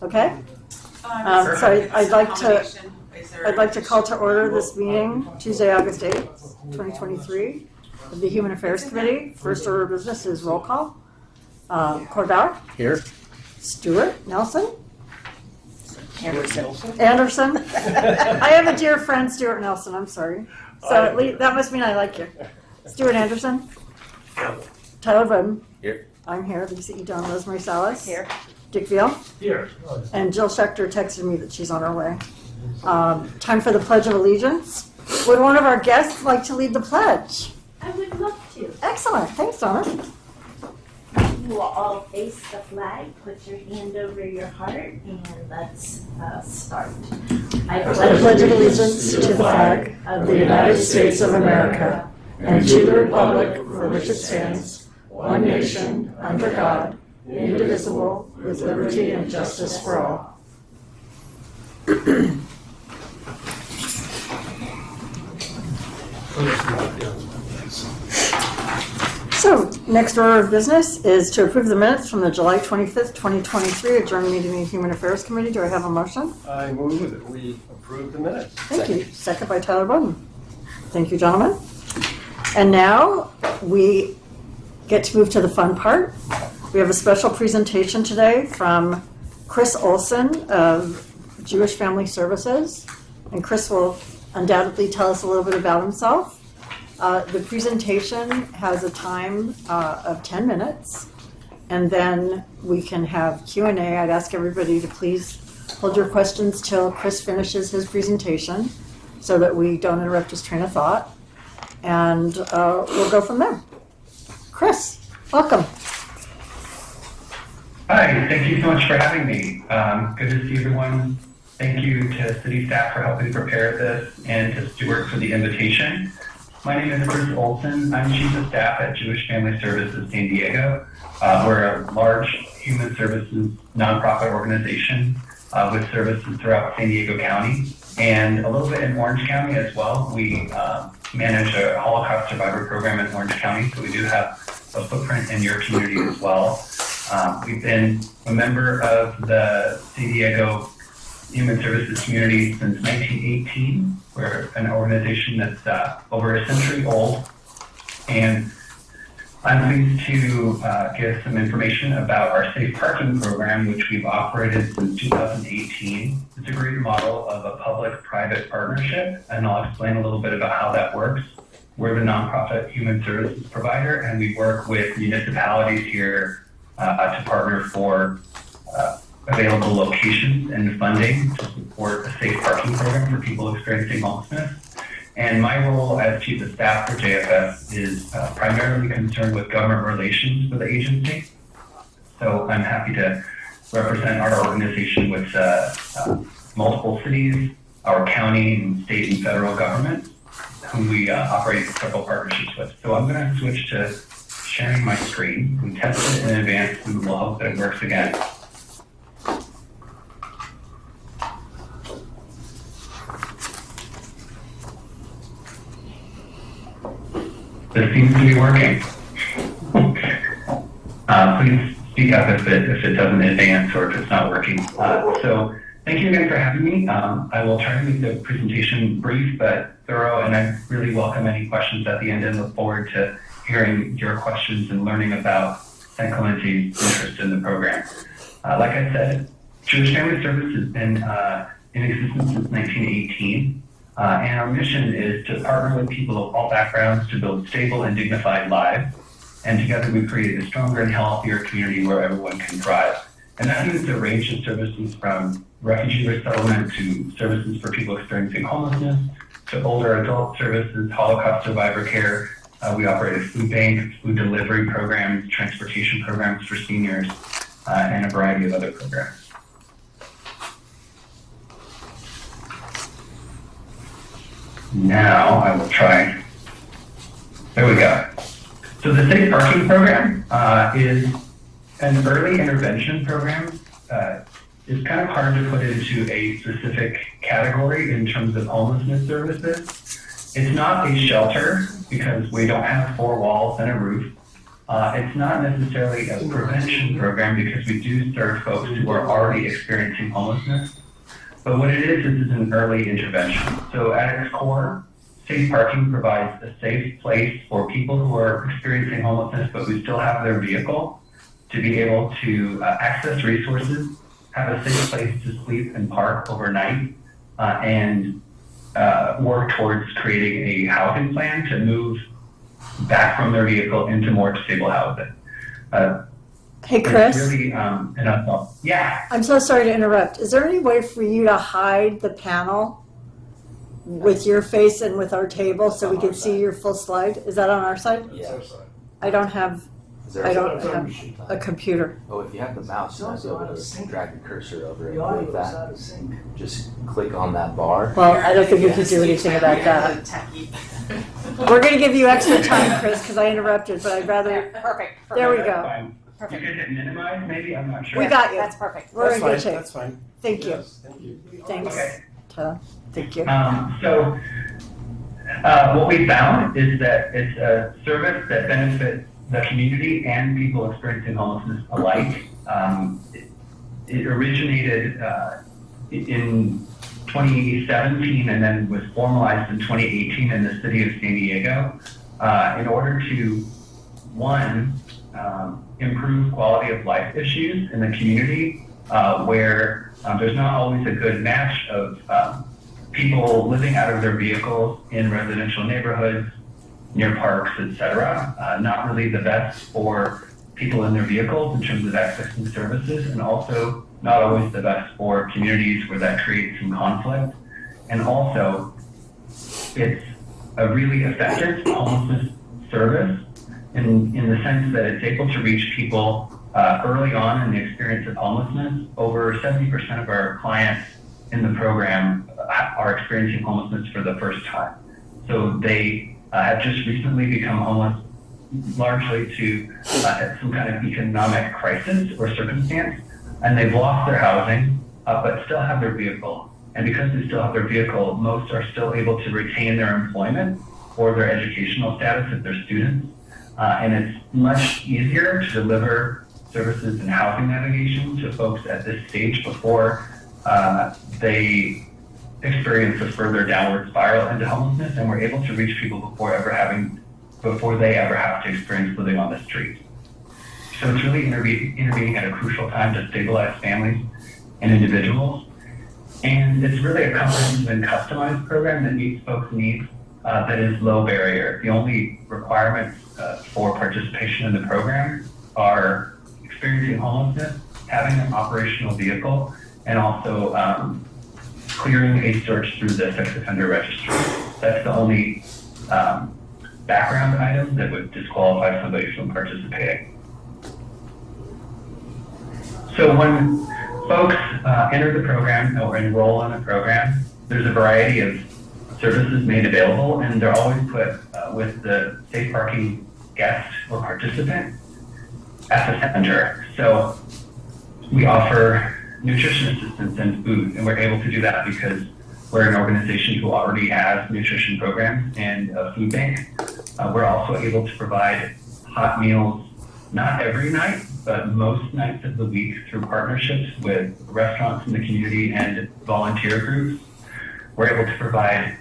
Okay. So I'd like to call to order this meeting Tuesday, August 8th, 2023 of the Human Affairs Committee. First order of business is roll call. Corbett. Here. Stewart. Nelson. Anderson. I have a dear friend, Stuart Nelson. I'm sorry. So at least that must mean I like you. Stuart Anderson. Tyler Bowden. Here. I'm here. Lisa E. Dunn, Rosemary Salas. Here. Dick Veal. Here. And Jill Schechter texted me that she's on her way. Time for the Pledge of Allegiance. Would one of our guests like to lead the pledge? I would love to. Excellent. Thanks, Donna. You will all face the flag, put your hand over your heart, and let's start. I Pledge allegiance to the flag of the United States of America and to the republic for which it stands, one nation, under God, indivisible, with liberty and justice for all. So, next order of business is to approve the minutes from the July 25th, 2023 adjourned meeting of the Human Affairs Committee. Do I have a motion? I move that we approve the minutes. Thank you. Second by Tyler Bowden. Thank you, gentlemen. And now we get to move to the fun part. We have a special presentation today from Chris Olson of Jewish Family Services. And Chris will undoubtedly tell us a little bit about himself. The presentation has a time of 10 minutes, and then we can have Q&A. I'd ask everybody to please hold your questions till Chris finishes his presentation so that we don't interrupt his train of thought, and we'll go from there. Chris, welcome. Hi, thank you so much for having me. Good to see everyone. Thank you to city staff for helping prepare this and to Stuart for the invitation. My name is Chris Olson. I'm Chief of Staff at Jewish Family Services San Diego. We're a large human services nonprofit organization with services throughout San Diego County and a little bit in Orange County as well. We manage a Holocaust survivor program in Orange County, so we do have a footprint in your community as well. We've been a member of the San Diego Human Services community since 1918. We're an organization that's over a century old, and I'm pleased to give some information about our safe parking program, which we've operated since 2018. It's a great model of a public-private partnership, and I'll explain a little bit about how that works. We're the nonprofit human services provider, and we work with municipalities here to partner for available locations and funding to support a safe parking program for people experiencing homelessness. And my role as Chief of Staff for JFS is primarily concerned with government relations for the agency. So I'm happy to represent our organization with multiple cities, our county and state and federal government, whom we operate several partnerships with. So I'm going to switch to sharing my screen. We tested it in advance and we'll hope that it works again. This seems to be working. Please speak up if it doesn't advance or if it's not working. So thank you again for having me. I will try to make the presentation brief but thorough, and I really welcome any questions at the end and look forward to hearing your questions and learning about San Clemente's interest in the program. Like I said, Jewish Family Service has been in existence since 1918. And our mission is to partner with people of all backgrounds to build stable and dignified lives. And together we create a stronger and healthier community where everyone can thrive. And that means a range of services from refugee resettlement to services for people experiencing homelessness, to older adult services, Holocaust survivor care. We operate a food bank, food delivery programs, transportation programs for seniors, and a variety of other programs. Now I will try. There we go. So the Safe Parking Program is an early intervention program. It's kind of hard to put into a specific category in terms of homelessness services. It's not a shelter because we don't have four walls and a roof. It's not necessarily a prevention program because we do serve folks who are already experiencing homelessness. But what it is an early intervention. So at its core, safe parking provides a safe place for people who are experiencing homelessness but who still have their vehicle to be able to access resources, have a safe place to sleep and park overnight, and work towards creating a housing plan to move back from their vehicle into more stable housing. Hey, Chris. It's really, yeah. I'm so sorry to interrupt. Is there any way for you to hide the panel with your face and with our table so we can see your full slide? Is that on our side? Yeah. I don't have a computer. Oh, if you have the mouse, you might be able to drag the cursor over and move that. Just click on that bar. Well, I don't think we can do anything about that. We're going to give you extra time, Chris, because I interrupted, but I'd rather. Perfect. There we That's go. fine. Perfect. You could hit minimize, maybe? I'm not sure. We got you. That's perfect. We're in good shape. That's fine. Thank you. Yes, thank you. Thanks. Okay. Ta-da. Thank you. So what we found is that it's a service that benefits the community and people experiencing homelessness alike. It originated in 2017 and then was formalized in 2018 in the city of San Diego in order to, one, improve quality of life issues in the community where there's not always a good match of people living out of their vehicles in residential neighborhoods, near parks, etc. Not really the best for people in their vehicles in terms of accessing services, and also not always the best for communities where that creates some conflict. And also, it's a really effective homelessness service in the sense that it's able to reach people early on in the experience of homelessness. Over 70% of our clients in the program are experiencing homelessness for the first time. So they have just recently become homeless largely to some kind of economic crisis or circumstance, and they've lost their housing, but still have their vehicle. And because they still have their vehicle, most are still able to retain their employment or their educational status if they're students. And it's much easier to deliver services and housing navigation to folks at this stage before they experience a further downward spiral into homelessness, and we're able to reach people before they ever have to experience living on the street. So it's really intervening at a crucial time to stabilize families and individuals. And it's really a comprehensive and customized program that meets folks' needs that is low barrier. The only requirements for participation in the program are experiencing homelessness, having an operational vehicle, and also clearing a search through the sex offender registry. That's the only background item that would disqualify somebody from participating. So when folks enter the program or enroll in the program, there's a variety of services made available, and they're always put with the safe parking guest or participant at the center. So we offer nutrition assistance and food, and we're able to do that because we're an organization who already has nutrition programs and a food bank. We're also able to provide hot meals, not every night, but most nights of the week through partnerships with restaurants in the community and volunteer groups. We're able to provide,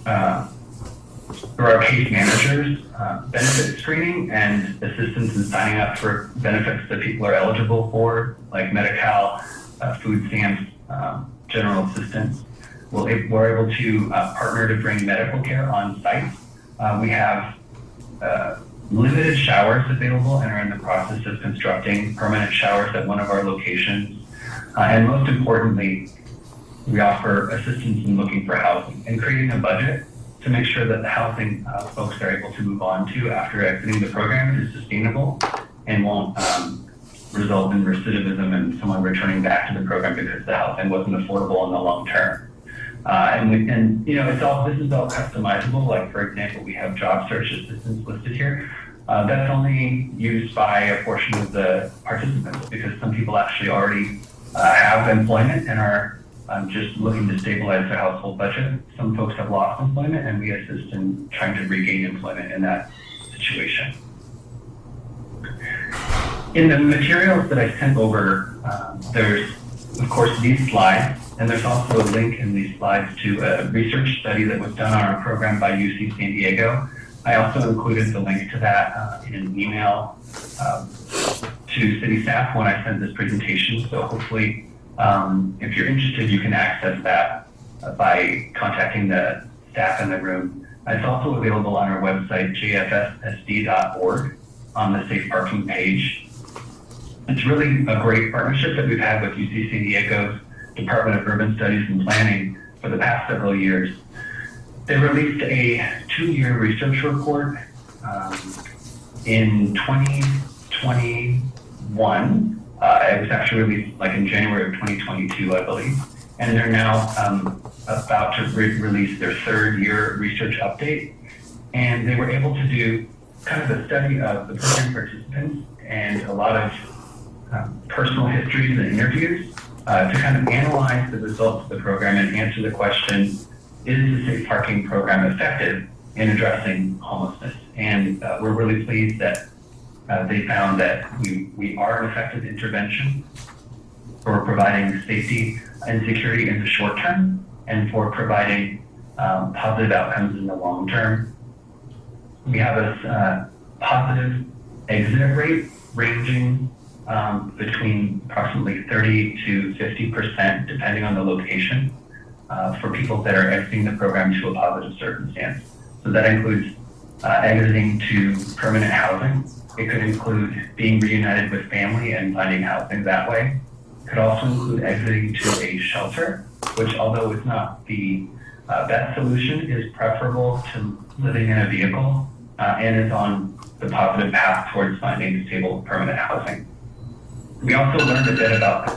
through our case managers, benefit screening and assistance in signing up for benefits that people are eligible for, like Medi-Cal, food stamps, general assistance. We're able to partner to bring medical care on site. We have limited showers available and are in the process of constructing permanent showers at one of our locations. And most importantly, we offer assistance in looking for housing and creating a budget to make sure that the housing folks are able to move on to after exiting the program is sustainable and won't result in recidivism and someone returning back to the program because the housing wasn't affordable in the long term. And you know, this is all customizable. Like, for example, we have job search assistance listed here. That's only used by a portion of the participants because some people actually already have employment and are just looking to stabilize their household budget. Some folks have lost employment, and we assist in trying to regain employment in that situation. In the materials that I sent over, there's, of course, these slides, and there's also a link in these slides to a research study that was done on our program by UC San Diego. I also included the link to that in an email to city staff when I sent this presentation. So hopefully, if you're interested, you can access that by contacting the staff in the room. It's also available on our website, jfssd.org, on the Safe Parking page. It's really a great partnership that we've had with UC San Diego's Department of Urban Studies and Planning for the past several years. They released a 2-year research report in 2021. It was actually released like in January of 2022, I believe. And they're now about to release their 3rd year research update. And they were able to do kind of a study of the program participants and a lot of personal histories and interviews to kind of analyze the results of the program and answer the question, is the Safe Parking program effective in addressing homelessness? And we're really pleased that they found that we are an effective intervention for providing safety and security in the short term and for providing positive outcomes in the long term. We have a positive exit rate ranging between approximately 30 to 50%, depending on the location, for people that are exiting the program to a positive circumstance. So that includes exiting to permanent housing. It could include being reunited with family and finding housing that way. It could also include exiting to a shelter, which, although it's not the best solution, is preferable to living in a vehicle and is on the positive path towards finding stable permanent housing. We also learned a bit about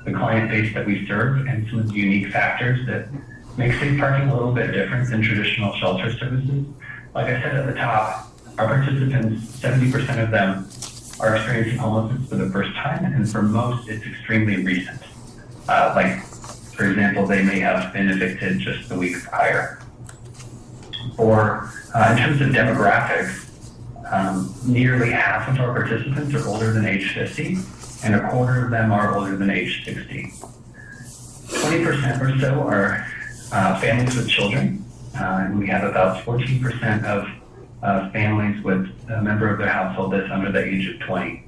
the client base that we serve and some of the unique factors that make Safe Parking a little bit different than traditional shelter services. Like I said at the top, our participants, 70% of them are experiencing homelessness for the first time, and for most, it's extremely recent. For example, they may have been evicted just the week prior. In terms of demographics, nearly half of our participants are older than age 50, and a quarter of them are older than age 60. 20% or so are families with children, and we have about 14% of families with a member of their household that's under the age of 20.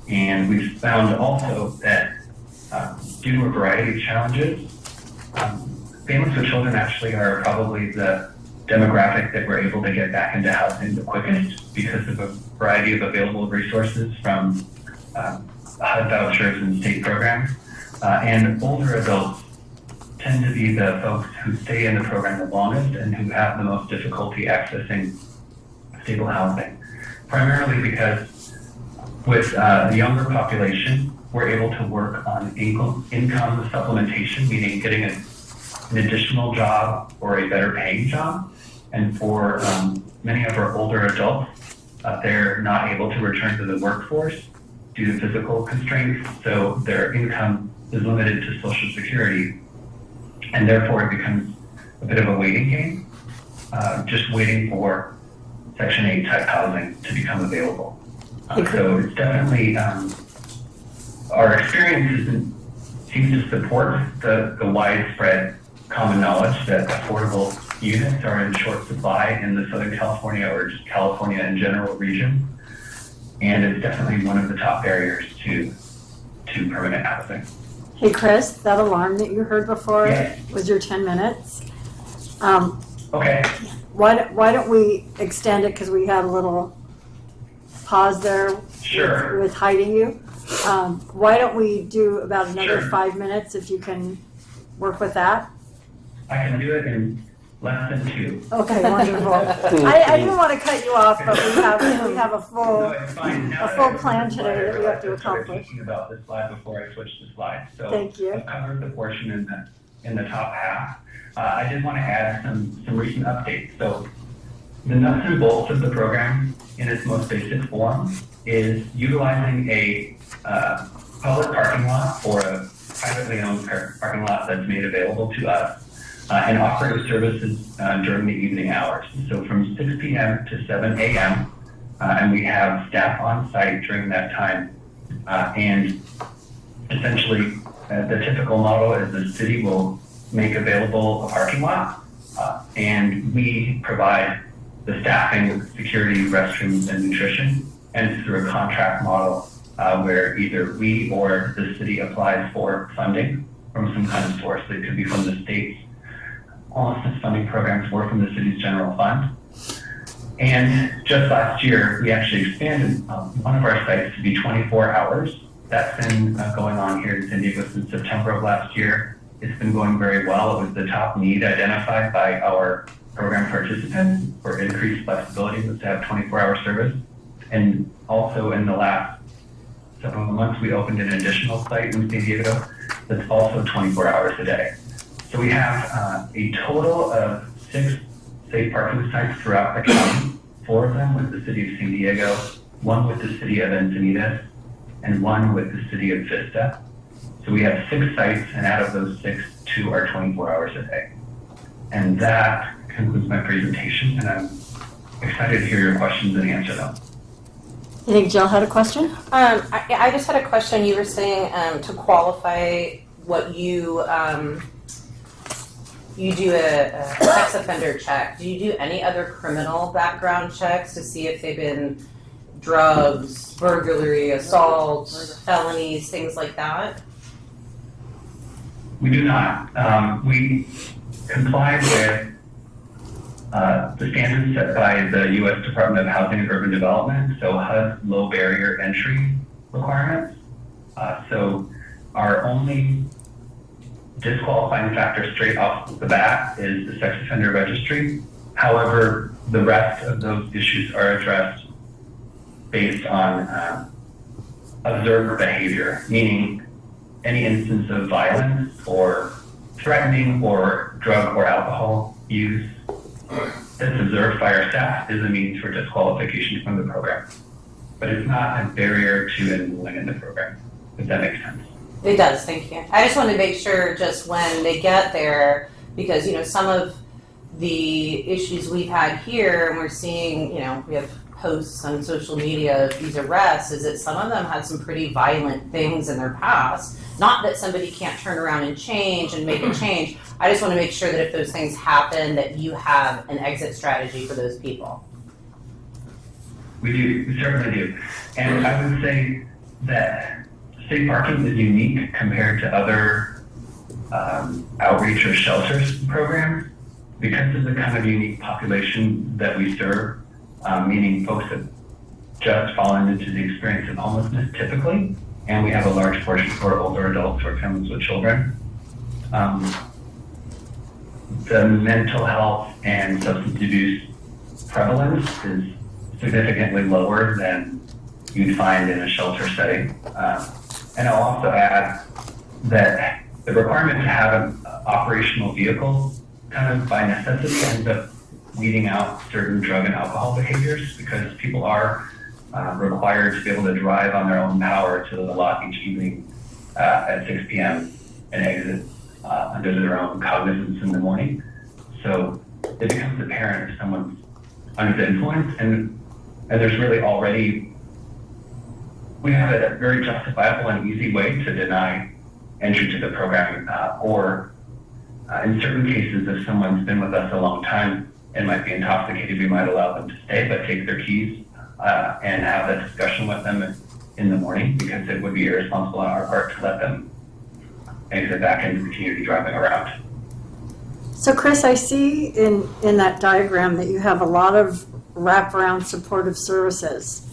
And we've found also that due to a variety of challenges, families with children actually are probably the demographic that we're able to get back into housing the quickest because of a variety of available resources from HUD vouchers and state programs. And older adults tend to be the folks who stay in the program the longest and who have the most difficulty accessing stable housing, primarily because with the younger population, we're able to work on income supplementation, meaning getting an additional job or a better paying job. And for many of our older adults, they're not able to return to the workforce due to physical constraints, so their income is limited to Social Security, and therefore it becomes a bit of a waiting game, just waiting for Section 8 type housing to become available. So it's definitely, our experience seems to support the widespread common knowledge that affordable units are in short supply in the Southern California or just California in general region. And it's definitely one of the top barriers to permanent housing. Hey, Chris, that alarm that you heard before Yes. was your 10 minutes. Okay. Why don't we extend it because we had a little pause there Sure. with hiding you. Why don't we do about another Sure. 5 minutes if you can work with that? I can do it in less than 2. Okay, wonderful. I didn't want to cut you off, but we have a No, full. it's fine. Now a that full I plan reviewed the today that we have to slide, I started accomplish. thinking about this slide before I switched the slide. So Thank you. I've covered the portion in the top half. I did want to add some recent updates. So the nuts and bolts of the program in its most basic form is utilizing a public parking lot or a privately owned parking lot that's made available to us and offering services during the evening hours. So from 6 p.m. to 7 a.m. And we have staff on site during that time And essentially, the typical model is the city will make available a parking lot, and we provide the staffing, security, restrooms, and nutrition. And it's through a contract model where either we or the city applies for funding from some kind of source. It could be from the state's homelessness funding programs or from the city's general fund. And just last year, we actually expanded one of our sites to be 24 hours. That's been going on here in San Diego since September of last year. It's been going very well. It was the top need identified by our program participants for increased flexibility was to have 24-hour service. And also in the last several months, we opened an additional site in San Diego that's also 24 hours a day. So we have a total of 6 safe parking sites throughout the county, 4 of them with the city of San Diego, 1 with the city of Encinitas, and 1 with the city of Vista. So we have 6 sites, and out of those 6, 2 are 24 hours a day. And that concludes my presentation, and I'm excited to hear your questions and answer them. I think Jill had a question. I just had a question. You were saying to qualify what you you do a sex offender check. Do you do any other criminal background checks to see if they've been drugs, burglary, assault, felonies, things like that? We do not. We comply with the standards set by the U.S. Department of Housing and Urban Development, so HUD low barrier entry requirements. So our only disqualifying factor straight off the bat is the sex offender registry. However, the rest of those issues are addressed based on observed behavior, meaning any instance of violence or threatening or drug or alcohol use that's observed by our staff is a means for disqualification from the program. But it's not a barrier to enrolling in the program, if that makes sense. It does, thank you. I just wanted to make sure just when they get there, because, you know, some of the issues we've had here, and we're seeing, you know, we have posts on social media of these arrests, is that some of them had some pretty violent things in their past. Not that somebody can't turn around and change and make a change. I just want to make sure that if those things happen, that you have an exit strategy for those people. We do, we certainly do. And I would say that state parking is unique compared to other outreach or shelters programs because of the kind of unique population that we serve, meaning folks that just fallen into the experience of homelessness typically, and we have a large portion for older adults or families with children. The mental health and substance abuse prevalence is significantly lower than you'd find in a shelter setting. And I'll also add that the requirement to have an operational vehicle kind of by necessity ends up weeding out certain drug and alcohol behaviors because people are required to be able to drive on their own power to the lot each evening at 6 p.m. and exit under their own cognizance in the morning. So it becomes apparent if someone's under the influence, and there's really already, we have a very justifiable and easy way to deny entry to the program, or in certain cases, if someone's been with us a long time and might be intoxicated, we might allow them to stay, but take their keys and have that discussion with them in the morning, because it would be irresponsible on our part to let them exit back into the community driving around. So Chris, I see in that diagram that you have a lot of wraparound supportive services.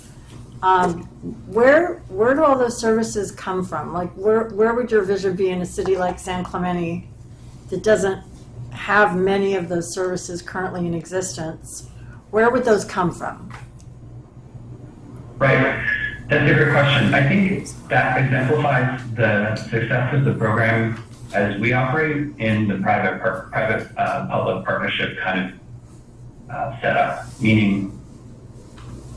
Where do all those services come from? Like where would your vision be in a city like San Clemente that doesn't have many of those services currently in existence? Where would those come from? Right. That's a great question. I think that exemplifies the success of the program as we operate in the private-public partnership kind of setup. Meaning,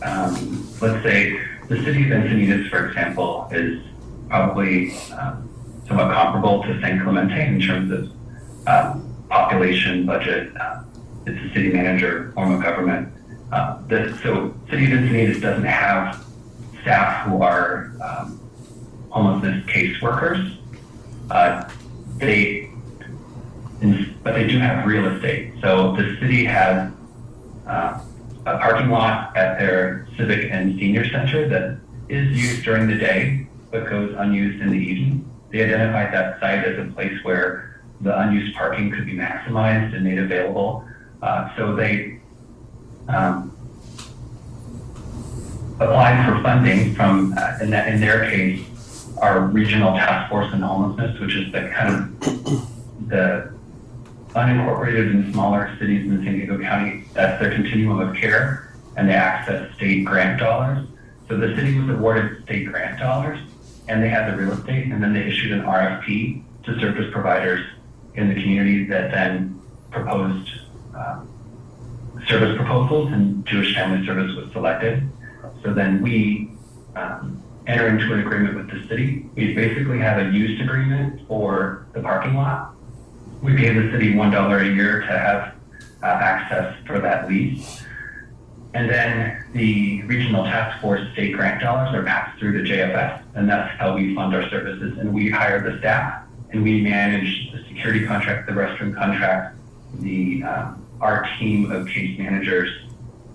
let's say the city of Encinitas, for example, is probably somewhat comparable to San Clemente in terms of population, budget. It's a city manager form of government. So City of Encinitas doesn't have staff who are homelessness caseworkers. But they do have real estate. So the city has a parking lot at their civic and senior center that is used during the day, but goes unused in the evening. They identified that site as a place where the unused parking could be maximized and made available. So they applied for funding from, in their case, our regional task force on homelessness, which is the kind of the unincorporated and smaller cities in San Diego County. That's their continuum of care, and they access state grant dollars. So the city was awarded state grant dollars, and they had the real estate, and then they issued an RFP to service providers in the community that then proposed service proposals, and Jewish Family Service was selected. So then we enter into an agreement with the city. We basically have a use agreement for the parking lot. We pay the city $1 a year to have access for that lease. And then the regional task force state grant dollars are passed through the JFS, and that's how we fund our services. And we hire the staff, and we manage the security contract, the restroom contract, our team of case managers,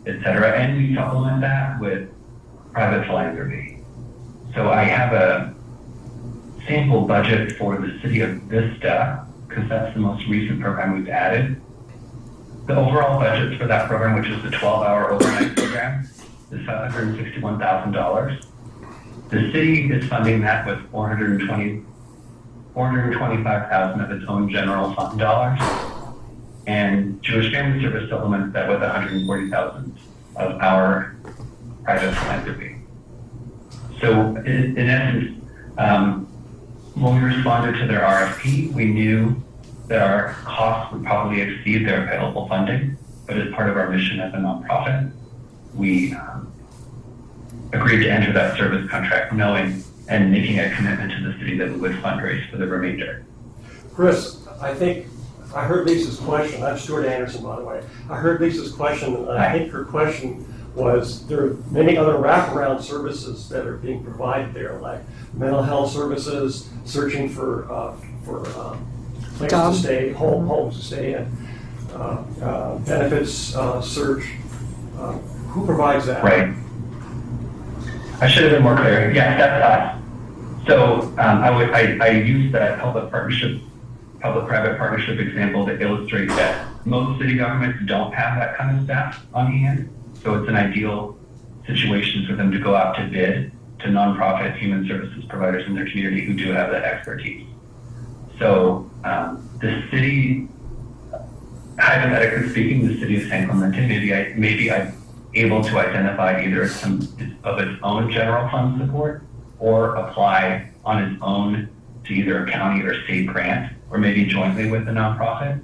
et cetera. And we supplement that with private philanthropy. So I have a sample budget for the city of Vista, because that's the most recent program we've added. The overall budget for that program, which is the 12-hour overnight program, is $561,000. The city is funding that with $425,000 of its own general fund dollars, and Jewish Family Service supplements that with $140,000 of our private philanthropy. So in essence, when we responded to their RFP, we knew that our costs would probably exceed their available funding, but as part of our mission as a nonprofit, we agreed to enter that service contract knowing and making a commitment to the city that we would fundraise for the remainder. Chris, I think I heard Lisa's question. I'm Stuart Anderson, by the way. I heard Lisa's question, and I think her question was there are many other wraparound services that are being provided there, like mental health services, searching for places to stay, homes to stay in, benefits search. Who provides that? Right. I should have been more clear. Yes, that's us. So I use that public-private partnership example to illustrate that most city governments don't have that kind of staff on hand. So it's an ideal situation for them to go out to bid to nonprofit human services providers in their community who do have that expertise. So the city, hypothetically speaking, the city of San Clemente, maybe I'm able to identify either some of its own general fund support or apply on its own to either a county or state grant, or maybe jointly with the nonprofit.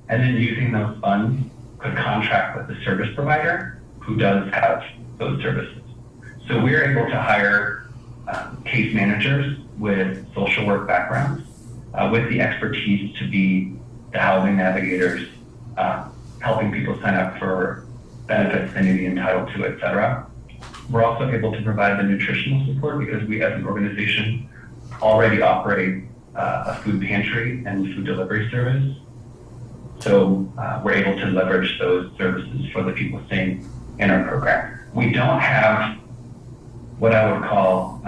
And then using those funds could contract with the service provider who does have those services. So we're able to hire case managers with social work backgrounds, with the expertise to be the housing navigators, helping people sign up for benefits they may be entitled to, et cetera. We're also able to provide the nutritional support because we as an organization already operate a food pantry and food delivery service. So we're able to leverage those services for the people staying in our program. We don't have what I would call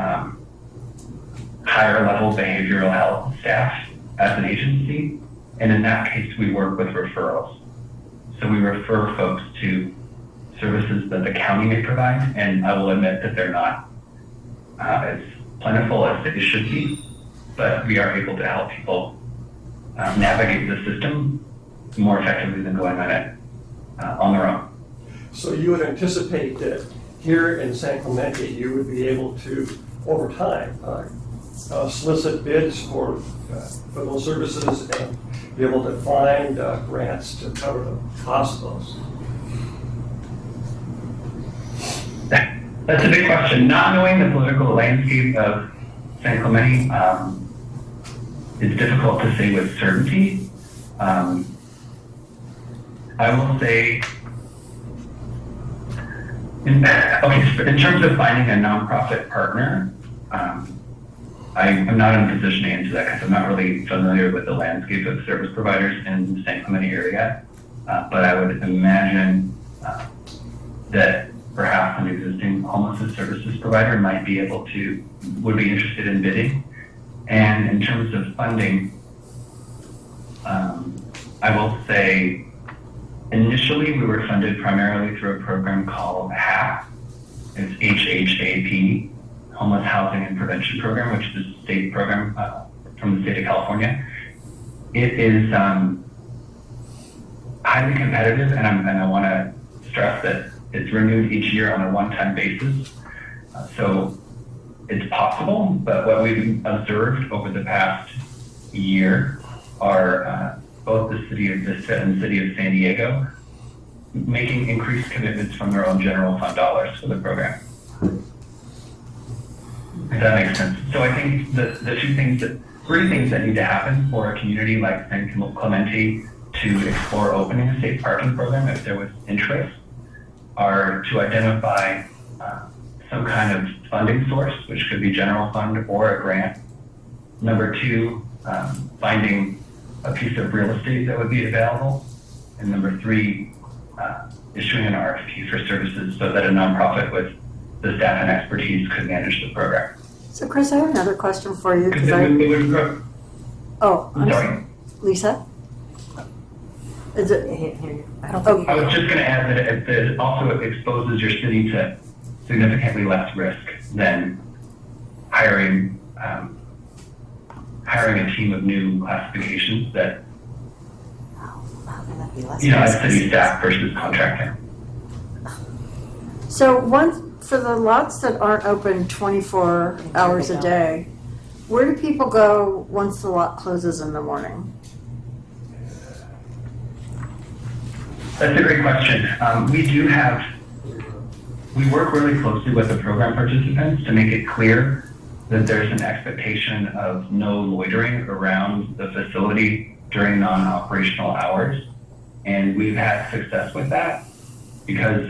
higher level behavioral health staff as an agency. And in that case, we work with referrals. So we refer folks to services that the county may provide, and I will admit that they're not as plentiful as they should be, but we are able to help people navigate the system more effectively than going on it on their own. So you would anticipate that here in San Clemente, you would be able to, over time, solicit bids for those services and be able to find grants to cover the cost of those. That's a big question. Not knowing the political landscape of San Clemente, it's difficult to say with certainty. I will say, in terms of finding a nonprofit partner, I I am not in a position to answer that because I'm not really familiar with the landscape of service providers in the San Clemente area. But I would imagine that perhaps an existing homelessness services provider would be interested in bidding. And in terms of funding, I will say initially we were funded primarily through a program called HAP. It's HHAP, Homeless Housing and Prevention Program, which is a state program from the state of California. It is highly competitive, and I want to stress that it's renewed each year on a one-time basis. So it's possible, but what we've observed over the past year are both the city of Vista and the city of San Diego making increased commitments from their own general fund dollars for the program. If that makes sense. So I think the three things that need to happen for a community like San Clemente to explore opening a safe parking program, if there was interest, are to identify some kind of funding source, which could be general fund or a grant. Number two, finding a piece of real estate that would be available. And number three, issuing an RFP for services so that a nonprofit with the staff and expertise could manage the program. So Chris, I have another question for you. Because it would grow. Oh, I'm Sorry. sorry. Lisa? Is it? I don't Oh. think I was just going to add that it also exposes your city to significantly less risk than hiring a team of new classifications that, as city staff versus contracting. So for the lots that aren't open 24 hours a day, where do people go once the lot closes in the morning? That's a great question. We work really closely with the program participants to make it clear that there's an expectation of no loitering around the facility during non-operational hours. And we've had success with that because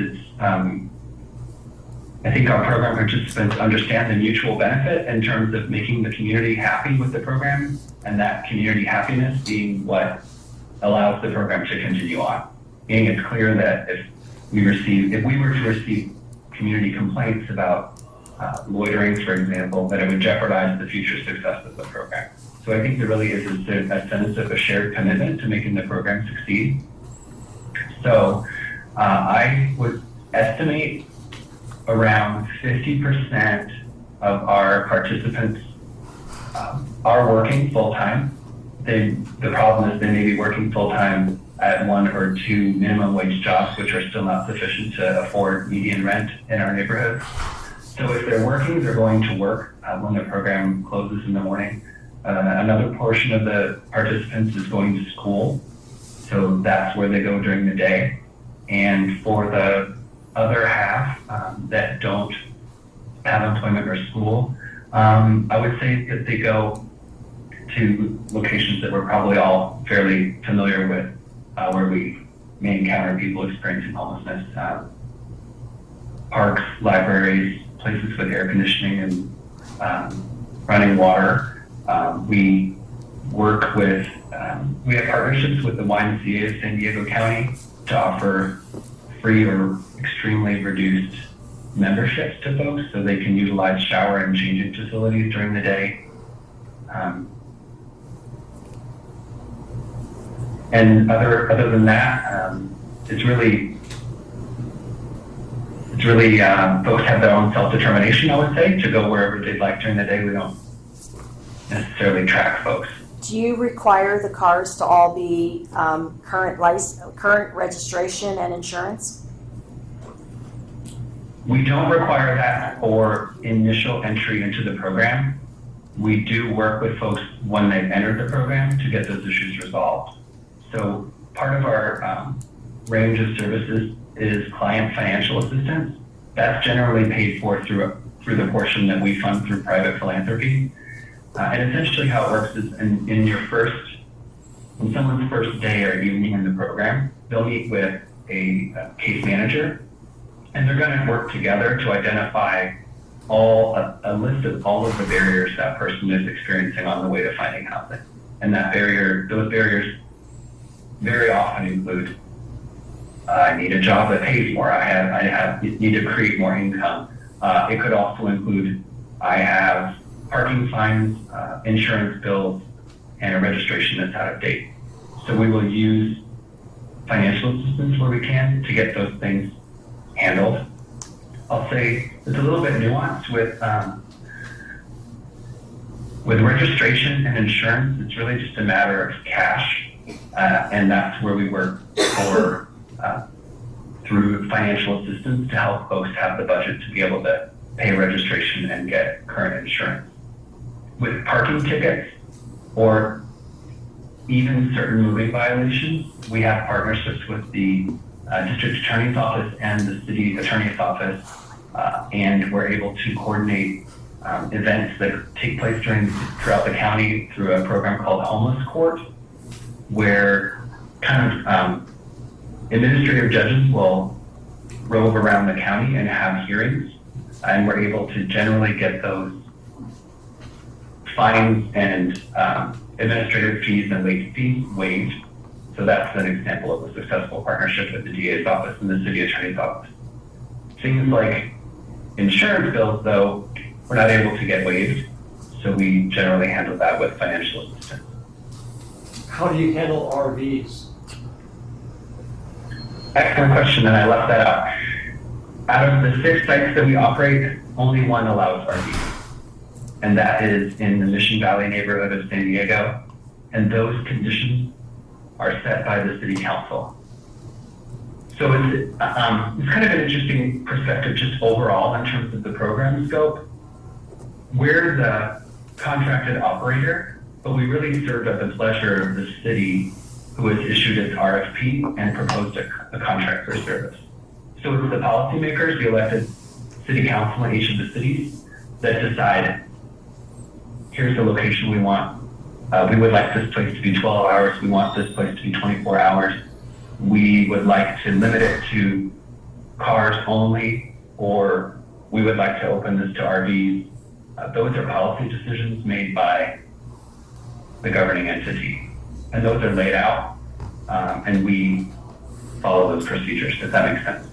I think our program participants understand the mutual benefit in terms of making the community happy with the program, and that community happiness being what allows the program to continue on. Meaning it's clear that if we were to receive community complaints about loitering, for example, that it would jeopardize the future success of the program. So I think there really is a sense of a shared commitment to making the program succeed. So I would estimate around 50% of our participants are working full-time. The problem is they may be working full-time at one or two minimum wage jobs, which are still not sufficient to afford median rent in our neighborhood. So if they're working, they're going to work when the program closes in the morning. Another portion of the participants is going to school, so that's where they go during the day. And for the other half that don't have employment or school, I would say that they go to locations that we're probably all fairly familiar with, where we may encounter people experiencing homelessness, parks, libraries, places with air conditioning and running water. We work with, we have partnerships with the YMCA of San Diego County to offer free or extremely reduced memberships to folks so they can utilize shower and changing facilities during the day. And other than that, it's really folks have their own self-determination, I would say, to go wherever they'd like during the day. We don't necessarily track folks. Do you require the cars to all be current registration and insurance? We don't require that for initial entry into the program. We do work with folks when they've entered the program to get those issues resolved. So part of our range of services is client financial assistance. That's generally paid for through the portion that we fund through private philanthropy. And essentially how it works is in someone's first day or evening in the program, they'll meet with a case manager, and they're going to work together to identify a list of all of the barriers that person is experiencing on the way to finding housing. And those barriers very often include, I need a job that pays more, I need to create more income. It could also include, I have parking fines, insurance bills, and a registration that's out of date. So we will use financial assistance where we can to get those things handled. I'll say it's a little bit nuanced with registration and insurance. It's really just a matter of cash, and that's where we work through financial assistance to help folks have the budget to be able to pay registration and get current insurance. With parking tickets or even certain moving violations, we have partnerships with the district attorney's office and the city attorney's office, and we're able to coordinate events that take place throughout the county through a program called Homeless Court, where kind of administrative judges will rove around the county and have hearings, and we're able to generally get those fines and administrative fees and late fees waived. So that's an example of a successful partnership with the DA's office and the city attorney's office. Things like insurance bills, though, we're not able to get waived, so we generally handle that with financial assistance. How do you handle RVs? Excellent question, and I left that out. Out of the 6 sites that we operate, only one allows RVs, and that is in the Mission Valley neighborhood of San Diego, and those conditions are set by the city council. So it's kind of an interesting perspective just overall in terms of the program scope. We're the contracted operator, but we really serve at the pleasure of the city, who has issued its RFP and proposed a contract for service. So it's the policymakers, the elected city council in each of the cities, that decide, here's the location we want. We would like this place to be 12 hours. We want this place to be 24 hours. We would like to limit it to cars only, or we would like to open this to RVs. Those are policy decisions made by the governing entity, and those are laid out, and we follow those procedures, if that makes sense.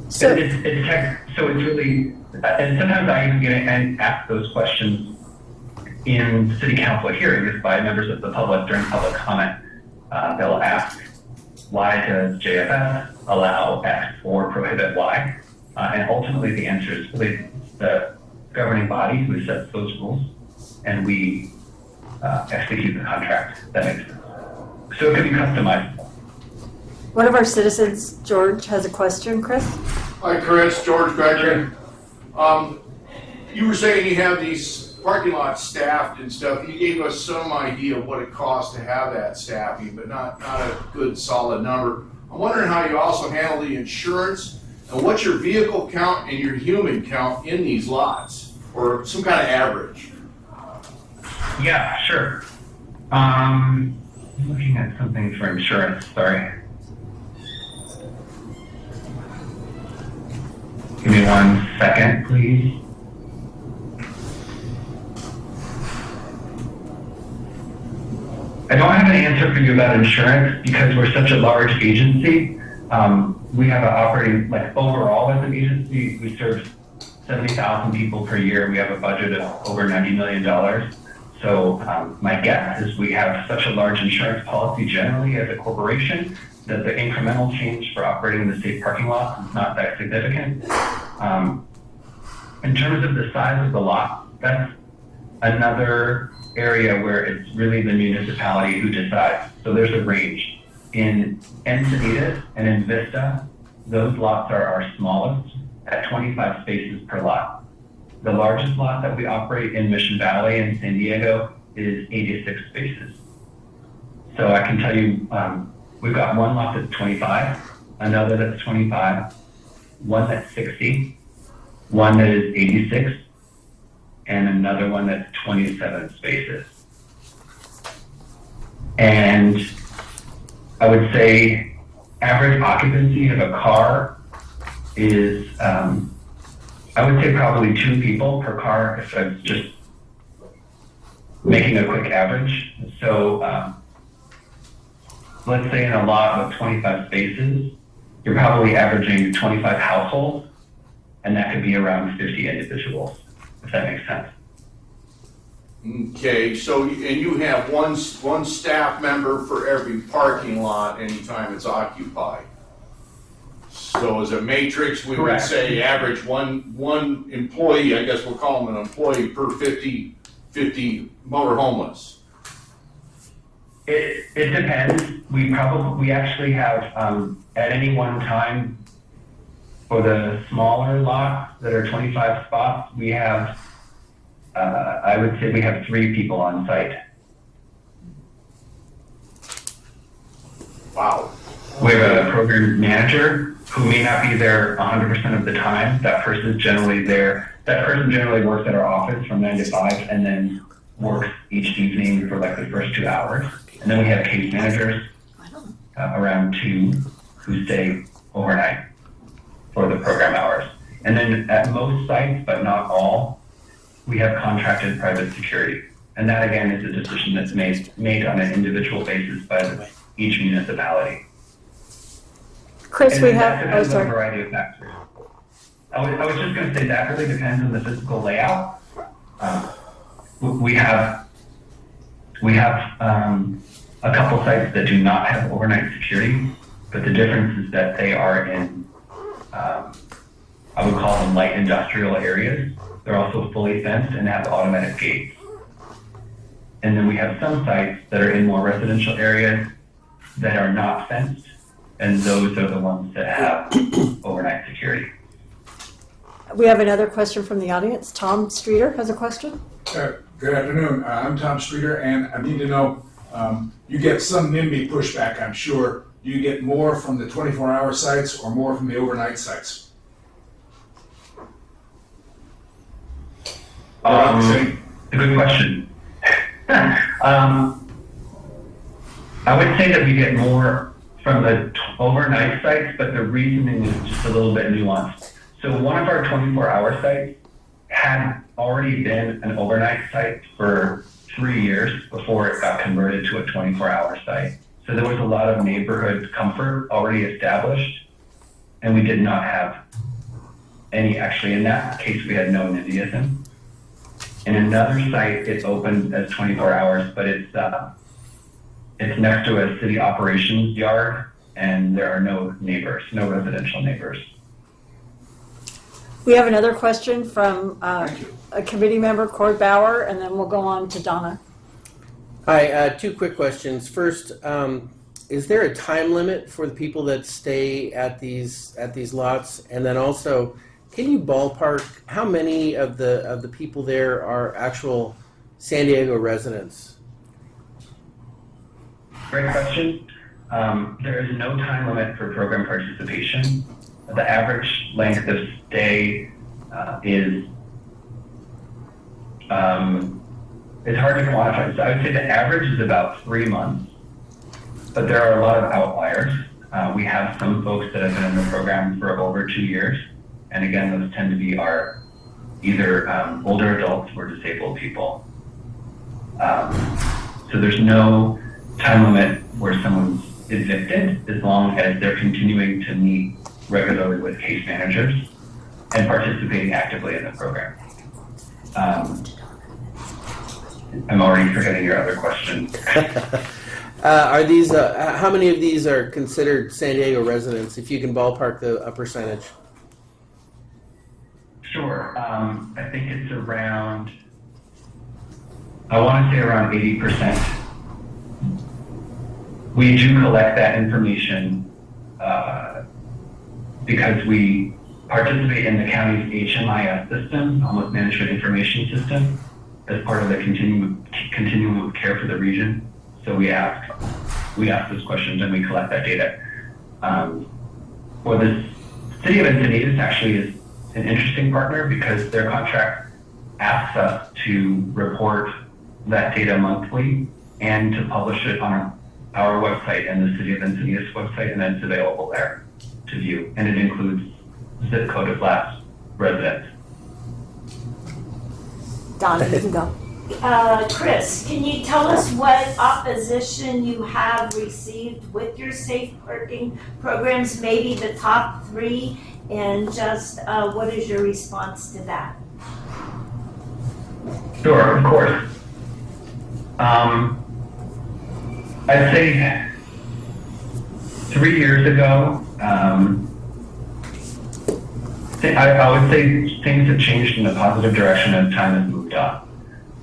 So, So it's really, and sometimes I even get and ask those questions in city council hearings by members of the public during public comment. They'll ask, why does JFS allow X or prohibit Y? And ultimately the answer is really the governing body who sets those rules, and we execute the contract. That makes sense. So it can be customizable. one of our citizens, George, has a question. Chris? Hi, Chris. George Gregory. You were saying you have these parking lots staffed and stuff. You gave us some idea of what it costs to have that staffing, but not a good solid number. I'm wondering how you also handle the insurance, and what's your vehicle count and your human count in these lots, or some kind of average? Yeah, sure. I'm looking at something for insurance, sorry. Give me 1 second, please. I don't have an answer for you about insurance because we're such a large agency. We have an operating, overall as an agency, we serve 70,000 people per year. We have a budget of over $90 million. So my guess is we have such a large insurance policy generally as a corporation that the incremental change for operating the state parking lot is not that significant. In terms of the size of the lot, that's another area where it's really the municipality who decides. So there's a range. In Encinitas and in Vista, those lots are our smallest at 25 spaces per lot. The largest lot that we operate in Mission Valley in San Diego is 86 spaces. So I can tell you, we've got one lot that's 25, another that's 25, one that's 60, one that is 86, and another one that's 27 spaces. And I would say average occupancy of a car is I would say probably 2 people per car if I'm just making a quick average. So let's say in a lot of 25 spaces, you're probably averaging 25 households, and that could be around 50 individuals, if that makes sense. Okay, so, and you have one staff member for every parking lot anytime it's occupied. So as a matrix, we would Correct. say average one employee, I guess we'll call him an employee per 50 motor homeless. It depends. We actually have, at any one time, for the smaller lots that are 25 spots, we have, I would say we have 3 people on site. Wow. We have a program manager who may not be there 100% of the time. That person's generally there. That person generally works at our office from 9 to 5 and then works each evening for like the first 2 hours. And then we have case managers, around 2, who stay overnight for the program hours. And then at most sites, but not all, we have contracted private security. And that again is a decision that's made on an individual basis by each municipality. Chris, And we that have, oh, depends on a sorry. variety of factors. I was just going to say that really depends on the physical layout. We have a couple sites that do not have overnight security, but the difference is that they are in, I would call them light industrial areas. They're also fully fenced and have automatic gates. And then we have some sites that are in more residential areas that are not fenced, and those are the ones that have overnight security. We have another question from the audience. Tom Streeter has a question. Good afternoon. I'm Tom Streeter, and I need to know, you get some NIMBY pushback, I'm sure. Do you get more from the 24-hour sites or more from the overnight sites? A good question. I would say that we get more from the overnight sites, but the reasoning is just a little bit nuanced. So one of our 24-hour sites had already been an overnight site for 3 years before it got converted to a 24-hour site. So there was a lot of neighborhood comfort already established, and we did not have any, actually in that case, we had no NIMBYism. In another site, it's open as 24 hours, but it's next to a city operations yard, and there are no neighbors, no residential neighbors. We have another question from a committee member, Cord Bauer, and then we'll go on to Donna. Hi, 2 quick questions. First, is there a time limit for the people that stay at these lots? And then also, can you ballpark how many of the people there are actual San Diego residents? Great question. There is no time limit for program participation. The average length of stay is hard to quantify. So I would say the average is about 3 months, but there are a lot of outliers. We have some folks that have been in the program for over 2 years, and again, those tend to be our either older adults or disabled people. So there's no time limit where someone's evicted as long as they're continuing to meet regularly with case managers and participating actively in the program. I'm already forgetting your other question. Are these how many of these are considered San Diego residents? If you can ballpark a percentage. Sure. I think it's around, I want to say around 80%. We do collect that information because we participate in the county's HMIS system, Homeless Management Information System, as part of the continuum of care for the region. So we ask those questions and we collect that data. For the city of Encinitas actually is an interesting partner because their contract asks us to report that data monthly and to publish it on our website and the City of Encinitas website, and then it's available there to view. And it includes zip code of last residents. Donna, you can go. Chris, can you tell us what opposition you have received with your safe parking programs, maybe the top 3, and just what is your response to that? Sure, of course. I'd say 3 years ago, I would say things have changed in a positive direction as time has moved on.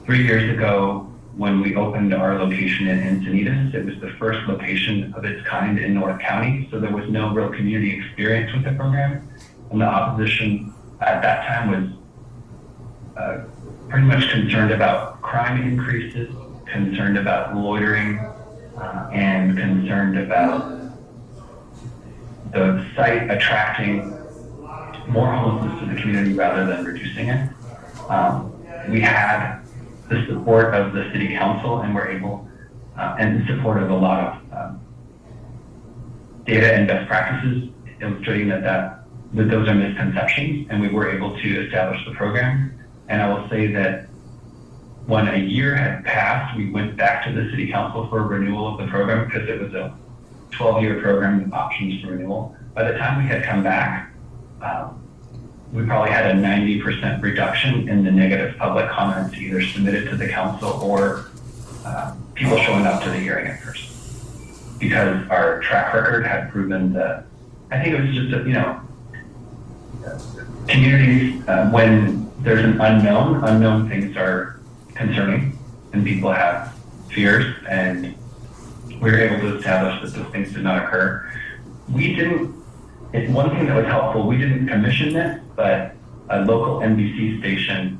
3 years ago, when we opened our location in Encinitas, it was the first location of its kind in North County, so there was no real community experience with the program. And the opposition at that time was pretty much concerned about crime increases, concerned about loitering, and concerned about the site attracting more homelessness to the community rather than reducing it. We had the support of the city council and were able, and the support of a lot of data and best practices illustrating that those are misconceptions, and we were able to establish the program. And I will say that when a year had passed, we went back to the city council for a renewal of the program because it was a 12-year program with options for renewal. By the time we had come back, we probably had a 90% reduction in the negative public comments either submitted to the council or people showing up to the hearing in person. Because our track record had proven that, I think it was just, communities, when there's an unknown things are concerning and people have fears, and we were able to establish that those things did not occur. It's one thing that was helpful, we didn't commission this, but a local NBC station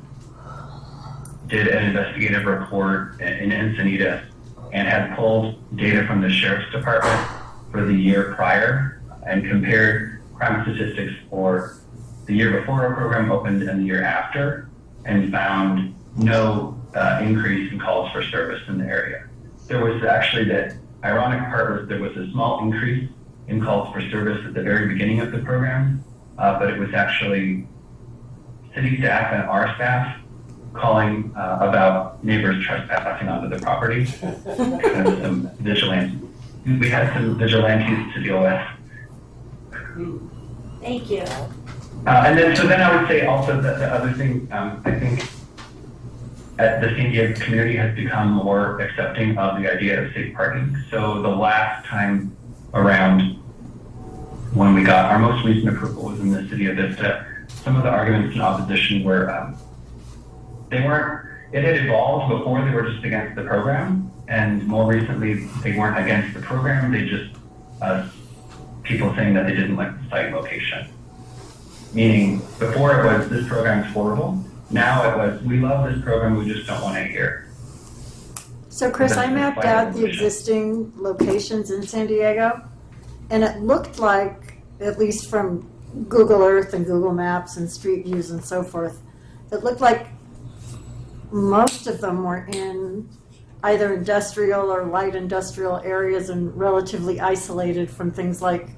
did an investigative report in Encinitas and had pulled data from the sheriff's department for the year prior and compared crime statistics for the year before our program opened and the year after, and found no increase in calls for service in the area. There was actually, the ironic part was there was a small increase in calls for service at the very beginning of the program, but it was actually city staff and our staff calling about neighbors trespassing onto the property. There was some vigilantes. We had some vigilantes to deal with. Thank you. And then I would say also that the other thing, I think the San Diego community has become more accepting of the idea of safe parking. So the last time around when we got our most recent approval was in the city of Vista, some of the arguments in opposition were, it had evolved before they were just against the program, and more recently they weren't against the program, they just, people saying that they didn't like the site location. Meaning, before it was, this program's horrible. Now it was, we love this program, we just don't want it here. So Chris, I mapped That's out the fine. existing locations in San Diego, and it looked like, at least from Google Earth and Google Maps and Street Views and so forth, it looked like most of them were in either industrial or light industrial areas and relatively isolated from things like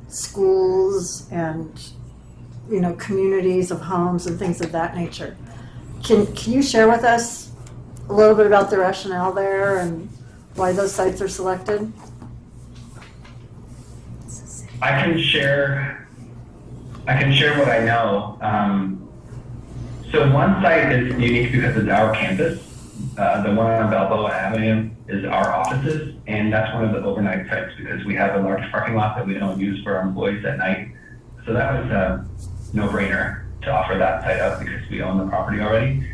schools and communities of homes and things of that nature. Can you share with us a little bit about the rationale there and why those sites are selected? I can share what I know. So one site is unique because it's our campus. The one on Balboa Avenue is our offices, and that's one of the overnight sites because we have a large parking lot that we don't use for our employees at night. So that was a no-brainer to offer that site up because we own the property already.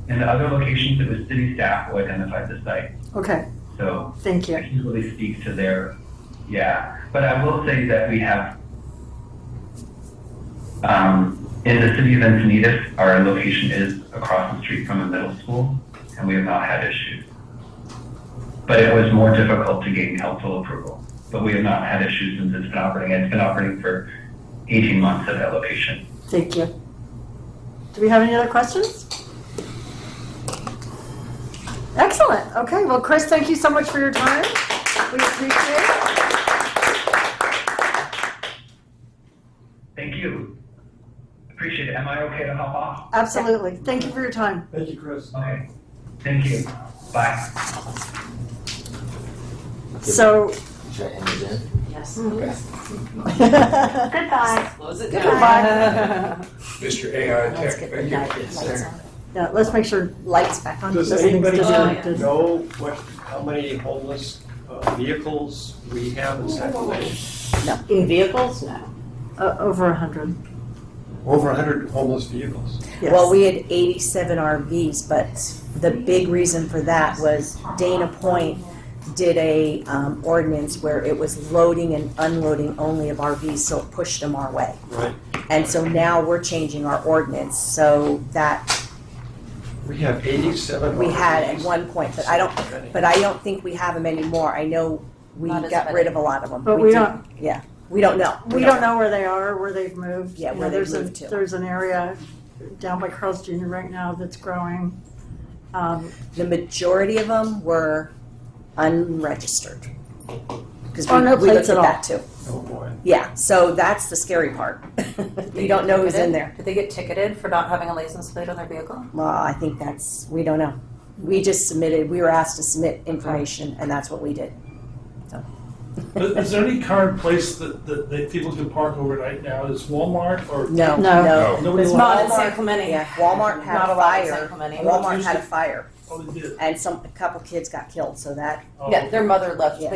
In the other locations, it was city staff who identified the site. Okay, So thank you. I can really speak to their, But I will say that we have, in the city of Encinitas, our location is across the street from a middle school, and we have not had issues. But it was more difficult to gain council approval. But we have not had issues since it's been operating. It's been operating for 18 months at that location. Thank you. Do we have any other questions? Excellent. Okay, well, Chris, thank you so much for your time. We appreciate it. Thank you. Appreciate it. Am I okay to hop off? Absolutely. Thank you for your time. Thank you, Chris. Okay. Thank you. Bye. So. Should I end it in? Yes. Goodbye. Close it Goodbye. down. Mr. AI Let's Tech, get the thank you. lights on. Yeah, let's make sure. Lights back on. Does This thing's anybody disconnected. know how many homeless vehicles we have in San Clemente? Vehicles? No. Over 100. Over 100 homeless vehicles. Yes. Well, we had 87 RVs, but the big reason for that was Dana Point did a ordinance where it was loading and unloading only of RVs, so it pushed them our way. Right. And so now we're changing our ordinance so that We have 87 we had at RVs. one point, but I don't think we have them anymore. I know we Not as got many. rid of a lot of them. But we did. don't. Yeah, we don't know. We don't know where they are, where they've moved. Yeah, You know, where they've there's moved to. There's an area down by Carl's Jr. right now that's growing. The majority of them were unregistered. Because Or no we plates looked at at that too. Oh, boy. Yeah, so that's the scary part. You don't know who's in there. Did they get ticketed for not having a license plate on their vehicle? Well, I think we don't know. We just submitted, we were asked to submit information and that's what we did. Is there any current place that people can park overnight now? Is Walmart or? No, No. no. Nobody It's wants- Not in Walmart- San Clemente. Yeah, Walmart had Not a allowed in San fire. Clemente. Walmart had a fire Oh, they did. and a couple kids got killed, so that, Oh, Yeah, their mother left. Yeah.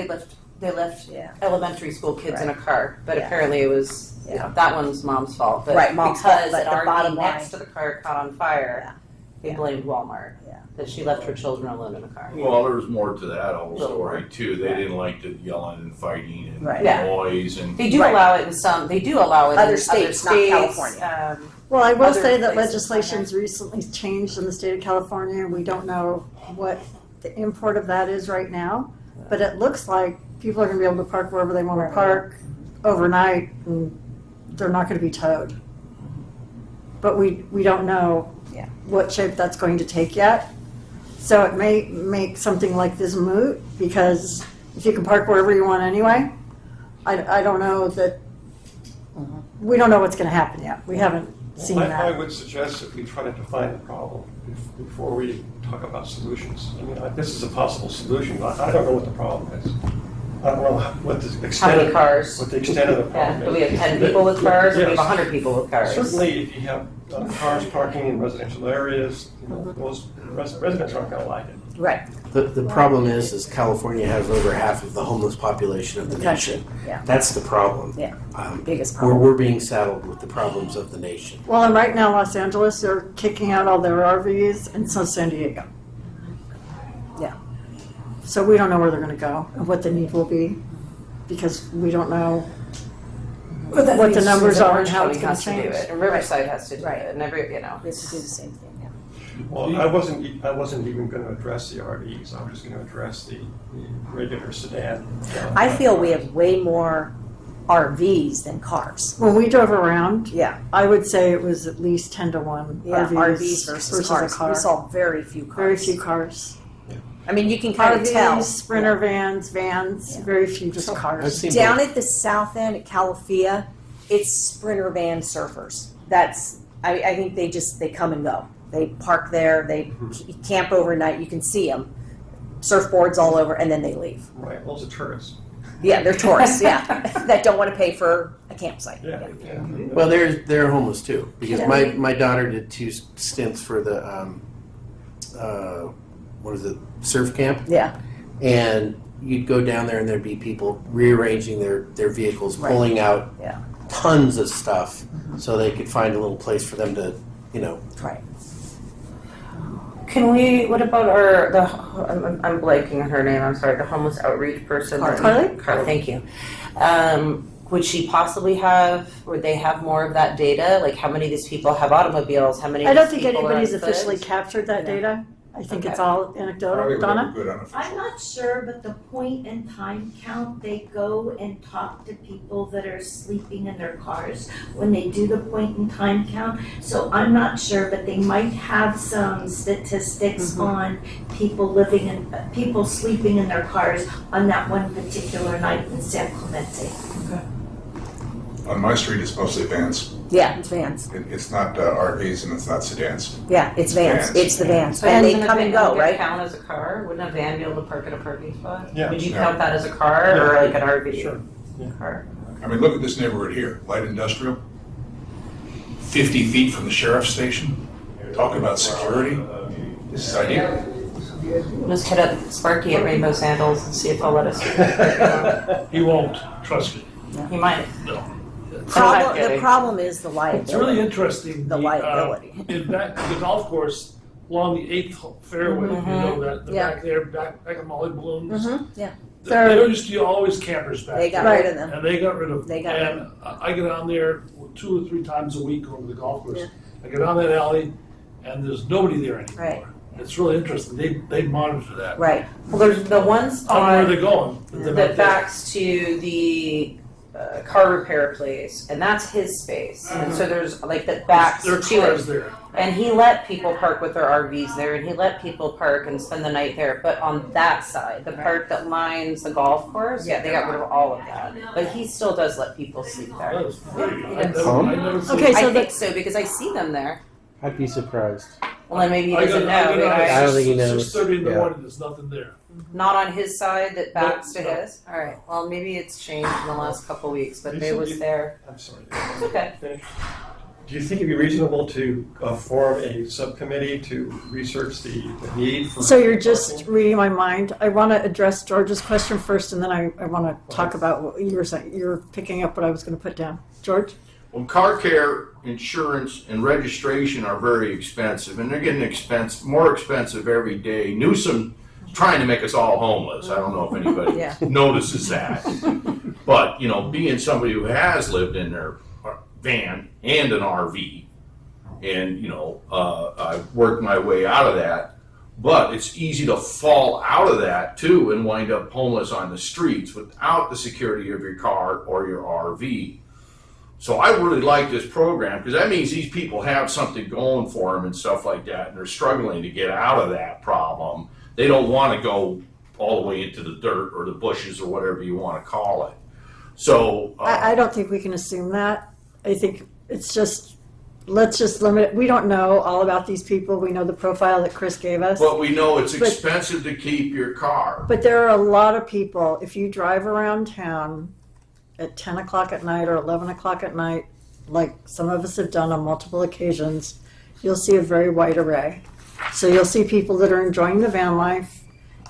They left yeah. elementary school kids in a Right. car, but Yeah. apparently it was Yeah. that one's mom's fault. But Right, mom's fault, because but an the RV bottom next line- to the car caught on fire, Yeah. they Yeah. blamed Walmart. Yeah. That she left her children alone in a car. Well, there was more to that whole Little more. story too. They didn't like the yelling and fighting and Right. Yeah. noise and. They do Right. allow it in some. They do allow it Other in states, not other states. California. Well, I will Other say that places legislation's recently changed in the state of California. We don't know what the import of that is right now, but it looks like people are going to be able to park wherever they want to park overnight, and they're not going to be towed. But we don't know Yeah. what shape that's going to take yet. So it may make something like this moot, because if you can park wherever you want anyway, I don't know that, we don't know what's going to happen yet. We haven't seen I that. would suggest that we try to define the problem before we talk about solutions. I mean, this is a possible solution, but I don't know what the problem is. I don't know what the extent. How many of- cars? What the extent of the Yeah. problem is. Do we have 10 people with cars, or do we have Yes. 100 people with cars? Certainly, if you have cars parking in residential areas, most residents aren't gonna like it. Right. The problem is California has over half of the homeless population of the The country, nation. yeah. That's the problem. Yeah. Um, Biggest we're, problem. we're being saddled with the problems of the nation. Well, and right now, Los Angeles, they're kicking out all their RVs, and so San Diego. Yeah. So we don't know where they're gonna go and what the need will be, because we don't know But that what the means numbers that are and Orange how County it's gonna has to do change. it, and Riverside has to do Right. it, and every, We have to do the same thing, yeah. Well, I wasn't even gonna address the RVs, I was just gonna address the regular sedan. I feel we have way more RVs than cars. When we drove around, Yeah. I would say it was at least 10-1 Yeah, RVs, RVs versus a cars. car. We saw very few cars. Very few cars. I mean, you can kind of tell. RVs, Sprinter vans, vans, Yeah. very few just I've cars. seen Down both. at the south end at Calafia, it's Sprinter van surfers. I think they come and go. They park there, they camp overnight, you can see them. Surfboards all over, and then they leave. Right, those are tourists. Yeah, they're tourists, yeah, that don't want to pay for a campsite. Yeah. Well, they're homeless too, because Yeah. my daughter did 2 stints for the what is it, surf camp, Yeah, and you'd go down there and there'd be people rearranging their vehicles, Right. pulling out Yeah. tons of stuff so they could find a little place for them to, right. Can we? What about I'm blanking on her name. I'm sorry. The homeless outreach person. Carly? Carly. Thank you. Would she possibly have? Would they have more of that data? Like how many of these people have automobiles? How many? I of don't these think people are anybody's on foot? officially captured that Yeah. data. I think Okay. it's all Probably anecdotal. would Donna? look good on a I'm not sure, but the point in time count, they go and talk to people that are sleeping in their cars when they do the point in time count. So I'm not sure, but they might have some statistics on people sleeping in their cars on that one particular night in San Clemente. On my street, it's mostly vans. Yeah, it's vans. It's not RVs and it's not sedans. Yeah, it's vans. Vans. It's the vans. So And they wouldn't a come and van go, right? count as a car? Wouldn't a van be able to park at a parking spot? Yeah. Would you Yeah. count that as a car or like an RV? Sure. Car. I mean, look at this neighborhood here, light industrial, 50 feet from the sheriff's station. Talk about security. This is ideal. Just hit up Sparky at Rainbow Sandals and see if he'll let us. He won't, trust me. He might. No. Problem, the kidding. problem is the It's really liability. interesting. The liability. In back the golf course along the 8th fairway, you know that the Yeah. back there, back of Molly Balloons. Mhm, yeah. There used to be always campers back They got there. rid of them. And they got rid of them. They got rid And I get on there 2 or 3 times a week over the golf course. Yeah. I get on that alley and there's nobody there anymore. Right. It's really interesting. They monitor that. Right. Well, there's the one I don't know spot where they're going. but they're that not there. backs to the car repair place, and that's his space. And so there's like that backs There are to cars it. there. And he let people park with their RVs there, and he let people park and spend the night there. But on that side, the part that lines the golf course, yeah, they got rid of all of that. But he still does let people sleep That there. is pretty. Yes. I never seen- Okay, I so think so because I see them there. I'd be surprised. Well, then maybe he I doesn't got on know. at Right? I don't think he knows. 6:30 in the Yeah. morning, there's nothing there. Not on his side that backs No, to no. his. All right. Well, maybe it's changed in the last couple weeks, but You they said was you- there. I'm sorry. It's okay. Finish. Do you think it'd be reasonable to form a subcommittee to research the need for? So you're just parking? reading my mind. I want to address George's question first, and then I want to talk about what you were saying. You're picking up what I was going to put down. George? Well, car care, insurance, and registration are very expensive, and they're getting more expensive every day. Newsom trying to make us all homeless. I don't know if anybody Yeah. notices that. But, you know, being somebody who has lived in their van and an RV, and, you know, I've worked my way out of that, but it's easy to fall out of that too and wind up homeless on the streets without the security of your car or your RV. So I really like this program because that means these people have something going for them and stuff like that, and they're struggling to get out of that problem. They don't want to go all the way into the dirt or the bushes or whatever you want to call it. So I don't think we can assume that. I think it's just, let's just limit it. We don't know all about these people. We know the profile that Chris gave us. but we know it's But- expensive to keep your car. But there are a lot of people, if you drive around town at 10 o'clock at night or 11 o'clock at night, like some of us have done on multiple occasions, you'll see a very wide array. So you'll see people that are enjoying the van life.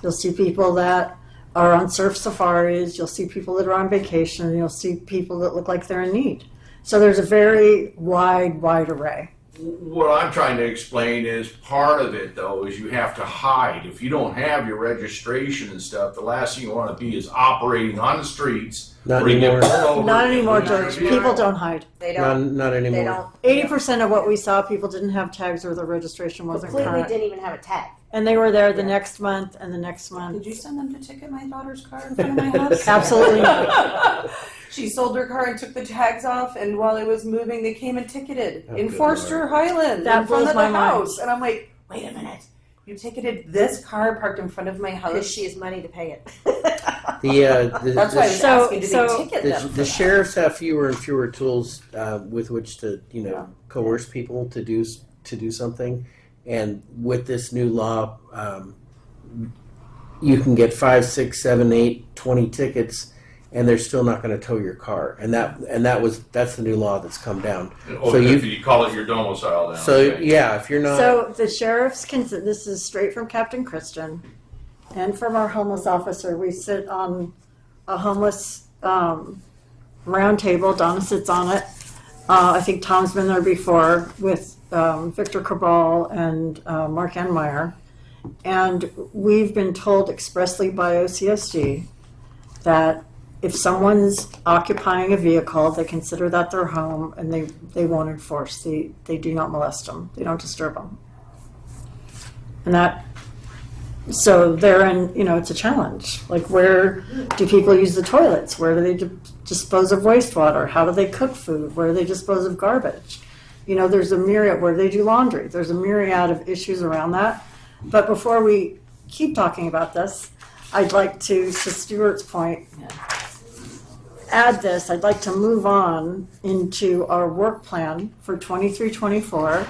You'll see people that are on surf safaris. You'll see people that are on vacation. You'll see people that look like they're in need. So there's a very wide array. What I'm trying to explain is part of it, though, is you have to hide. If you don't have your registration and stuff, the last thing you want to be is operating on the streets. Not where you get anymore. pulled over Not and anymore, lose your George. vehicle. People don't hide. They Not, don't. not anymore. They don't. 80% of what we saw, people didn't have tags or the registration wasn't Completely current. didn't even have a tag. And they were there the next month and the next month. Did you send them to ticket my daughter's car in front of my house? Absolutely not. She sold her car and took the tags off, and while it was moving, they came and ticketed Oh, in good Forster Highland That in front blows of my the mind. house. And I'm like, wait a minute. You ticketed this car parked in front of my Because house? she has money to pay it. That's why I was So- asking, did so- they ticket them? The sheriffs have fewer and fewer tools with which to, coerce people to do something, and with this new law, you can get 5, 6, 7, 8, 20 tickets, and they're still not going to tow your car, and that's the new law that's come down. Oh, So you call it your domicile now. So okay. yeah, if you're not, So the sheriffs can, this is straight from Captain Christian and from our homeless officer. We sit on a homeless round table. Donna sits on it. I think Tom's been there before with Victor Cabral and Mark Enmeyer. And we've been told expressly by OCSD that if someone's occupying a vehicle, they consider that their home and they won't enforce. They do not molest them. They don't disturb them. And that, so therein, it's a challenge. Like, where do people use the toilets? Where do they dispose of wastewater? How do they cook food? Where do they dispose of garbage? There's a myriad, where do they do laundry? There's a myriad of issues around that. But before we keep talking about this, I'd like to Stuart's point, add this, I'd like to move on into our work plan for 23-24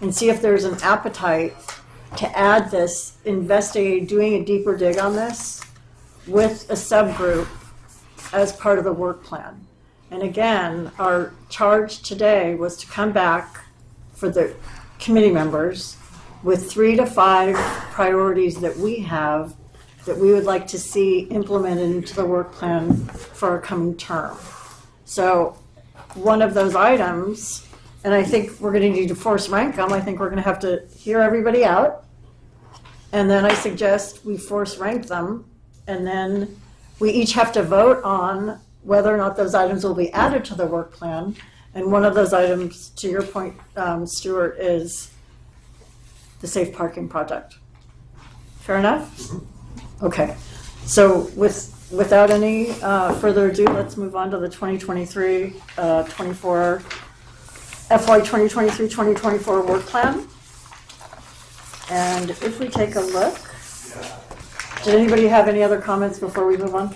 and see if there's an appetite to add this, doing a deeper dig on this with a subgroup as part of the work plan. And again, our charge today was to come back for the committee members with 3 to 5 priorities that we have that we would like to see implemented into the work plan for our coming term. So one of those items, and I think we're going to need to force rank them. I think we're going to have to hear everybody out. And then I suggest we force rank them. And then we each have to vote on whether or not those items will be added to the work plan. And one of those items, to your point, Stuart, is the safe parking project. Fair enough? Okay. So without any further ado, let's move on to the 2023-24 FY 2023-2024 work plan. And if we take a look, did anybody have any other comments before we move on?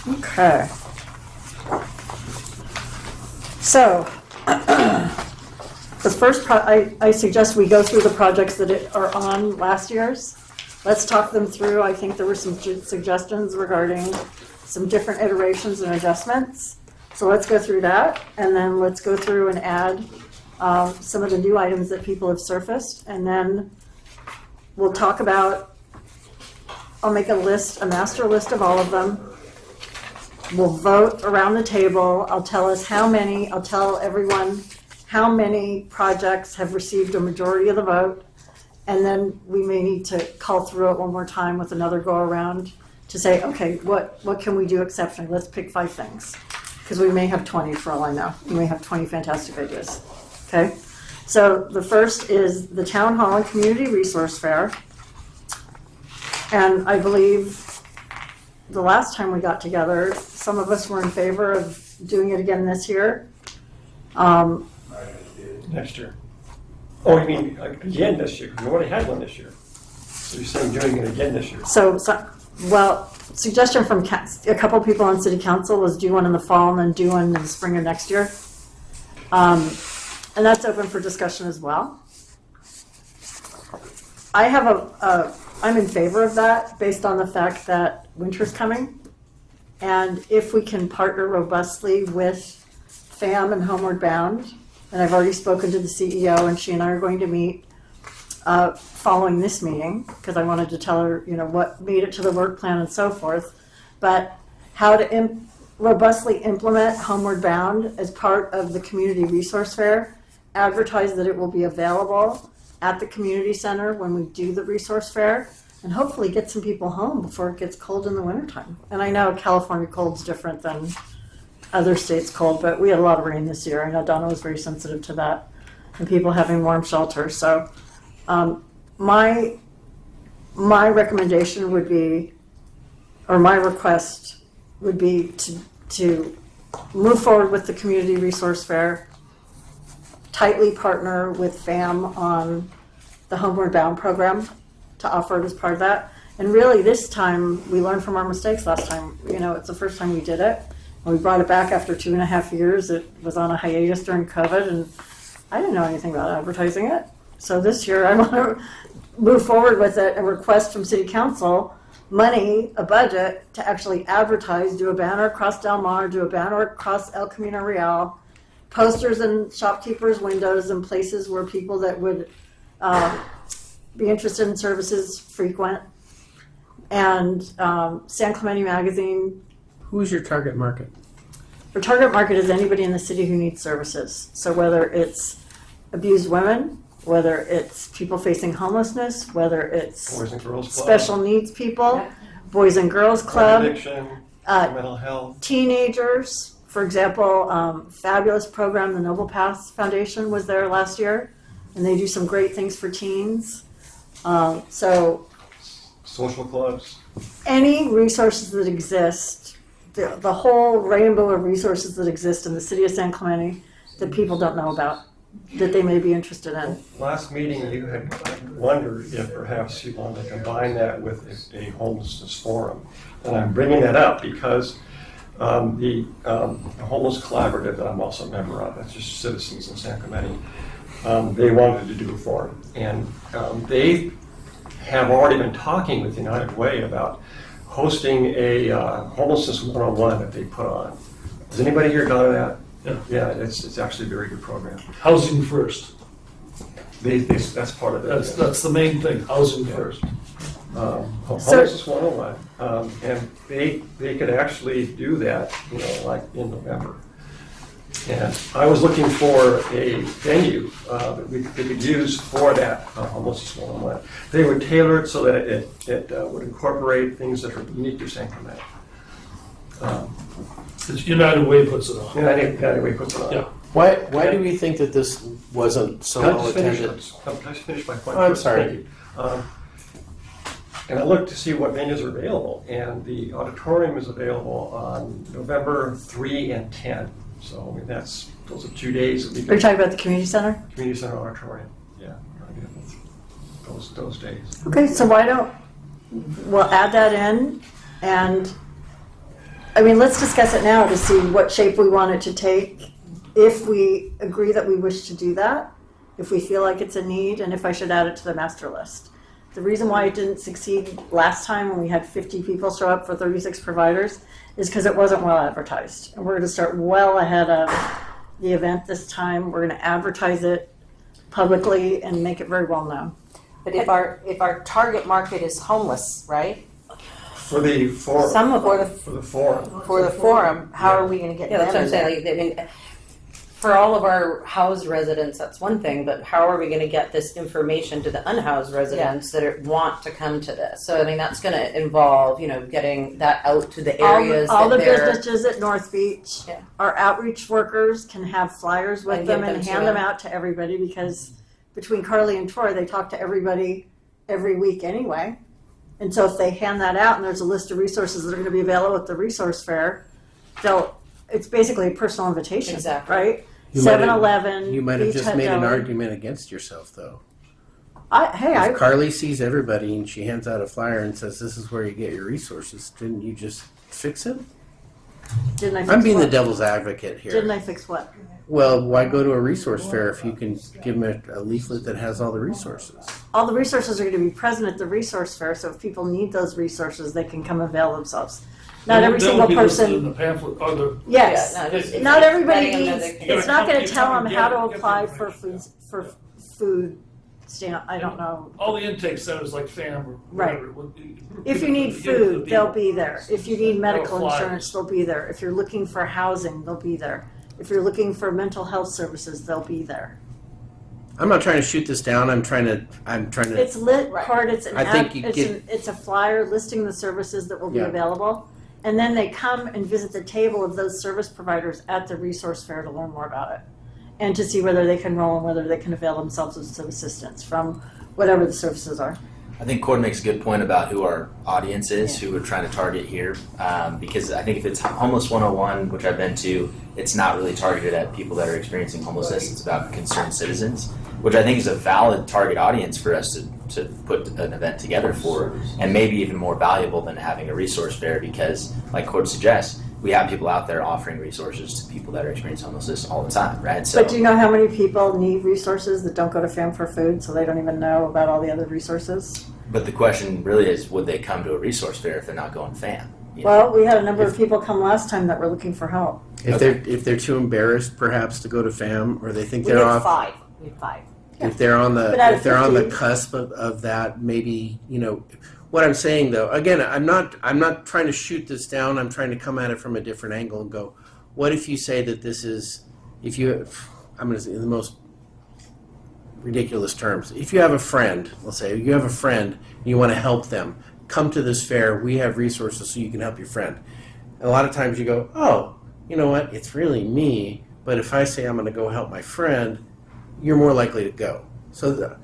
Okay. So, the first, I suggest we go through the projects that are on last year's. Let's talk them through. I think there were some suggestions regarding some different iterations and adjustments. So let's go through that, and then let's go through and add some of the new items that people have surfaced, and then we'll talk about, I'll make a master list of all of them. We'll vote around the table. I'll tell everyone how many projects have received a majority of the vote, and then we may need to call through it one more time with another go around to say, okay, what can we do exceptionally? Let's pick 5 things, because we may have 20 for all I know. We may have 20 fantastic ideas. Okay, so the first is the Town Hall and Community Resource Fair. And I believe the last time we got together, some of us were in favor of doing it again this year. Next year. Oh, you mean again this year? We already had one this year. So you're saying doing it again this year? Well, suggestion from a couple people on City Council was do one in the fall and then do one in the spring of next year. And that's open for discussion as well. I'm in favor of that based on the fact that winter's coming. And if we can partner robustly with FAM and Homeward Bound, and I've already spoken to the CEO and she and I are going to meet following this meeting, because I wanted to tell her, what made it to the work plan and so forth, but how to robustly implement Homeward Bound as part of the Community Resource Fair, advertise that it will be available at the community center when we do the resource fair, and hopefully get some people home before it gets cold in the wintertime. And I know California cold's different than other states' cold, but we had a lot of rain this year. I know Donna was very sensitive to that, and people having warm shelter. So my recommendation would be, or my request would be to move forward with the Community Resource Fair, tightly partner with FAM on the Homeward Bound program to offer it as part of that. And really this time, we learned from our mistakes last time. It's the first time we did it. And we brought it back after 2.5 years. It was on a hiatus during COVID, and I didn't know anything about advertising it. So this year I want to move forward with it and request from City Council money, a budget, to actually advertise, do a banner across Del Mar, do a banner across El Camino Real, posters in shopkeepers' windows and places where people that would be interested in services frequent, and San Clemente Magazine. Who's your target market? Our target market is anybody in the city who needs services. So whether it's abused women, whether it's people facing homelessness, whether it's Boys and Girls Club. special needs people, Boys and Girls Club, Addiction, mental health. teenagers. For example, fabulous program, the Noble Paths Foundation was there last year, and they do some great things for teens. So Social clubs. any resources that exist, the whole rainbow of resources that exist in the city of San Clemente that people don't know about. that they may be interested in? Last meeting, you had wondered if perhaps you wanted to combine that with a homelessness forum. And I'm bringing that up because the Homeless Collaborative that I'm also a member of, that's just citizens in San Clemente, they wanted to do a forum. And they have already been talking with United Way about hosting a homelessness 101 that they put on. Has anybody here done that? Yeah, it's actually a very good program. Housing first. That's part of it. That's the main thing, housing first. Homelessness 101, and they could actually do that, like in November. And I was looking for a venue that they could use for that homelessness 101. They would tailor it so that it would incorporate things that are unique to San Clemente. United Way puts it on. United Way puts it on. Yeah. Why do we think that this wasn't so Can I well just finish attended? Can I just finish my point? Oh, I'm first? sorry. Thank you. And I looked to see what venues are available, and the auditorium is available on November 3 and 10. So I mean, those are 2 days that we Are you talking about the community center? Community Center Auditorium. Yeah, those days. Okay, so why don't, we'll add that in, and, I mean, let's discuss it now to see what shape we want it to take, if we agree that we wish to do that, if we feel like it's a need, and if I should add it to the master list. The reason why it didn't succeed last time when we had 50 people show up for 36 providers is because it wasn't well advertised. And we're going to start well ahead of the event this time. We're going to advertise it publicly and make it very well known. But if our target market is homeless, right? For the forum. Some of For the forum. for the forum, how are we going to get Yeah, that's them what I'm in there? saying. Like, I mean, for all of our housed residents, that's one thing, but how are we going to get this information to the unhoused residents that want to come to this? So, I mean, that's going to involve, getting that out to the areas All the that they're... businesses at North Beach, Yeah. our outreach workers can have flyers with And them give and them to hand them them. out to everybody, because between Carly and Troy, they talk to everybody every week anyway. And so if they hand that out and there's a list of resources that are going to be available at the resource fair, it's basically a personal invitation, Exactly. right? You might have- 7-Eleven, You might have Beach just Hut made an Deli. argument against yourself, though. If Carly sees everybody and she hands out a flyer and says, "This is where you get your resources," didn't you just fix it? didn't I fix I'm being what? the devil's advocate here. Didn't I fix what? Well, why go to a resource fair if you can give them a leaflet that has all the resources? All the resources are going to be present at the resource fair, so if people need those resources, they can come avail themselves. Not every They'll single be listed in person. the pamphlet, or the, Yes. Yeah, no, just- Not everybody letting them know needs, they can- it's not gonna You tell come them and how get to it, get the apply for information. food stamp, I don't know. all the intake centers like FAM or Right. whatever. If you need Get it to the food, they'll people. be there. If you need medical flyers. insurance, they'll be there. If you're looking for housing, they'll be there. If you're looking for mental health services, they'll be there. I'm not trying to shoot this down. I'm trying to. It's lit card, it's an I think app, you it's get- it's a flyer listing the services that will be Yeah. available. And then they come and visit the table of those service providers at the resource fair to learn more about it. And to see whether they can roll and whether they can avail themselves of some assistance from whatever the services are. I think Cord makes a good point about who our audience is, who we're trying to target here. Because I think if it's Homeless 101, which I've been to, it's not really targeted at people that are experiencing homelessness. It's about concerned citizens, which I think is a valid target audience for us to put an event together for, and maybe even more valuable than having a resource fair because, like Cord suggests, we have people out there offering resources to people that are experiencing homelessness all the time, right? So, But do you know how many people need resources that don't go to FAM for food, so they don't even know about all the other resources? but the question really is, would they come to a resource fair if they're not going to FAM? You know? Well, we had a number of people come last time that were looking for help. If they're too embarrassed, perhaps, to go to FAM, or they think We they're had off. 5. We had 5. If they're on But out the of if they're on the 50 cusp of that, maybe what I'm saying though. Again, I'm not trying to shoot this down. I'm trying to come at it from a different angle and go, what if you say that this is, I'm going to say in the most ridiculous terms. If you have a friend, let's say you have a friend and you want to help them, come to this fair. We have resources so you can help your friend. And a lot of times you go, oh, you know what? It's really me. But if I say I'm going to go help my friend, you're more likely to go. So,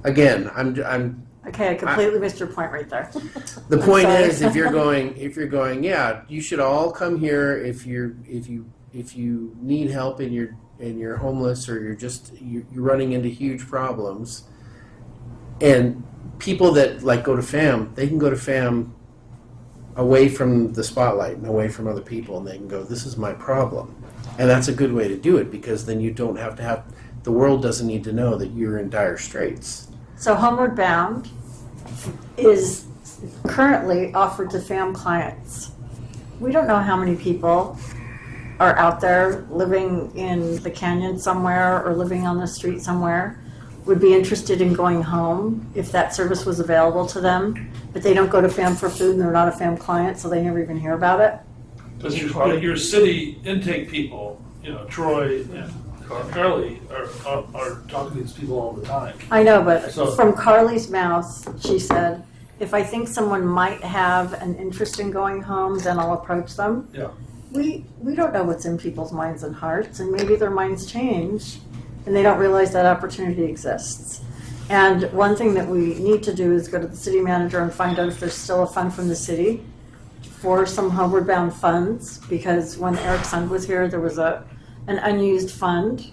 again, I'm. Okay, I completely missed your point right there. The I'm point sorry. is, if you're going, yeah, you should all come here if you need help in you're homeless or you're running into huge problems, and people that like go to FAM, they can go to FAM away from the spotlight and away from other people, and they can go, this is my problem. And that's a good way to do it, because then you don't have to have, the world doesn't need to know that you're in dire straits. So Homeward Bound is currently offered to FAM clients. We don't know how many people are out there living in the canyon somewhere or living on the street somewhere would be interested in going home if that service was available to them, but they don't go to FAM for food and they're not a FAM client, so they never even hear about it. Does your city intake people, Troy and Carly are talking to these people all the time. I know, but So- from Carly's mouth, she said, if I think someone might have an interest in going home, then I'll approach them. Yeah. We don't know what's in people's minds and hearts, and maybe their minds change and they don't realize that opportunity exists. And one thing that we need to do is go to the city manager and find out if there's still a fund from the city for some Homeward Bound funds, because when Eric Sund was here, there was an unused fund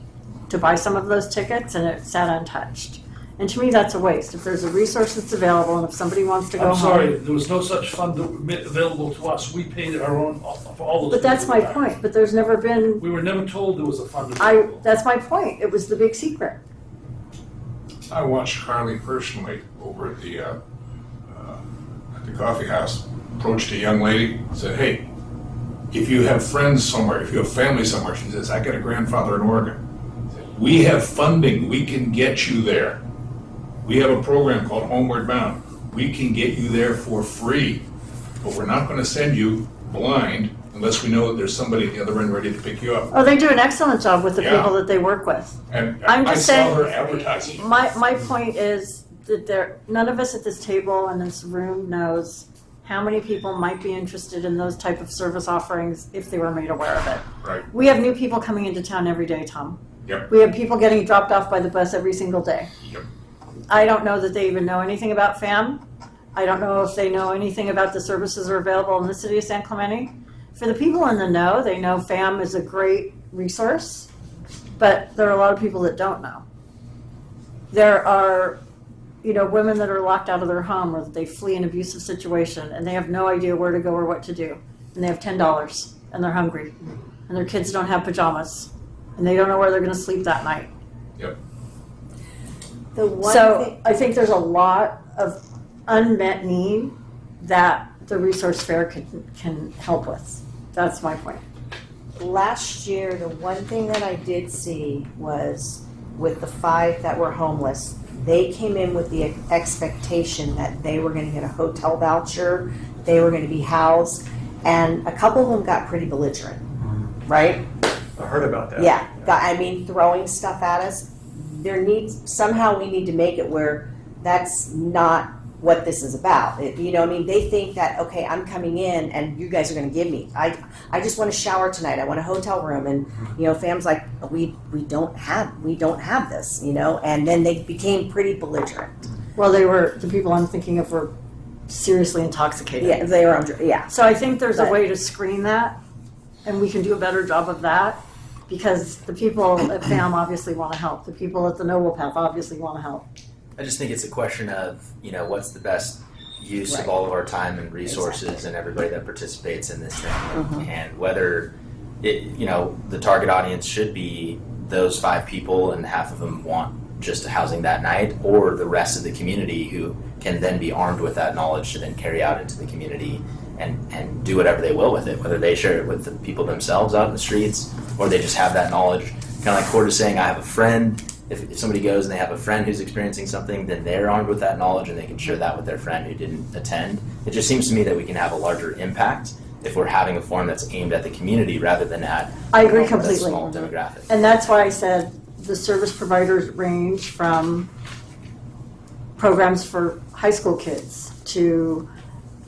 to buy some of those tickets, and it sat untouched. And to me, that's a waste. If there's a resource that's available, and if somebody wants to go I'm sorry, home. there was no such fund available to us. We paid our own for all those. But that's people my back. point. But there's never been. We were never told there was a fund available. That's my point. It was the big secret. I watched Carly personally over at the coffee house, approached a young lady, said, hey, if you have friends somewhere, if you have family somewhere, she says, I got a grandfather in Oregon. We have funding, we can get you there. We have a program called Homeward Bound. We can get you there for free, but we're not gonna send you blind unless we know that there's somebody at the other end ready to pick you up. Oh, they do an excellent job with the Yeah. people that they work with. And I'm I just saw saying- her advertising. My point is that none of us at this table and this room knows how many people might be interested in those type of service offerings if they were made aware of it. Right, We have new people coming into town every day, Tom. yep, We have people getting dropped off by the bus every single day. yep. I don't know that they even know anything about FAM. I don't know if they know anything about the services that are available in the city of San Clemente. For the people in the know, they know FAM is a great resource, but there are a lot of people that don't know. There are, women that are locked out of their home or that they flee an abusive situation and they have no idea where to go or what to do. And they have $10 and they're hungry and their kids don't have pajamas and they don't know where they're going to sleep that night. The one So thing, I think there's a lot of unmet need that the resource fair can help with. That's my point. last year, the one thing that I did see was with the 5 that were homeless, they came in with the expectation that they were going to get a hotel voucher, they were going to be housed, and a couple of them got pretty belligerent, right? I heard about that. Yeah, throwing stuff at us. Somehow we need to make it where that's not what this is about. They think that, okay, I'm coming in and you guys are going to give me. I just want a shower tonight. I want a hotel room, and FAM's like, we don't have this, and then they became pretty belligerent. Well, the people I'm thinking of were seriously intoxicated. Yeah, they were under. Yeah, So I think there's a But- way to screen that, and we can do a better job of that, because the people at FAM obviously want to help. The people at the Noble Path obviously want to help. I just think it's a question of, what's the best use Right. of all of our time and resources and everybody that participates in this thing. And whether the target audience should be those 5 people and half of them want just housing that night, or the rest of the community who can then be armed with that knowledge to then carry out into the community and do whatever they will with it, whether they share it with the people themselves out in the streets or they just have that knowledge. Kind of like Cord is saying, I have a friend. If somebody goes and they have a friend who's experiencing something, then they're armed with that knowledge and they can share that with their friend who didn't attend. It just seems to me that we can have a larger impact if we're having a forum that's aimed at the community rather than at I agree that completely. small demographic. And that's why I said the service providers range from programs for high school kids to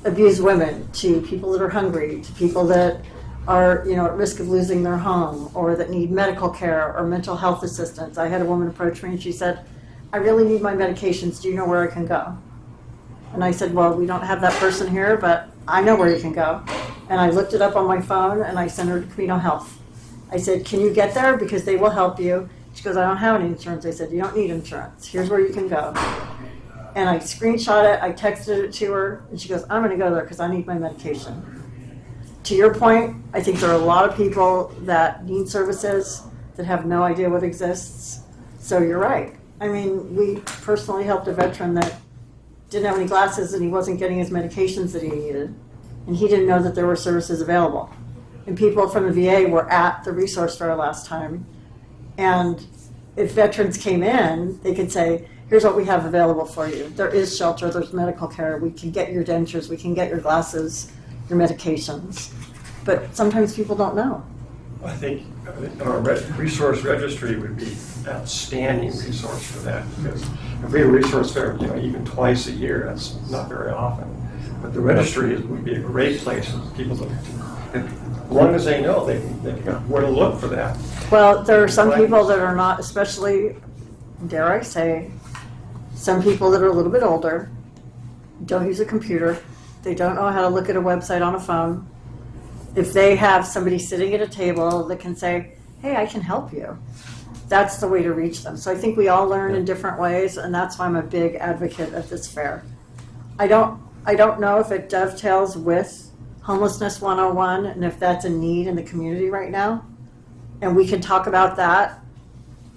abused women to people that are hungry to people that are at risk of losing their home or that need medical care or mental health assistance. I had a woman approach me and she said, I really need my medications. Do you know where I can go? And I said, well, we don't have that person here, but I know where you can go. And I looked it up on my phone and I sent her to Camino Health. I said, can you get there? Because they will help you. She goes, I don't have any insurance. I said, you don't need insurance. Here's where you can go. And I screenshot it, I texted it to her, and she goes, I'm gonna go there because I need my medication. To your point, I think there are a lot of people that need services that have no idea what exists. So you're right. I mean, we personally helped a veteran that didn't have any glasses and he wasn't getting his medications that he needed. And he didn't know that there were services available. And people from the VA were at the resource fair last time. And if veterans came in, they could say, here's what we have available for you. There is shelter, there's medical care, we can get your dentures, we can get your glasses, your medications. But sometimes people don't know. I think our resource registry would be an outstanding resource for that, because if we have a resource fair, even twice a year, that's not very often. But the registry would be a great place for people to, as long as they know, they know where to look for that. Well, there are some people that are not, especially, dare I say, some people that are a little bit older, don't use a computer, they don't know how to look at a website on a phone. If they have somebody sitting at a table that can say, hey, I can help you, that's the way to reach them. So I think we all learn in different ways, and that's why I'm a big advocate of this fair. I don't know if it dovetails with Homelessness 101 and if that's a need in the community right now. And we can talk about that.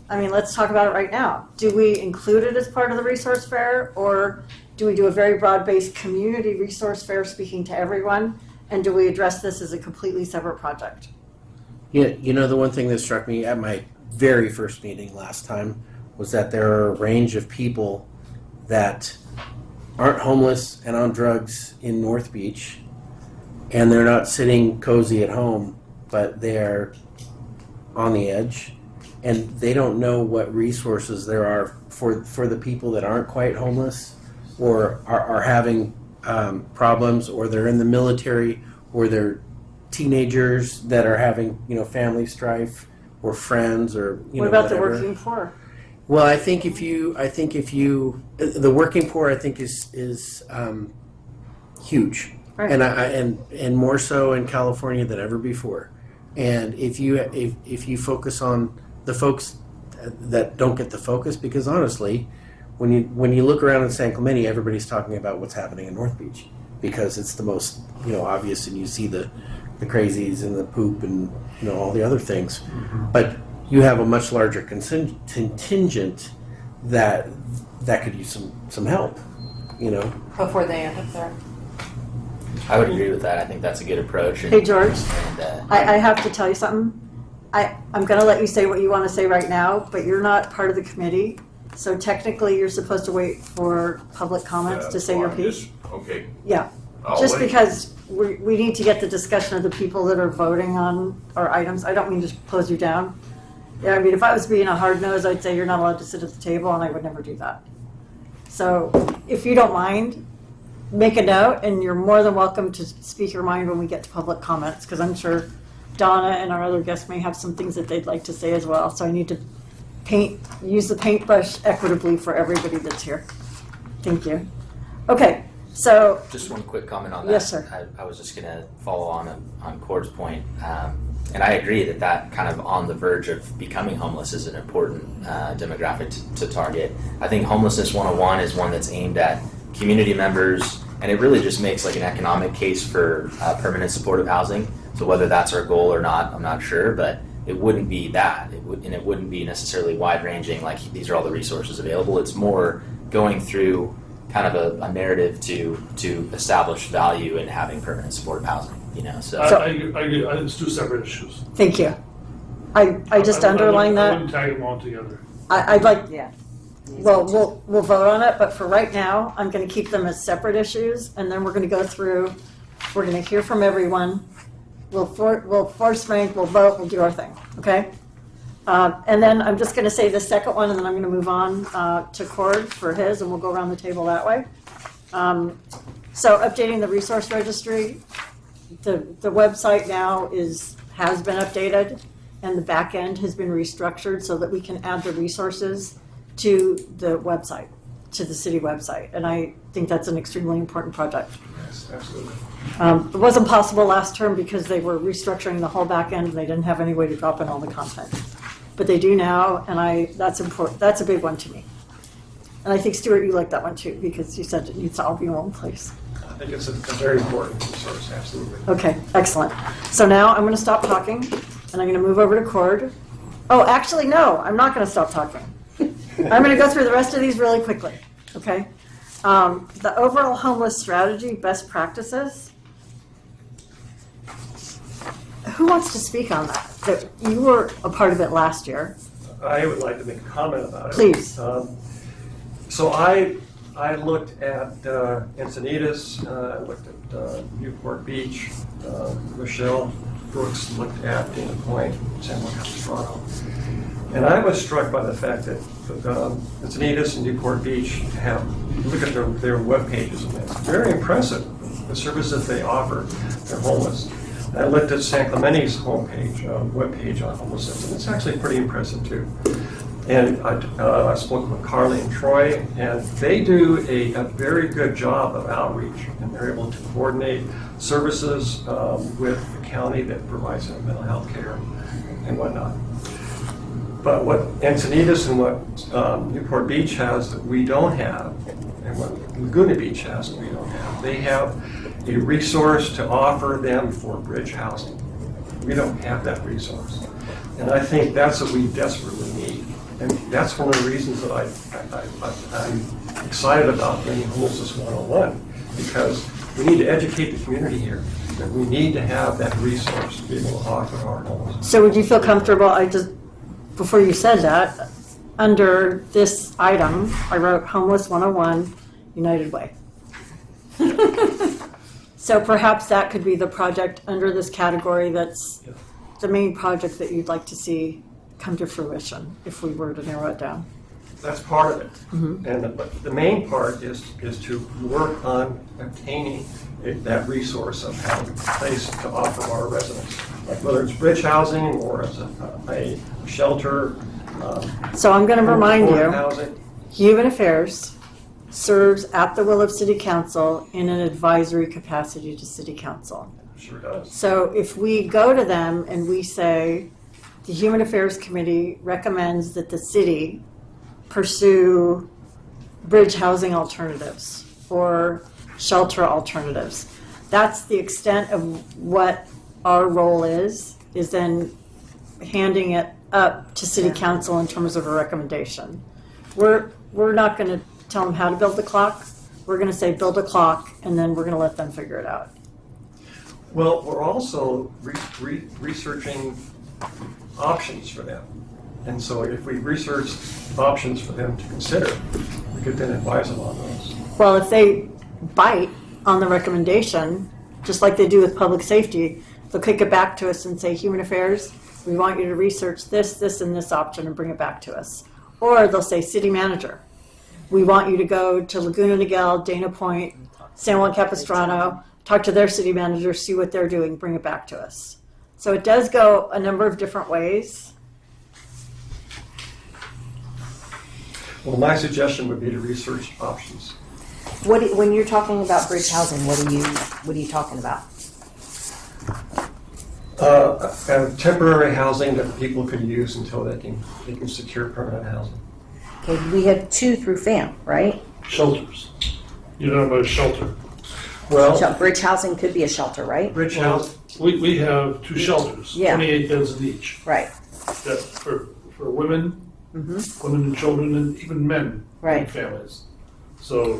I mean, let's talk about it right now. Do we include it as part of the resource fair, or do we do a very broad-based community resource fair speaking to everyone? And do we address this as a completely separate project? Yeah, you know, the one thing that struck me at my very first meeting last time was that there are a range of people that aren't homeless and on drugs in North Beach, and they're not sitting cozy at home, but they're on the edge, and they don't know what resources there are for the people that aren't quite homeless or are having problems, or they're in the military, or they're teenagers that are having, family strife, or friends, or What about whatever. the working poor? Well, I think if you, the working poor, I think is huge, Right. and more so in California than ever before. And if you focus on the folks that don't get the focus, because honestly, when you look around in San Clemente, everybody's talking about what's happening in North Beach because it's the most obvious, and you see the crazies and the poop and all the other things. Mm-hmm. But you have a much larger contingent that could use some help. Before they end up there. I would agree with that. I think that's a good approach. Hey, George, And, I have to tell you something. I'm going to let you say what you want to say right now, but you're not part of the committee. So technically, you're supposed to wait for public comments to say your piece. Okay. Yeah, I'll just wait. because we need to get the discussion of the people that are voting on our items. I don't mean to close you down. Yeah, I mean, if I was being a hard nose, I'd say you're not allowed to sit at the table, and I would never do that. So if you don't mind, make a note, and you're more than welcome to speak your mind when we get to public comments, because I'm sure Donna and our other guests may have some things that they'd like to say as well. So I need to use the paintbrush equitably for everybody that's here. Thank you. Okay, so just one quick comment on that. Yes, sir. I was just going to follow on Cord's point. And I agree that kind of on the verge of becoming homeless is an important demographic to target. I think Homelessness 101 is one that's aimed at community members, and it really just makes like an economic case for permanent supportive housing. So whether that's our goal or not, I'm not sure, but it wouldn't be that. It wouldn't be necessarily wide-ranging, like these are all the resources available. It's more going through kind of a narrative to establish value in having permanent supportive housing. So I agree. It's two separate issues. thank you. I just underlined I that. wouldn't tag them all together. I'd like, Yeah. well, we'll vote on it, but for right now, I'm going to keep them as separate issues, and then we're going to go through, we're going to hear from everyone. We'll force rank, we'll vote, we'll do our thing, okay? And then I'm just going to say the second one, and then I'm going to move on to Cord for his, and we'll go around the table that way. So updating the resource registry, the website now has been updated, and the back end has been restructured so that we can add the resources to the website, to the city website. And I think that's an extremely important project. Yes, absolutely. It wasn't possible last term because they were restructuring the whole back end and they didn't have any way to drop in all the content. But they do now, and that's important. That's a big one to me. And I think, Stuart, you like that one too, because you said it needs to all be in one place. I think it's a very important resource, absolutely. Okay, excellent. So now I'm going to stop talking, and I'm going to move over to Cord. Oh, actually, no, I'm not going to stop talking. I'm going to go through the rest of these really quickly, okay? The overall homeless strategy, best practices. Who wants to speak on that? That you were a part of it last year. I would like to make a comment about it. Please. So I looked at Encinitas, I looked at Newport Beach, Michelle Brooks looked at Dana Point, San Juan Capistrano. And I was struck by the fact that Encinitas and Newport Beach look at their web pages, and it's very impressive, the services they offer their homeless. I looked at San Clemente's homepage, webpage on homelessness, and it's actually pretty impressive too. And I spoke with Carly and Troy, and they do a very good job of outreach, and they're able to coordinate services with the county that provides them mental health care and whatnot. But what Encinitas and what Newport Beach has that we don't have, and what Laguna Beach has that we don't have, they have a resource to offer them for bridge housing. We don't have that resource. And I think that's what we desperately need. And that's one of the reasons that I'm excited about bringing Homelessness 101, because we need to educate the community here, that we need to have that resource to be able to offer our homeless. So would you feel comfortable, before you said that, under this item, I wrote Homeless 101, United Way. So perhaps that could be the project under this category that's the main project that you'd like to see come to fruition, if we were to narrow it down. That's part of it. Mm-hmm. And the main part is to work on obtaining that resource of having a place to offer our residents, like whether it's bridge housing or as a shelter. So I'm going to remind you, housing. Human Affairs serves at the will of City Council in an advisory capacity to City Council. Sure does. So if we go to them and we say, the Human Affairs Committee recommends that the city pursue bridge housing alternatives or shelter alternatives, that's the extent of what our role is then handing it up to City Council in terms of a recommendation. We're not going to tell them how to build the clock. We're going to say build a clock, and then we're going to let them figure it out. Well, we're also researching options for them. And so if we research options for them to consider, we could then advise them on those. Well, if they bite on the recommendation, just like they do with public safety, they'll kick it back to us and say, Human Affairs, we want you to research this, and this option and bring it back to us. Or they'll say, City Manager, we want you to go to Laguna Niguel, Dana Point, San Juan Capistrano, talk to their city manager, see what they're doing, bring it back to us. So it does go a number of different ways. Well, my suggestion would be to research options. When you're talking about bridge housing, what are you talking about? Temporary housing that people could use until they can secure permanent housing. Okay, we have 2 through FAM, right? Shelters. You know about a shelter. Well, Bridge housing could be a shelter, right? bridge housing. We have 2 shelters, Yeah. 28 beds in each. Right. That for women, women and children, and even men Right. and families. So,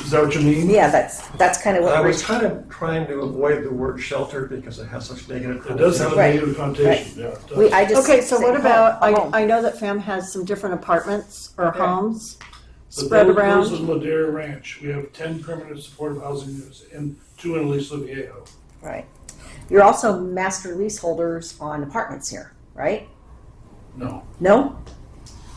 is that what you mean? Yeah, that's kind of what I bridge. was kind of trying to avoid the word shelter because it has such negative It does have a Right. negative connotation, yeah. it does. I just Okay, so say what about, home, a home. I know that FAM has some different apartments or homes But spread those around. in Ladera Ranch, we have 10 permanent supportive housing units and 2 in Aliso Viejo. Right. You're also master leaseholders on apartments here, right? No. No?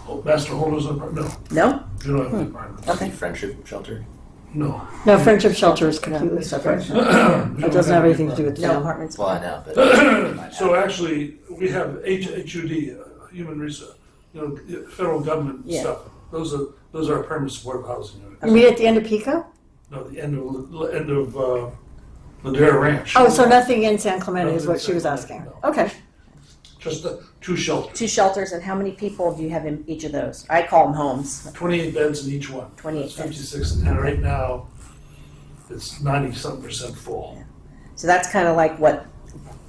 Oh, master holders of, no, No? you don't have any apartments. Okay. Friendship shelter. No. No, Friendship Shelter is completely separate. It doesn't have anything to do with No FAM. apartments. Well, I know, but So actually, we have HUD, Human Resource, federal government Yeah. stuff. Those are permanent supportive housing units. You mean at the end of Pico? No, the end of Ladera Ranch. Oh, so nothing in San Clemente is what she was asking. Okay. Just the 2 shelters, 2 shelters, and how many people do you have in each of those? I call them homes. 28 beds in each one. 28 That's beds. 56, and right now, it's 90-something% full. So that's kind of like what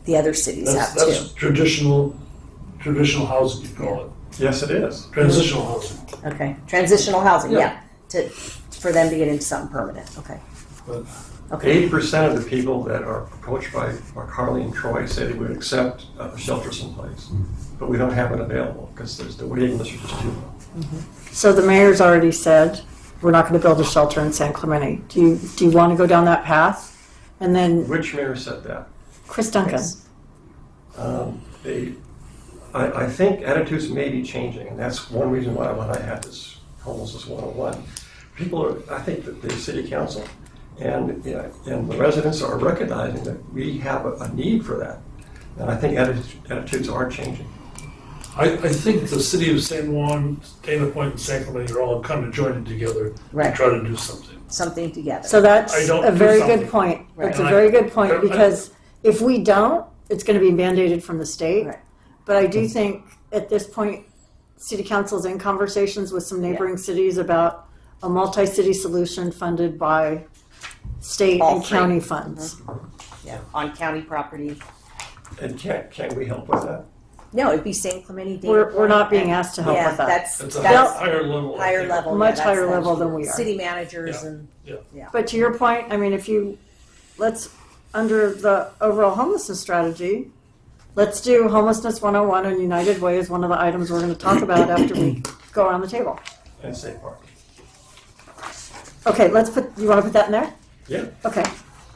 the other cities have too. That's traditional housing, you call it. Yes, it is. Transitional housing. Okay, transitional housing, Yeah. yeah, for them to get into something permanent, okay. But Okay, 80% of the people that are approached by Carly and Troy say they would accept shelter someplace, but we don't have it available because the waiting list is just too long. So the mayor's already said, we're not going to build a shelter in San Clemente. Do you want to go down that path? And then Which mayor said that? Chris Duncan. I think attitudes may be changing, and that's one reason why when I had this homelessness 101, I think that the city council and the residents are recognizing that we have a need for that. And I think attitudes are changing. I think the city of San Juan, Dana Point, and San Clemente are all kind of joining together to Right. try to do something. something together. So that's I don't a do very something. good point. Right. That's a very good point I- because if we don't, it's going to be mandated from the state. Right. But I do think at this point, city council's in conversations with some neighboring cities about a multi-city solution funded by state All and three. county funds. Yeah, on county property. And can't we help with that? No, it'd be San Clemente. Dana We're Point, not being and- asked to help yeah, with that. That's It's a that's higher level. I higher think. level. Much yeah, that's higher the level than we are. City managers Yeah. and Yeah. But to your point, I mean, let's, under the overall homelessness strategy, let's do Homelessness 101 and United Way is one of the items we're going to talk about after we go around the table. And safe parking. Okay, you want to put that in there? Yeah. Okay.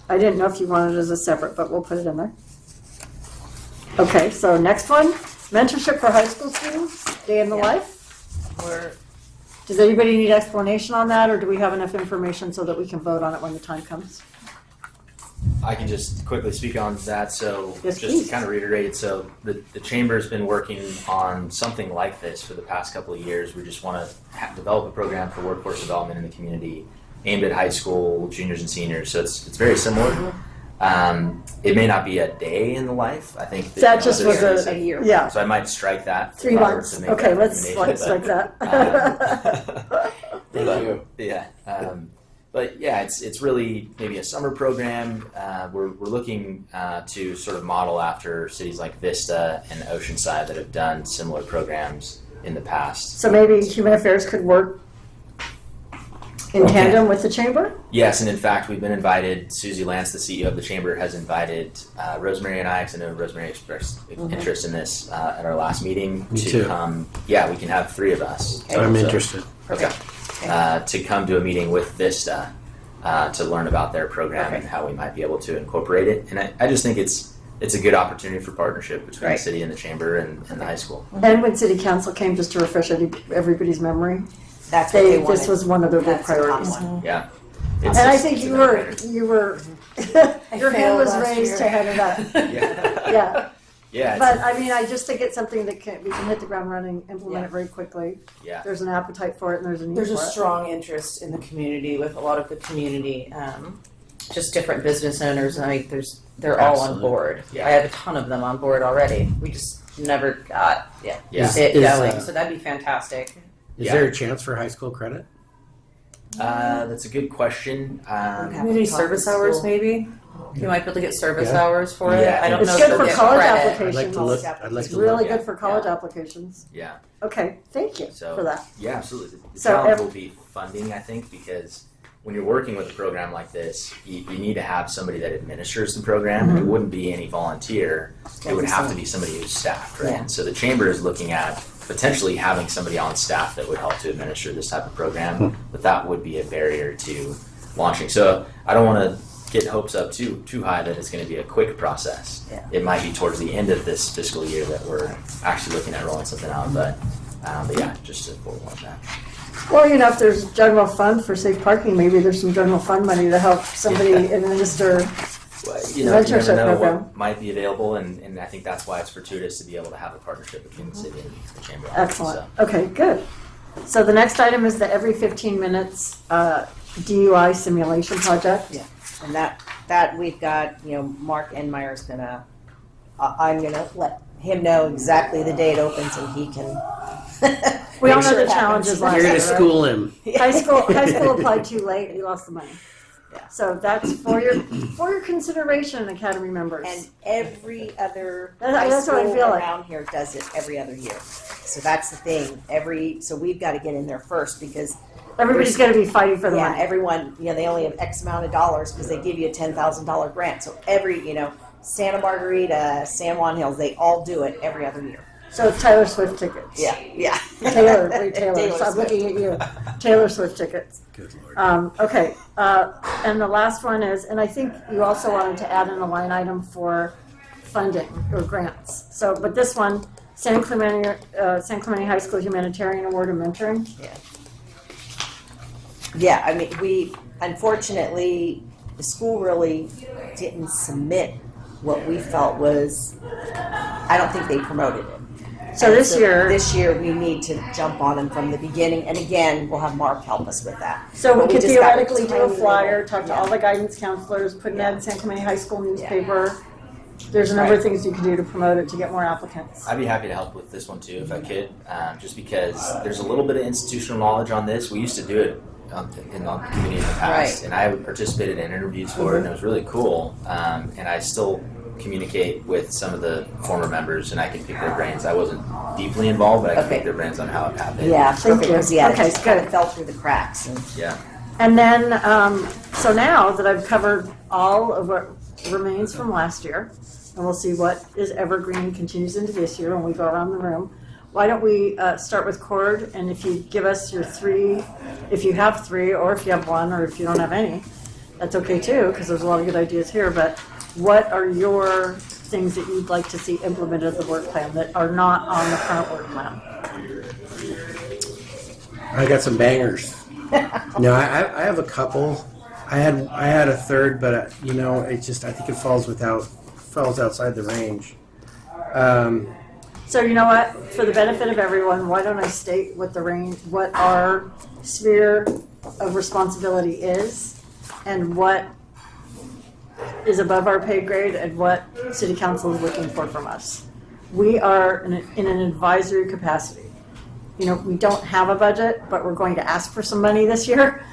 I didn't know if you wanted it as a separate, but we'll put it in there. Okay, so next one, mentorship for high school students, day in the Yeah. life. we're Does anybody need explanation on that, or do we have enough information so that we can vote on it when the time comes? I can just quickly speak on that. So Yes, just please. to kind of reiterate, so the Chamber's been working on something like this for the past couple of years. We just want to develop a program for workforce development in the community aimed at high school juniors and seniors. So it's very similar. It may not be a day in the life. I think That just was there's a year. Yeah, So I might strike that. 3 if I were months. to make Okay, that let's recommendation, strike but, that. Thank you. Yeah, but yeah, it's really maybe a summer program. We're looking to sort of model after cities like Vista and Oceanside that have done similar programs in the past. So maybe Human Affairs could work in Okay. tandem with the chamber? Yes, and in fact, we've been invited. Susie Lance, the CEO of the chamber, has invited Rosemary and I, because I know Rosemary expressed interest in this at our last meeting. Me to too. come. Yeah, we can have 3 of us. I'm So- interested. Okay. To come to a meeting with Vista to learn about their program and how we might be able to incorporate it. And I just think it's a good opportunity for partnership between Right. the city and the chamber and the high school. And when city council came, just to refresh everybody's memory, that's what they wanted. this was one of their big That's the top priorities. one. Yeah. And I think you were, your hand failed was last raised year. to head it up. Yeah. Yeah, Yeah. but I mean, I just think it's something that we can hit the ground running, implement it very quickly. Yeah. There's an appetite for it and there's a need There's a for it. strong interest in the community with a lot of the community, just different business owners, and they're all on Absolutely. board. Yeah. I have a ton of them on board already. We just never got Yeah. it Is, going, uh, so that'd be fantastic. Is Yeah. there a chance for high school credit? That's a good question. Community service hours, maybe. You might be able to get service Yeah. hours for it. Yeah, I don't It's know. good if for they'll get college credit. applications. I'd like to look. I'd like It's to really look. good for college applications. Yeah. Okay, thank you So for that. Yeah, absolutely. The So challenge ev- will be funding, I think, because when you're working with a program like this, you need to have somebody that administers the program. Mm-hmm. It wouldn't be any volunteer. It would have to be somebody who's staffed, right? Yeah. So the chamber is looking at potentially having somebody on staff that would help to administer this type of program, but that would be a barrier to launching. So I don't want to get hopes up too high that it's going to be a quick process. Yeah. It might be towards the end of this fiscal year that we're actually looking at rolling something out, but yeah, just to forewarn that. Well, you know, if there's general fund for safe parking, maybe there's some general fund money to help somebody administer. Well, you know, you Mentorship never know program. what might be available, and I think that's why it's fortuitous to be able to have a partnership between the city and the chamber. Excellent. So, Okay, good. So the next item is the every 15 minutes DUI simulation project. Yeah. And that we've got, Mark Enmeyer's gonna, I'm gonna let him know exactly the day it opens and he can. We all make know sure the it happens. challenges last You're year, gonna right? school him. High school applied too late, we lost the money. Yeah. So that's for your consideration, Academy members. And every other That's high what I school feel like. around here does it every other year. So that's the thing. So we've got to get in there first because Everybody's gonna be fighting for the yeah, money. everyone, they only have X amount of dollars because they give you a $10,000 grant. So every, Santa Margarita, San Juan Hills, they all do it every other year. So it's Taylor Swift tickets. Yeah. Taylor, wait, Taylor. Taylor So I'm Swift. looking at you. Taylor Swift tickets. Good Lord. Okay, and the last one is, and I think you also wanted to add in a line item for funding or grants. So, but this one, San Clemente High School Humanitarian Award of Mentoring. Yeah, I mean, unfortunately, the school really didn't submit what we felt was, I don't think they promoted it. So this year, This year, we need to jump on them from the beginning, and again, we'll have Mark help us with that. so we But we could just got a theoretically do a tiny flyer, little- talk to yeah. all the guidance counselors, put an ad in San Clemente High School newspaper. There's a number of things you can do to promote it to get more applicants. I'd be happy to help with this one too if I could, just because there's a little bit of institutional knowledge on this. We used to do it on the committee in the past, and I participated in interviews for it, and it was really cool. And I still communicate with some of the former members, and I can pick their brains. I wasn't deeply involved, but I can pick their brains on how it happened. Yeah, Thank perfect, you. 'cause, yeah, Okay, it just kind good. of fell through the cracks. And Yeah. And then, so now that I've covered all of what remains from last year, and we'll see what is evergreen continues into this year when we go around the room. Why don't we start with Cord, and if you give us your three, if you have three, or if you have one, or if you don't have any, that's okay too, because there's a lot of good ideas here, but what are your things that you'd like to see implemented in the work plan that are not on the current work plan? I got some bangers. No, I have a couple. I had a third, but it just, I think it falls outside the range. So you know what? For the benefit of everyone, why don't I state what what our sphere of responsibility is, and what is above our pay grade, and what City Council is looking for from us. We are in an advisory capacity. We don't have a budget, but we're going to ask for some money this year.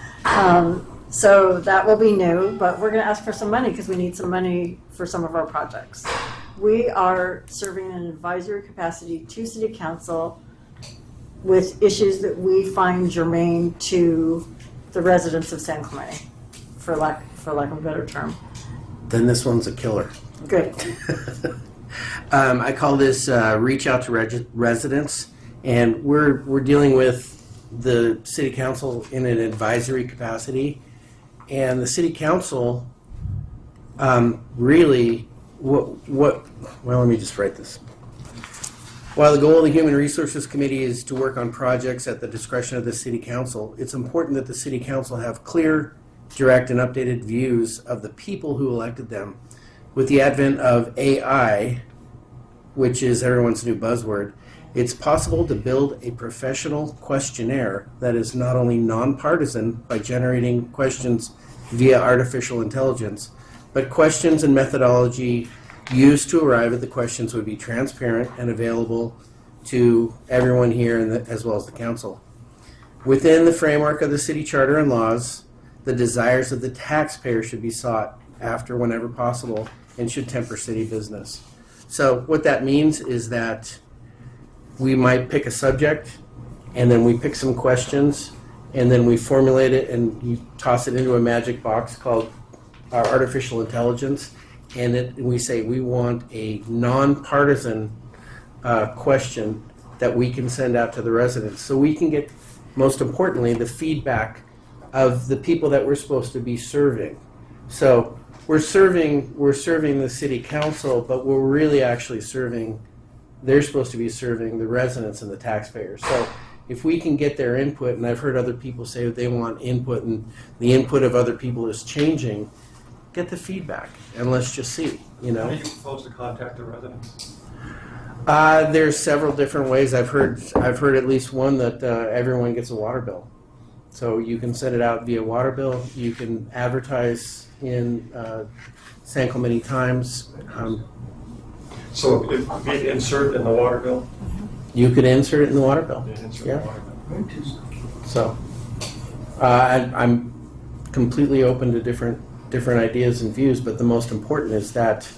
So that will be new, but we're going to ask for some money because we need some money for some of our projects. We are serving in an advisory capacity to City Council with issues that we find germane to the residents of San Clemente, for lack of a better term. Then this one's a killer. Good. I call this reach out to residents, and we're dealing with the City Council in an advisory capacity, and the City Council really well, let me just write this. While the goal of the Human Resources Committee is to work on projects at the discretion of the City Council, it's important that the City Council have clear, direct, and updated views of the people who elected them. With the advent of AI, which is everyone's new buzzword, it's possible to build a professional questionnaire that is not only nonpartisan by generating questions via artificial intelligence, but questions and methodology used to arrive at the questions would be transparent and available to everyone here as well as the council. Within the framework of the city charter and laws, the desires of the taxpayer should be sought after whenever possible and should temper city business. So what that means is that we might pick a subject, and then we pick some questions, and then we formulate it, and you toss it into a magic box called our artificial intelligence, and we say we want a nonpartisan question that we can send out to the residents, so we can get, most importantly, the feedback of the people that we're supposed to be serving. So we're serving the city council, but we're really actually serving. They're supposed to be serving the residents and the taxpayers. So if we can get their input, and I've heard other people say that they want input, and the input of other people is changing, get the feedback, and let's just see, How are you supposed to contact the residents? There's several different ways. I've heard at least one that everyone gets a water bill. So you can send it out via water bill. You can advertise in San Clemente Times. So it would be insert in the water bill? You could insert it in the water bill. Insert Yeah. in the water bill. So I'm completely open to different ideas and views, but the most important is that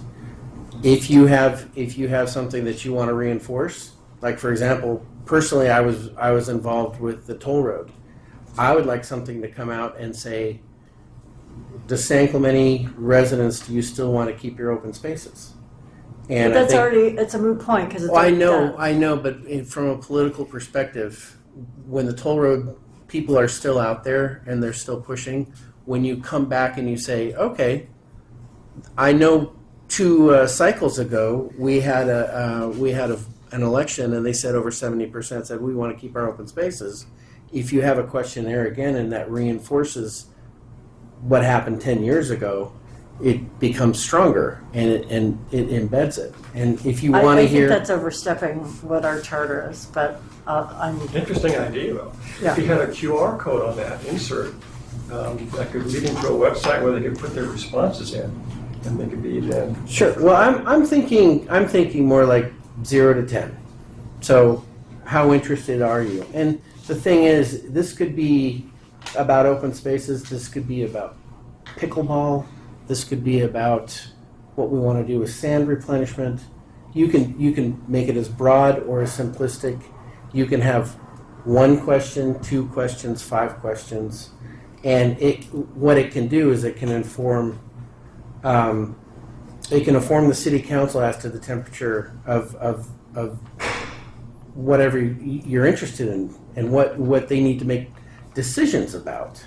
if you have something that you want to reinforce, like for example, personally, I was involved with the toll road. I would like something to come out and say, the San Clemente residents, do you still want to keep your open spaces? And But that's I think, already, it's a moot point because it's well, already done. I know, but from a political perspective, when the toll road people are still out there and they're still pushing, when you come back and you say, okay, I know 2 cycles ago we had an election and they said over 70% said we want to keep our open spaces. If you have a question there again and that reinforces what happened 10 years ago, it becomes stronger and it embeds it. And if you want to I hear, think that's overstepping what our charter is, but I'm, Interesting idea, though. Yeah. If you had a QR code on that insert, that could lead into a website where they could put their responses in, and they could be then. sure. Well, I'm thinking more like 0 to 10. So, how interested are you? And the thing is, this could be about open spaces. This could be about pickleball. This could be about what we want to do with sand replenishment. You can make it as broad or as simplistic. You can have 1 question, 2 questions, 5 questions, and what it can do is it can inform the city council as to the temperature of whatever you're interested in and what they need to make decisions about.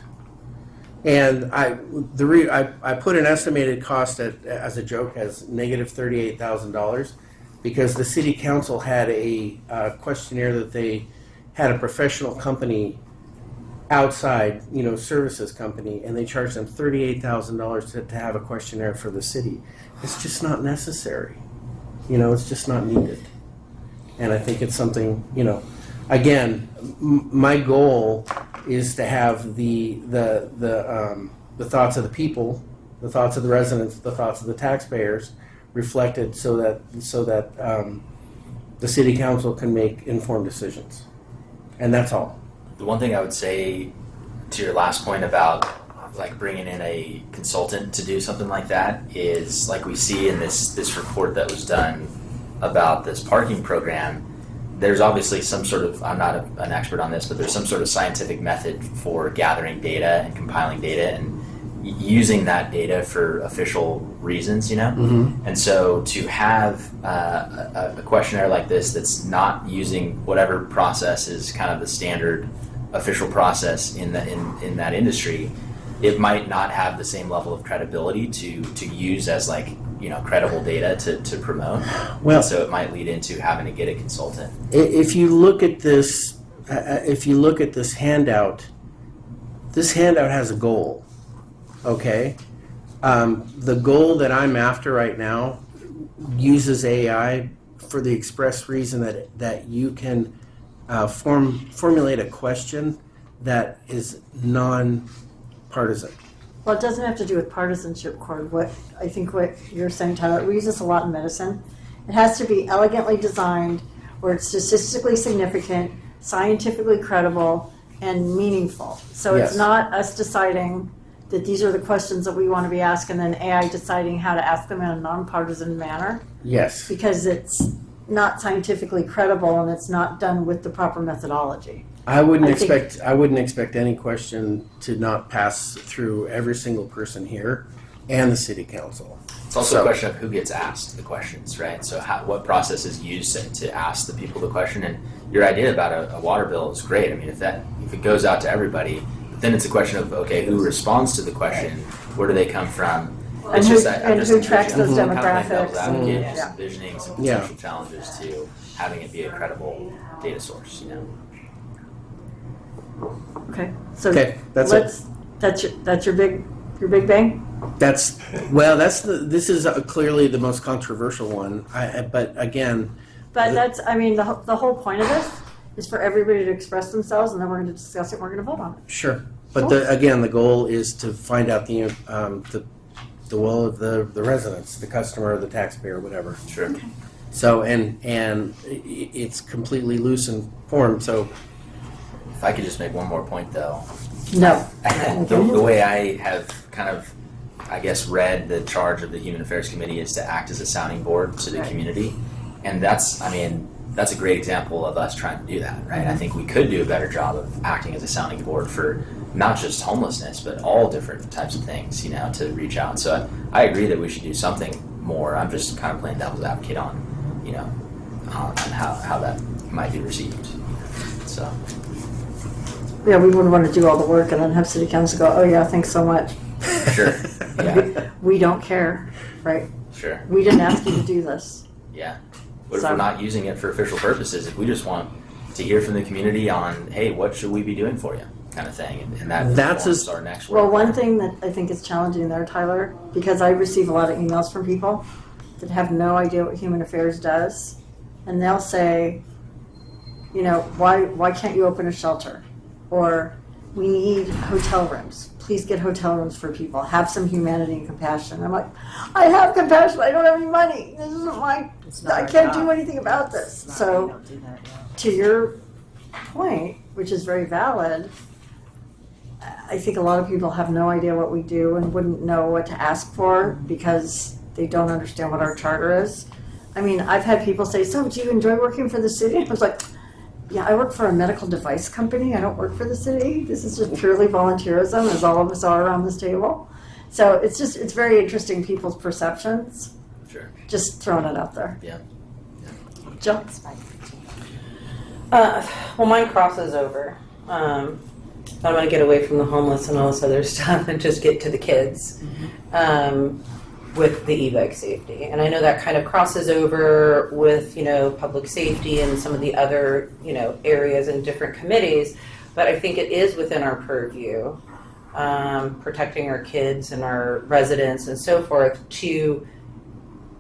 And I put an estimated cost as a joke as negative $38,000 because the city council had a questionnaire that they had a professional company outside, services company, and they charged them $38,000 to have a questionnaire for the city. It's just not necessary. It's just not needed. And I think it's something, again, my goal is to have the thoughts of the people, the thoughts of the residents, the thoughts of the taxpayers reflected so that the city council can make informed decisions. And that's all. The one thing I would say to your last point about like bringing in a consultant to do something like that is like we see in this report that was done about this parking program. There's obviously some sort of, I'm not an expert on this, but there's some sort of scientific method for gathering data and compiling data and using that data for official reasons, Mm-hmm. And so to have a questionnaire like this that's not using whatever process is kind of the standard official process in that industry, it might not have the same level of credibility to use as like credible data to promote. Well, and so it might lead into having to get a consultant. If you look at this, handout, this handout has a goal. Okay, the goal that I'm after right now uses AI for the express reason that you can formulate a question that is non-partisan. well, it doesn't have to do with partisanship, Cord. What you're saying, Tyler, we use this a lot in medicine. It has to be elegantly designed, where it's statistically significant, scientifically credible, and meaningful. So Yes. it's not us deciding that these are the questions that we want to be asked, and then AI deciding how to ask them in a nonpartisan manner, Yes. because it's not scientifically credible and it's not done with the proper methodology. I wouldn't I think- expect any question to not pass through every single person here and the city council. It's also So- a question of who gets asked the questions, right? So what process is used to ask the people the question? And your idea about a water bill is great. I mean, if it goes out to everybody, but then it's a question of, okay, who responds to the question? Where do they come from? And It's who- just that- I'm and just who tracks envisioning those kind of like devil's demographics advocate, and- just envisioning some Yeah. potential challenges to having it be a credible data source, Okay, so Okay, that's it. that's your big bang. This is clearly the most controversial one. But again, But that's, I mean, the whole point of this is for everybody to express themselves, and then we're going to discuss it, we're going to vote on it. Sure. But again, the goal is to find out the will of the residents, the customer, the taxpayer, whatever. Sure. So, and it's completely loose and formed, so. If I could just make one more point, though. No. The way I have kind of, I guess, read the charge of the Human Affairs Committee is to act as a sounding board to the Right. community. And that's a great example of us trying to do that, right? I think we could do a better job of acting as a sounding board for not just homelessness, but all different types of things, to reach out. So I agree that we should do something more. I'm just kind of playing devil's advocate on how that might be received. So. Yeah, we wouldn't want to do all the work and then have city council go, oh yeah, thanks so much. Sure. Yeah. We don't care, right? Sure. We didn't ask you to do this. Yeah. What if we're not using it for official purposes? If we just want to hear from the community on, hey, what should we be doing for you, kind of thing, and that's our next work. Well, one thing that I think is challenging there, Tyler, because I receive a lot of emails from people that have no idea what Human Affairs does, and they'll say, why can't you open a shelter? Or we need hotel rooms. Please get hotel rooms for people. Have some humanity and compassion. I'm like, I have compassion. I don't have any money. This isn't I can't do anything about this. So, to your point, which is very valid, I think a lot of people have no idea what we do and wouldn't know what to ask for because they don't understand what our charter is. I mean, I've had people say, so do you enjoy working for the city? I was like, yeah, I work for a medical device company. I don't work for the city. This is just purely volunteerism, as all of us are around this table. So it's very interesting, people's perceptions. Sure. Just throwing it out there. Yeah. Jill? Well, mine crosses over. I want to get away from the homeless and all this other stuff and just get to the kids with the e-bike safety. And I know that kind of crosses over with, public safety and some of the other, areas and different committees. But I think it is within our purview, protecting our kids and our residents and so forth to,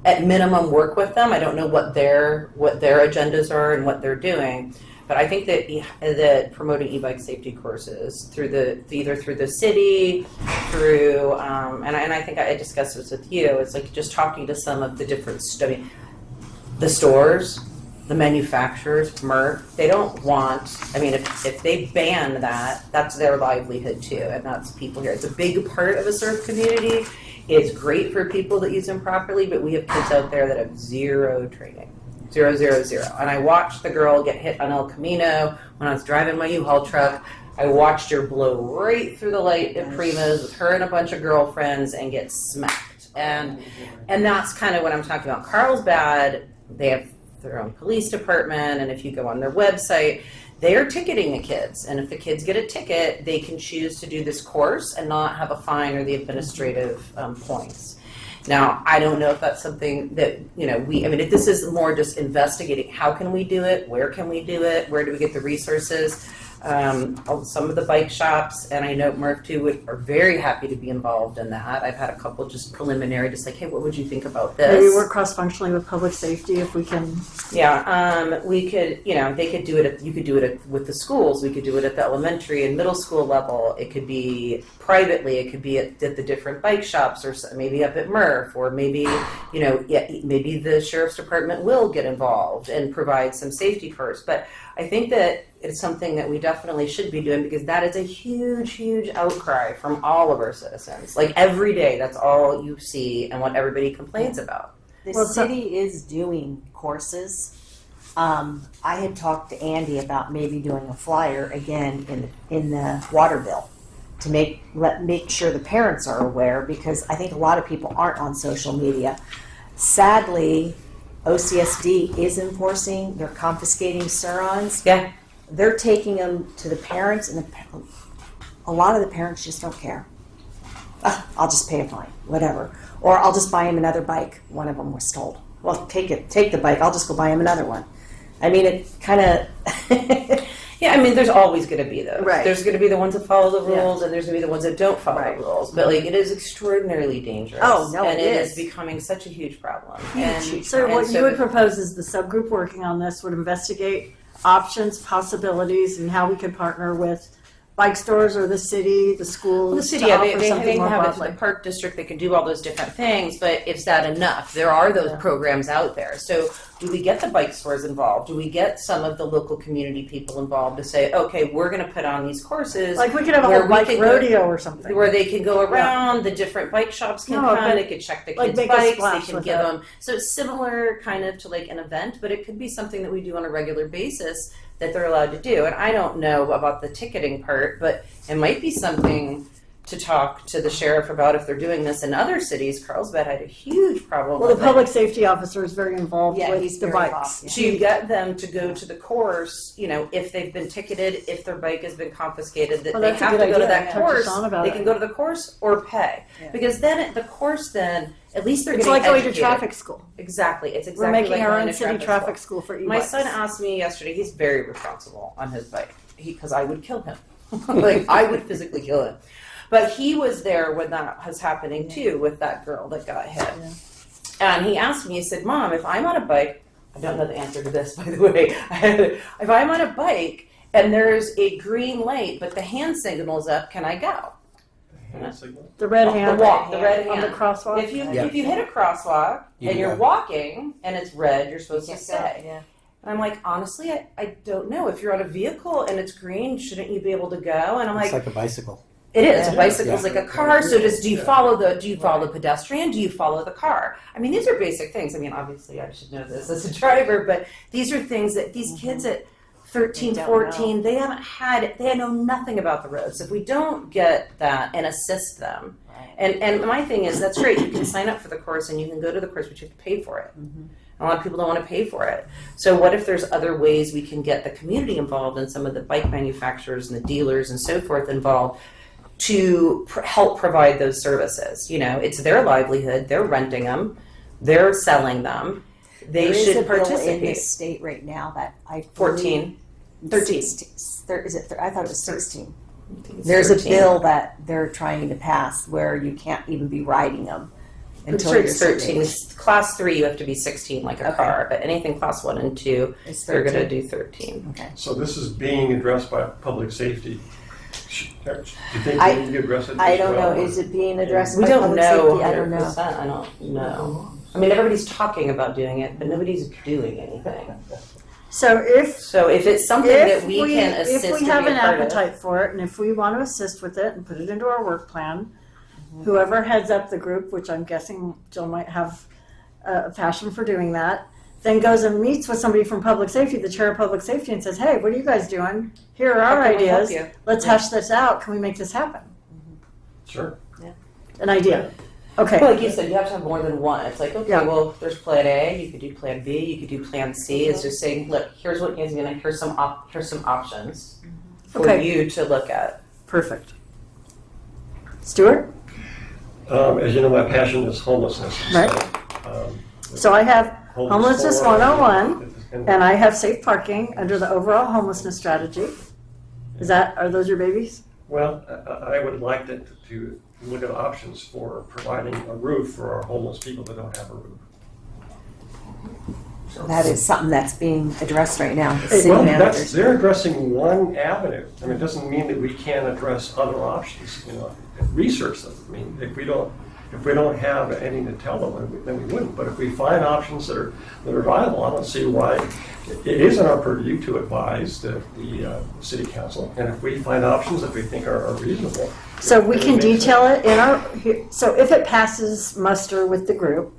at minimum, work with them. I don't know what their agendas are and what they're doing. But I think that promoting e-bike safety courses either through the city, through and I think I discussed this with you. It's like just talking to some of the different the stores, the manufacturers, Merck. They don't want. I mean, if they ban that, that's their livelihood too, and that's people here. It's a big part of a surf community. It's great for people that use them properly, but we have kids out there that have zero training. 0, 0, 0. And I watched the girl get hit on El Camino when I was driving my U-Haul truck. I watched her blow right through the light at Prima's with her and a bunch of girlfriends and get smacked. And that's kind of what I'm talking about. Carlsbad, they have their own police department, and if you go on their website, they are ticketing the kids. And if the kids get a ticket, they can choose to do this course and not have a fine or the administrative points. Now, I don't know if that's something that, this is more just investigating. How can we do it? Where can we do it? Where do we get the resources? Some of the bike shops, and I know Murph too, are very happy to be involved in that. I've had a couple just preliminary, just like, hey, what would you think about this? Maybe work cross-functionally with public safety if we can. Yeah, we could, they could do it, you could do it with the schools, we could do it at the elementary and middle school level. It could be privately, it could be at the different bike shops, or maybe up at Murph, or maybe, maybe the sheriff's department will get involved and provide some safety first. But I think that it's something that we definitely should be doing because that is a huge, huge outcry from all of our citizens. Like every day, that's all you see and what everybody complains about. The city is doing courses. I had talked to Andy about maybe doing a flyer again in the water bill to make sure the parents are aware, because I think a lot of people aren't on social media. Sadly, OCSD is enforcing. They're confiscating Surons. Yeah. They're taking them to the parents, and a lot of the parents just don't care. I'll just pay a fine, whatever. Or I'll just buy him another bike, one of them was told. Well, take the bike, I'll just go buy him another one. I mean, it kind of... Yeah, there's always going to be those. Right. There's going to be the ones that follow the rules, and there's going to be the ones that don't follow the rules. But it is extraordinarily dangerous. Oh, no, and it is is becoming such a huge problem. So what you would propose is the subgroup working on this would investigate options, possibilities, and how we could partner with bike stores or the city, the schools. Well, the city, to yeah, offer they something more have it for broadly. the park district, they can do all those different things, but is that enough? There are those Yeah. programs out there. So do we get the bike stores involved? Do we get some of the local community people involved to say, okay, we're gonna put on these courses Like we could have a where whole we bike can go- rodeo or something. where they can go around, the different bike shops can No, come, but they can check the like kids' make a bikes, they splash can with give it. them. So it's similar kind of to like an event, but it could be something that we do on a regular basis that they're allowed to do. And I don't know about the ticketing part, but it might be something to talk to the sheriff about if they're doing this in other cities. Carlsbad had a huge problem Well, the with it. public safety officer is very involved Yeah, with he's the very bikes. involved, To get them to go to the course, you know, if they've been ticketed, if their bike has been confiscated, that Well, they that's a have good to go to idea. that Talk to course. Sean about They it. can go to the course or pay. Yeah. Because then at the course, then at least they're It's getting like going to educated. traffic school. Exactly. It's We're exactly making like our going own to city school. traffic school for e-bikes. My son asked me yesterday, he's very responsible on his bike because I would kill him. Like, I would physically kill him. But he was there when that was happening too with that girl that got hit. And he asked me, he said, Mom, if I'm on a bike, I don't know the answer to this, by the way. If I'm on a bike and there's a green light, but the hand signal's up, can I go? Hand signal? The red hand. The walk, the red on hand. the crosswalk. If you Yeah. if you hit a crosswalk You and can you're go. walking and it's red, you're supposed to Can't go, stay. yeah. And I'm like, honestly, I don't know. If you're on a vehicle and it's green, shouldn't you be able to go? And I'm It's like, like a bicycle. it is. A Yeah. bicycle's Yeah. like a car. So do you follow the pedestrian? Do you follow the car? I mean, these are basic things. I mean, obviously, I should know this as a driver, but these are things that these kids at 13, They don't 14, they know nothing about the roads. If we don't get that and assist them, and my thing is, that's great. You can sign up for the course and you can go to the course, but you have to pay for it. A lot of people don't want to pay for it. So what if there's other ways we can get the community involved and some of the bike manufacturers and the dealers and so forth involved to help provide those services? You know, it's their livelihood. They're renting them. They're selling them. They There is should a bill in participate. this state right now that I 14. 13. Is it? I thought it was 16. I think it's There's 13. a bill that they're trying to pass where you can't even be riding them I'm until sure you're it's 13. certain It's class 3, you have to be 16 like a Okay. car. But anything class 1 and 2, It's they're going to 13. do 13. Okay. So this is being addressed by public safety. Do you think I- we need to address it? I as don't know. well? Is it being addressed We by don't public know safety? I don't know. 100%. I don't know. I mean, everybody's talking about doing it, but nobody's doing anything. So if So if it's something that we can assist if we and have be a an part of, appetite for it, and if we want to assist with it and put it into our work plan, whoever heads up the group, which I'm guessing Jill might have a passion for doing that, then goes and meets with somebody from public safety, the chair of public safety, and says, "Hey, what are you guys doing? Here are our How can we help ideas. you?" Let's hash this out. Can we make this happen?" Sure. An idea. Okay. Like you said, you have to have more than one. It's like, okay, Yeah. well, there's plan A, you could do plan B, you could do plan C. It's just saying, look, here's what is going to, here's some options for Okay. you to look at. Perfect. Stuart? As you know, my passion is homelessness. Right. So I have Homelessness Forum, 101, and I have safe parking under the overall homelessness strategy. Are those your babies? Well, I would like to look at options for providing a roof for our homeless people that don't have a roof. That is something that's being addressed right now. The city Well, managers. they're addressing one avenue. I mean, it doesn't mean that we can't address other options, you know, research them. I mean, if we don't have anything to tell them, then we wouldn't. But if we find options that are viable, I don't see why it is in our purview to advise the city council. And if we find options that we think are reasonable. So we then can make sense. detail it in so if it passes muster with the group,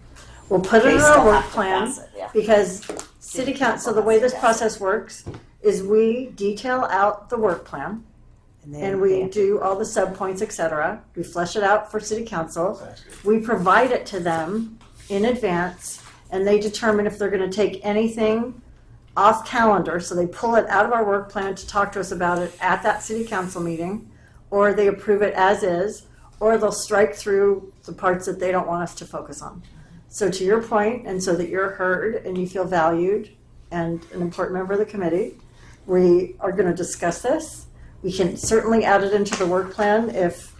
we'll put it They in still our work have to plan. pass it, yeah. Because city council, the way this process works is we detail out the work plan then and we they- do all the subpoints, et cetera. We flesh it out for city council. That's good. We provide it to them in advance, and they determine if they're going to take anything off calendar. So they pull it out of our work plan to talk to us about it at that city council meeting, or they approve it as is, or they'll strike through the parts that they don't want us to focus on. So to your point, and so that you're heard and you feel valued and an important member of the committee, we are going to discuss this. We can certainly add it into the work plan if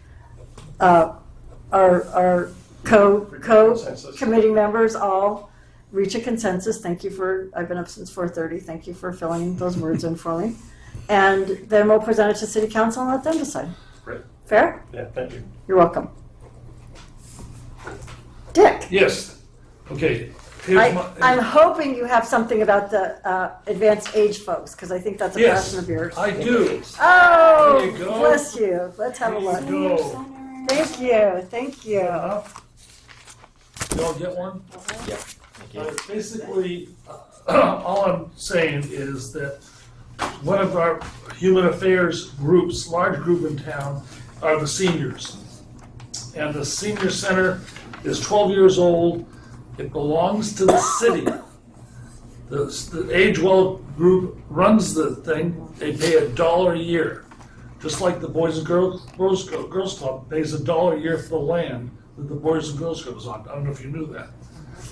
our Consensus. committee members all reach a consensus. Thank you for, I've been up since 4:30. Thank you for filling those words in for me. And then we'll present it to city council and let them decide. Great. Fair? Yeah, thank you. You're welcome. Dick, Yes, okay. Here's I'm hoping you have something about the advanced age folks, because I think that's a Yes, passion of yours. I do. Oh, There you go. bless you. Let's have a look. Go. Thank you, thank you. Enough? You all get one? Yep. Thank you. Basically, all I'm saying is that one of our human affairs groups, large group in town, are the seniors. And the senior center is 12 years old. It belongs to the city. The Age Well group runs the thing. They pay $1 a year. Just like the Boys and Girls Club pays $1 a year for the land that the Boys and Girls Club is on. I don't know if you knew that.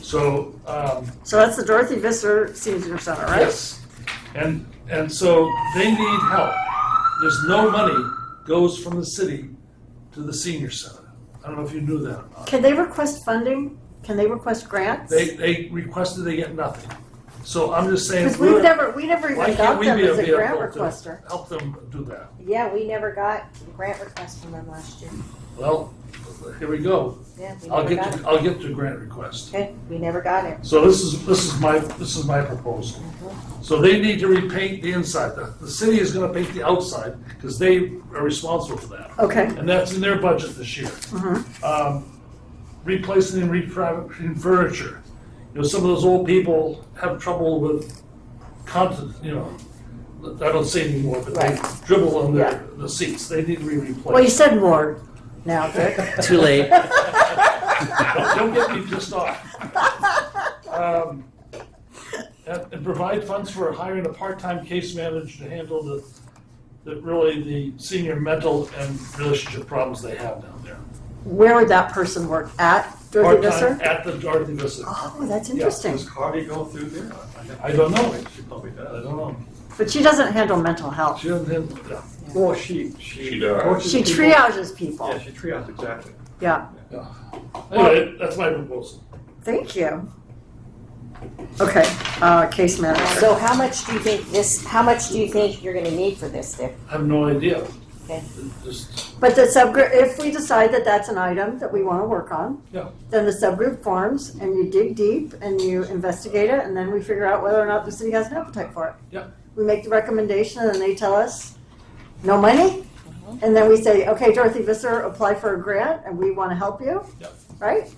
So, So that's the Dorothy Visser Senior Center, right? yes. And so they need help. There's no money goes from the city to the senior center. I don't know if you knew that or not. Can they request funding? Can they request grants? They requested, they get nothing. So I'm just saying. Because we never why even can't got we them be as a vehicle grant to requester. help them do that? Yeah, we never got a grant request from them last year. Well, here we go. Yeah, we I'll never get got to, it. I'll get to grant request. Okay, we never got it. So this is my proposal. So they need to repaint the inside. The city is gonna paint the outside because they are responsible for that. Okay. And that's in their budget this year. Replacing and refurbishing furniture. You know, some of those old people have trouble with content, you know, I don't say anymore, but they dribble on the seats. They need to be replaced. Well, you said more now, Dick. Too late. Don't get me pissed off. And provide funds for hiring a part-time case manager to handle the senior mental and relationship problems they have down there. Where would that person work? At Dorothy Part-time Visser? at the Dorothy Visser. Oh, that's interesting. Does Cardi go through there? I don't know. She probably I does. don't know. But she doesn't handle mental health. She doesn't have, yeah. Well, she does. coaches She people. triages people. Yeah, she triages, exactly. Yeah. Anyway, that's my proposal. Thank you. Okay, case manager. So how much do you think you're gonna need for this, Dick? I have no idea. Okay. Just, But the subgroup, if we decide that that's an item that we want to work on, yeah. then the subgroup forms and you dig deep and you investigate it, and then we figure out whether or not the city has an appetite for it. Yeah. We make the recommendation and then they tell us, no money? And then we say, okay, Dorothy Visser, apply for a grant and we want to help you, Yeah. right?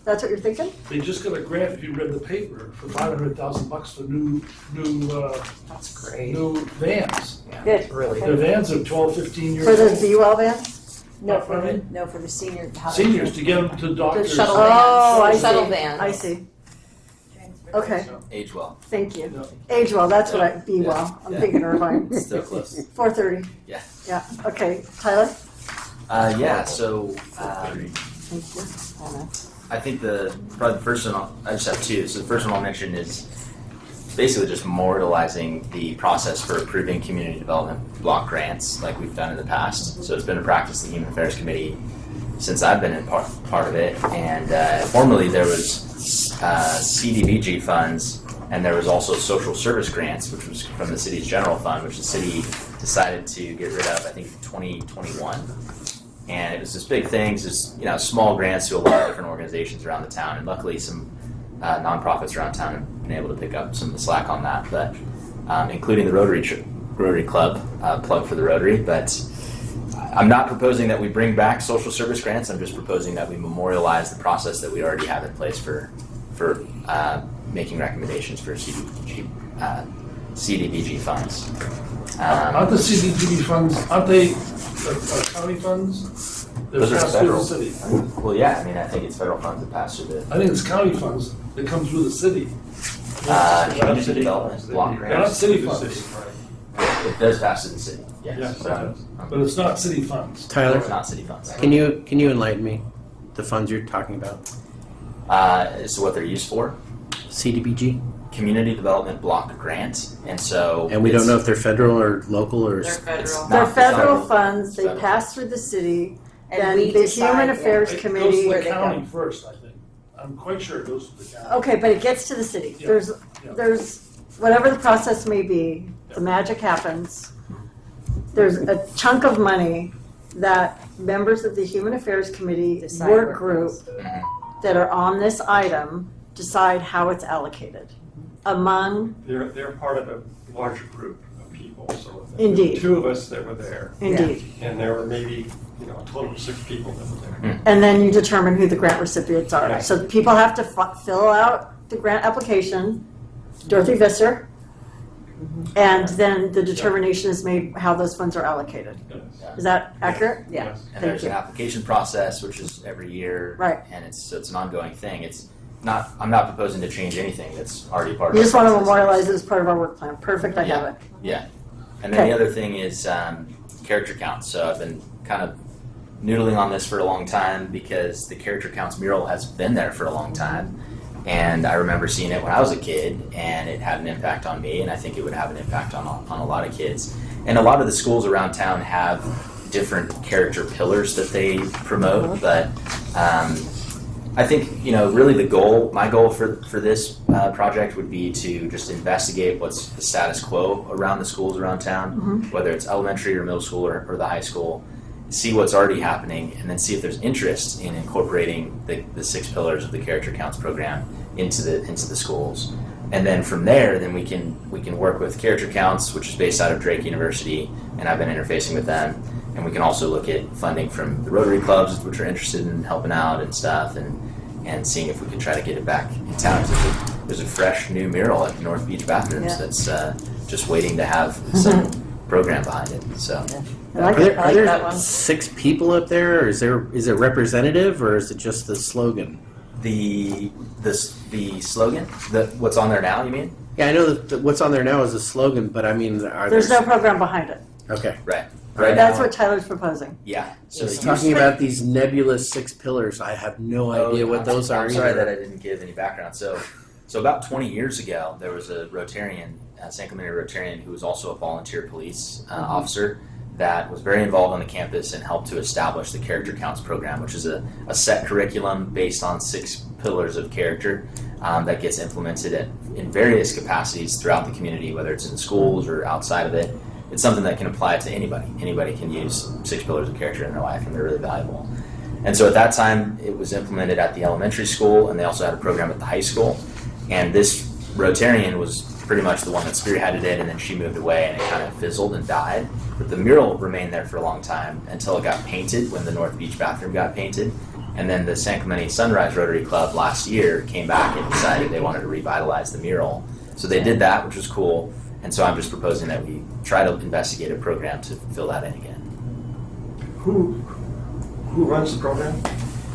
That's what you're thinking? They just got a grant, if you read the paper, for $500,000 for new That's great. new vans. Good. Their vans are 12, 15 years For the old. B-Well vans? No, Pardon me? for the senior. Seniors to get them to doctors. shuttle Oh, I vans, shuttle see. vans. I see. Okay, Age well. thank you. Age well, that's what I, be well. I'm Yeah. thinking Irvine. Still close. 4:30. Yeah. Yeah, okay. Tyler? Yeah. So Thank you. Anna. I think probably the first one I just have two. So the first one I'll mention is basically just memorializing the process for approving community development block grants like we've done in the past. So it's been a practice in the Human Affairs Committee since I've been in part of it. And formerly there was CDBG funds, and there was also social service grants, which was from the city's general fund, which the city decided to get rid of, I think, in 2021. And it was this big thing, just small grants to a lot of different organizations around the town, and luckily some nonprofits around town have been able to pick up some of the slack on that. But including the Rotary Club, plug for the Rotary. But I'm not proposing that we bring back social service grants. I'm just proposing that we memorialize the process that we already have in place for making recommendations for CDBG funds. Aren't the CDBG funds, aren't they county funds? They're Those are passed through federal. the city. Well, yeah, I mean, I think it's federal funds that pass through the I think it's county funds that come through the city. community development block They're not grants. city funds. It does pass through the city, yes. Yeah, So, but it's not city funds. it's Tyler, not city funds. can you enlighten me? The funds you're talking about? So what they're used for? CDBG? Community Development Block Grant, and so And we don't it's- know if they're federal or local or. They're federal. It's They're not- federal it's funds, they federal. pass through the city, And then we the decide, Human yeah. Affairs It goes Committee. to Where the they county go. first, I think. I'm quite sure it goes to the county. Okay, but it gets to the city. Yeah. There's, whatever the process may be, the magic happens. There's a chunk of money that members of the Human Affairs Committee Decide where work it group goes. that are on this item decide how it's allocated among, They're part of a larger group of people, so. Indeed. Two of us that were there, indeed. and there were maybe, a total of 6 people that were there. And then you determine who the grant recipients are. Yeah. So people have to fill out the grant application, Dorothy Visser, and then the determination is made how those funds are allocated. Is that accurate? Yeah. And Thank there's you. an application process, which is every year. Right. And it's an ongoing thing. I'm not proposing to change anything that's already part You of just the want to process. memorialize it as part of our work plan. Perfect, I have it. Yeah. And then Okay. the other thing is character counts. So I've been kind of noodling on this for a long time because the character counts mural has been there for a long time. And I remember seeing it when I was a kid, and it had an impact on me, and I think it would have an impact on a lot of kids. And a lot of the schools around town have different character pillars that they promote, but I think, really my goal for this project would be to just investigate what's the status quo around the schools around town, whether it's elementary or middle school or the high school, see what's already happening, and then see if there's interest in incorporating the 6 pillars of the Character Counts program into the schools. And then from there, then we can work with Character Counts, which is based out of Drake University, and I've been interfacing with them. And we can also look at funding from the Rotary clubs, which are interested in helping out and stuff, and seeing if we can try to get it back in town. There's a fresh new mural at the North Beach bathrooms that's just waiting to have some program behind it. So. I like Are it. there, I are like there that one. 6 people up there, or is it representative, or is it just the slogan? The slogan, what's on there now, you mean? Yeah, I know that what's on there now is a slogan, but I mean, are There's there? no program behind it. Okay. Right. That's now, what Tyler's proposing. Yeah. So He's you talking about these nebulous 6 pillars. I have no idea what those are I'm sorry either. that I didn't give any background. So about 20 years ago, there was a Rotarian, San Clemente Rotarian, who was also a volunteer police officer that was very involved on the campus and helped to establish the Character Counts program, which is a set curriculum based on 6 pillars of character that gets implemented in various capacities throughout the community, whether it's in schools or outside of it. It's something that can apply to anybody. Anybody can use 6 pillars of character in their life, and they're really valuable. And so at that time, it was implemented at the elementary school, and they also had a program at the high school. And this Rotarian was pretty much the one that spearheaded it, and then she moved away, and it kind of fizzled and died. But the mural remained there for a long time until it got painted when the North Beach bathroom got painted. And then the San Clemente Sunrise Rotary Club last year came back and decided they wanted to revitalize the mural. So they did that, which was cool. And so I'm just proposing that we try to investigate a program to fill that in again. Who runs the program?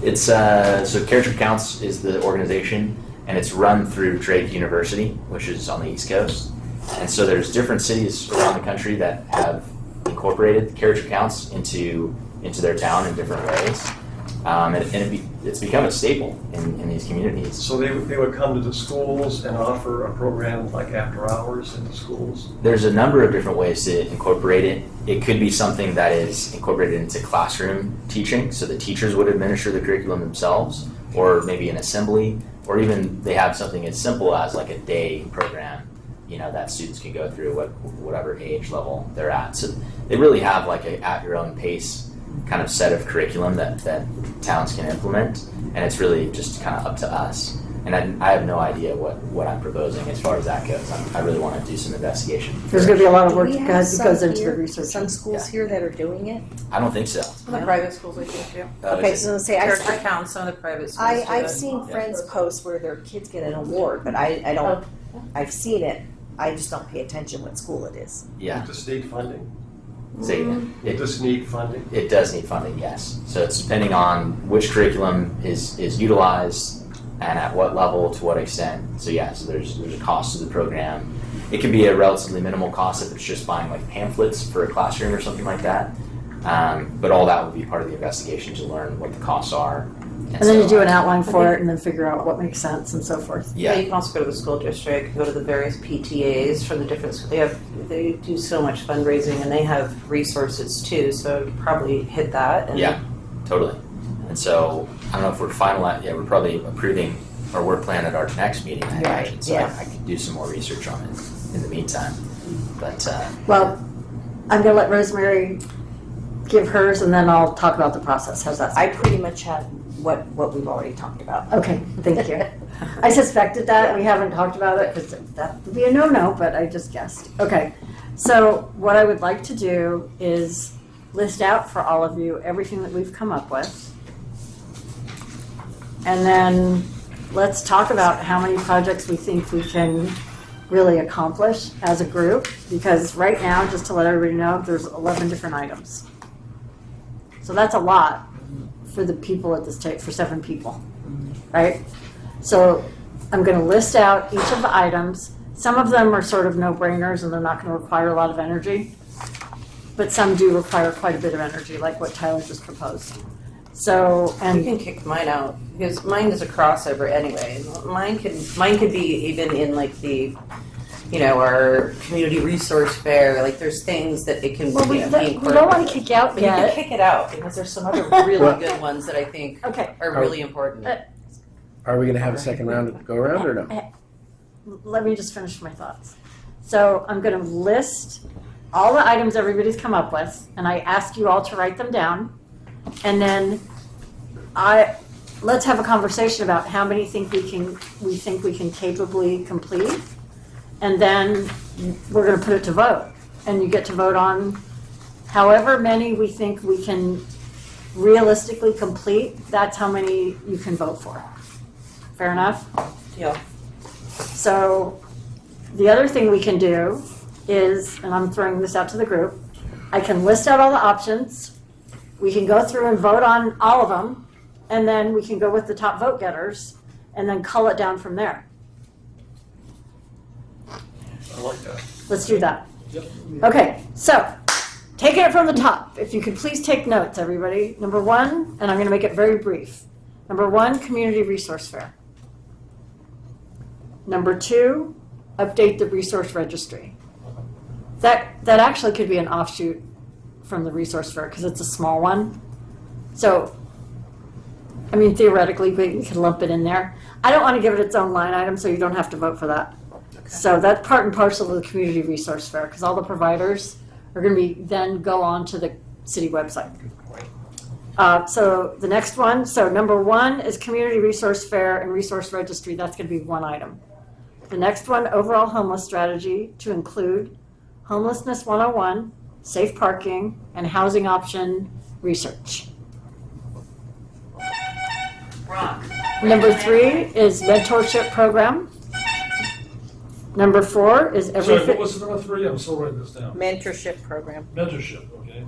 It's so Character Counts is the organization, and it's run through Drake University, which is on the East Coast. And so there's different cities around the country that have incorporated Character Counts into their town in different ways. It's become a staple in these communities. So they would come to the schools and offer a program like after hours in the schools? There's a number of different ways to incorporate it. It could be something that is incorporated into classroom teaching, so the teachers would administer the curriculum themselves, or maybe an assembly, or even they have something as simple as like a day program, that students can go through whatever age level they're at. So they really have like a at your own pace kind of set of curriculum that towns can implement, and it's really just kind of up to us. And I have no idea what I'm proposing as far as that goes. I really want to do some investigation. There's going to be a lot of work Do we that have goes some into the here- research. Some schools here that are doing it? I don't think so. Some of the private schools I think do. Okay, so let's say Character Counts, some of the private schools do I've it. seen friends post where their kids get an award, but I don't, I've seen it. I just don't pay attention what school it is. Yeah. Does it need funding? Say again. It does need funding? It does need funding, yes. So it's depending on which curriculum is utilized and at what level to what extent. So yeah, so there's a cost to the program. It can be a relatively minimal cost if it's just buying like pamphlets for a classroom or something like that. But all that would be part of the investigation to learn what the costs are. And then you do an outline for it and then figure out what makes sense and so forth. Yeah, Yeah. you can also go to the school district, go to the various PTAs from the different schools. They do so much fundraising, and they have resources too. So you probably hit that. And Yeah, totally. And so I don't know if we're finalizing. Yeah, we're probably approving our work plan at our next meeting. I imagine. So yeah. I could do some more research on it in the meantime. But Well, I'm gonna let Rosemary give hers, and then I'll talk about the process. How's that I sound? pretty much had what we've already talked about. Okay, thank you. I suspected that. We haven't talked about it because that would be a no-no, but I just guessed. Okay, so what I would like to do is list out for all of you everything that we've come up with. And then let's talk about how many projects we think we can really accomplish as a group. Because right now, just to let everybody know, there's 11 different items. So that's a lot for the people at this table, for 7 people, right? So I'm going to list out each of the items. Some of them are sort of no-brainers and they're not going to require a lot of energy. But some do require quite a bit of energy, like what Tyler just proposed. So, You and can kick mine out because mine is a crossover anyway. Mine could be even in like the, our community resource fair. Like there's things that it can well, we be don't want to incorporated. kick you out But you can yet. kick it out because there's some other really good ones that I think Okay, are really important. Are we going to have a second round of go around or no? let me just finish my thoughts. So I'm going to list all the items everybody's come up with, and I ask you all to write them down. And then let's have a conversation about how many we think we can capably complete. And then we're going to put it to vote. And you get to vote on however many we think we can realistically complete. That's how many you can vote for. Fair enough? Yeah. So the other thing we can do is, and I'm throwing this out to the group, I can list out all the options. We can go through and vote on all of them, and then we can go with the top vote getters and then cull it down from there. I like that. Let's do that. Yep. Okay, so taking it from the top, if you could please take notes, everybody. Number 1, and I'm going to make it very brief. Number 1, community resource fair. Number 2, update the resource registry. That actually could be an offshoot from the resource fair because it's a small one. So, I mean, theoretically, we could lump it in there. I don't want to give it its own line item, so you don't have to vote for that. So that's part and parcel of the community resource fair because all the providers are going to be then go on to the city website. So the next one, so number 1 is community resource fair and resource registry. That's going to be one item. The next one, overall homeless strategy to include homelessness 101, safe parking, and housing option research. Rock. Number 3 is mentorship program. Number 4 is every. Sorry, what was the number 3? I'm still writing this down. Mentorship program. Mentorship, okay.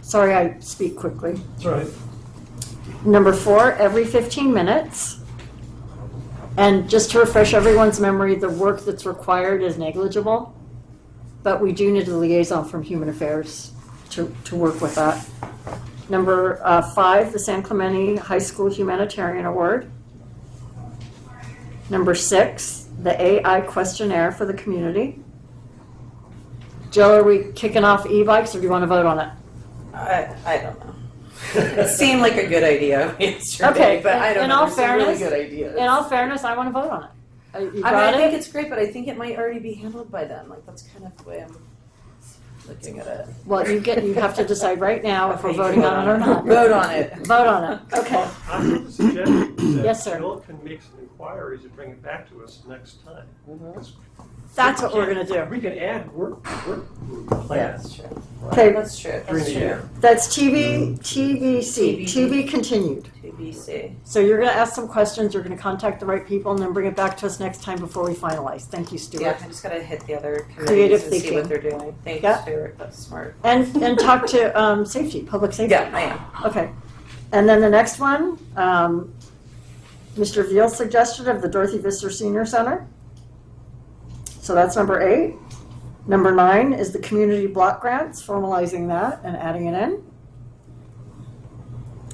Sorry, I speak quickly. That's all right. Number 4, every 15 minutes. And just to refresh everyone's memory, the work that's required is negligible, but we do need a liaison from Human Affairs to work with that. Number 5, the San Clemente High School Humanitarian Award. Number 6, the AI questionnaire for the community. Jill, are we kicking off e-bikes or do you want to vote on it? I don't know. It seemed like a good idea yesterday, Okay, but I don't in know. all There's some really fairness- good ideas. In all fairness, I want to vote on it. You I mean, got I think it? it's great, but I think it might already be handled by them. Like that's kind of the way I'm looking at it. Well, you have to decide right now if we're voting on it or not. Vote on it. Vote on it, okay. I have a suggestion that Yes, sir. Jill can make some inquiries and bring it back to us next time. That's what we're gonna do. We can add work Yeah, plans that's true. Okay, That's true. during That's the true. year. that's TBC, to be continued. TBC. So you're gonna ask some questions, you're gonna contact the right people, and then bring it back to us next time before we finalize. Thank you, Stuart. Yeah, I just gotta hit the other Creative committees and see thinking. what they're doing. Thanks, Yeah. Stuart. That's smart. And talk to safety, public safety. Yeah, I am. Okay. And then the next one, Mr. Veal's suggestion of the Dorothy Visser Senior Center. So that's number 8. Number 9 is the community block grants, formalizing that and adding it in.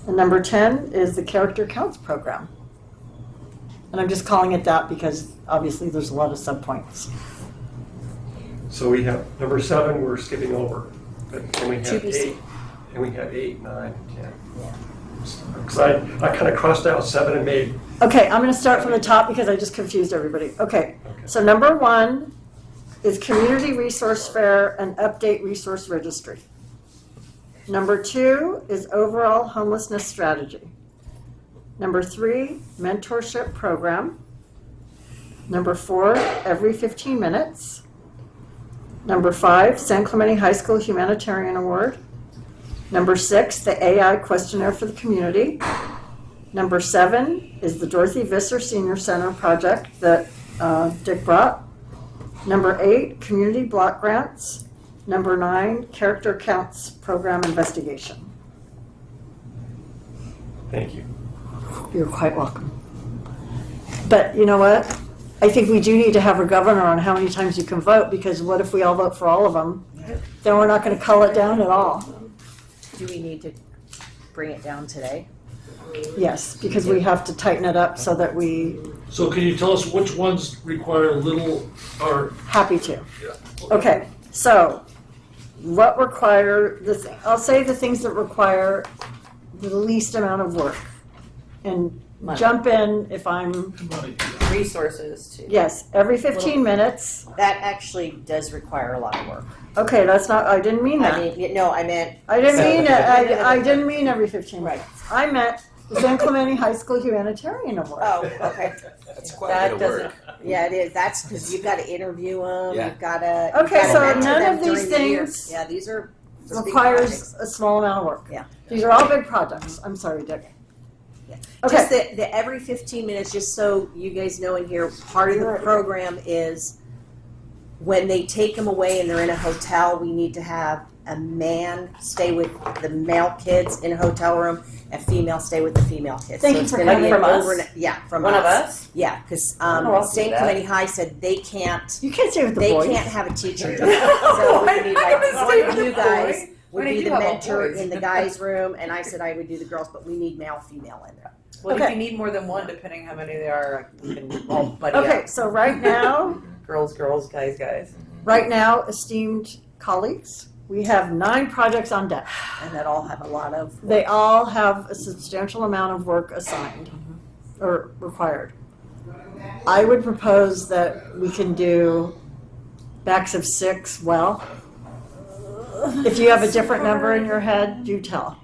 And number 10 is the character counts program. And I'm just calling it that because obviously there's a lot of subpoints. So we have number 7, we're skipping over. But then we have 2BC. 8, and we have 8, 9, 10. Because I kind of crossed out 7 and made, Okay, I'm going to start from the top because I just confused everybody. Okay, so number 1 is Community Resource Fair and Update Resource Registry. Number 2 is Overall Homelessness Strategy. Number 3, Mentorship Program. Number 4, Every 15 Minutes. Number 5, San Clemente High School Humanitarian Award. Number 6, the AI Questionnaire for the Community. Number 7 is the Dorothy Visser Senior Center project that Dick brought. Number 8, Community Block Grants. Number 9, Character Counts Program Investigation. thank you. You're quite welcome. But you know what? I think we do need to have a governor on how many times you can vote, because what if we all vote for all of them? Then we're not going to cull it down at all. Do we need to bring it down today? Yes, because we have to tighten it up so that we, So can you tell us which ones require little or, happy to. yeah. Okay, so what require, I'll say the things that require the least amount of work. And Money. jump in if I'm, Money. Resources too. yes, every 15 minutes. That actually does require a lot of work. Okay, that's not, I didn't mean that. I mean, no, I meant. I didn't mean it, So- I didn't mean every 15 Right. minutes. I meant the San Clemente High School Humanitarian Award. Oh, okay. That's quite That a bit of work. doesn't- Yeah, it is. That's because you've got to interview them. Yeah. You've got to. Okay, so none of these things Yeah, these are. big Requires projects. a small amount of work. Yeah. These are all big projects. I'm sorry, Dick. Yeah. Okay. Just the every 15 minutes, just so you guys know in here, part of the program is when they take them away and they're in a hotel, we need to have a man stay with the male kids in a hotel room and female stay with the female kids. Thank you it's for gonna coming. be an From us? overnight- Yeah, from One us. of us? Yeah, because I'll do St. that. Clemente High said they can't. You can't say with the They boys. can't have a teacher. So we need like one of you guys would When I be do the have all mentor boys. in the guys' room, and I said I would do the girls, but we need male, female in there. Well, Okay. if you need more than one, depending how many there are, we can all buddy Okay, up. so right now, Girls, girls, guys, guys. right now, esteemed colleagues, we have 9 projects on deck. And that all have a lot of. They all have a substantial amount of work assigned or required. I would propose that we can do backs of 6 well. If you have a different number in your head, do tell.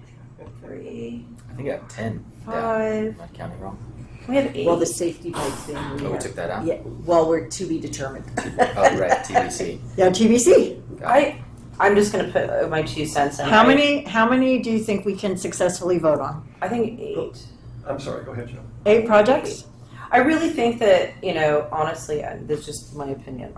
3, I think I have 10. 5. Am I counting wrong? We have 8. Well, the safety bike thing. Oh, we took that out? Yeah, well, we're to be determined. Oh, right, TBC. Yeah, TBC. I'm just gonna put my 2 cents in. How many do you think we can successfully vote on? I think 8. I'm sorry, go ahead, Joe. 8 projects? I really think that, honestly, that's just my opinion.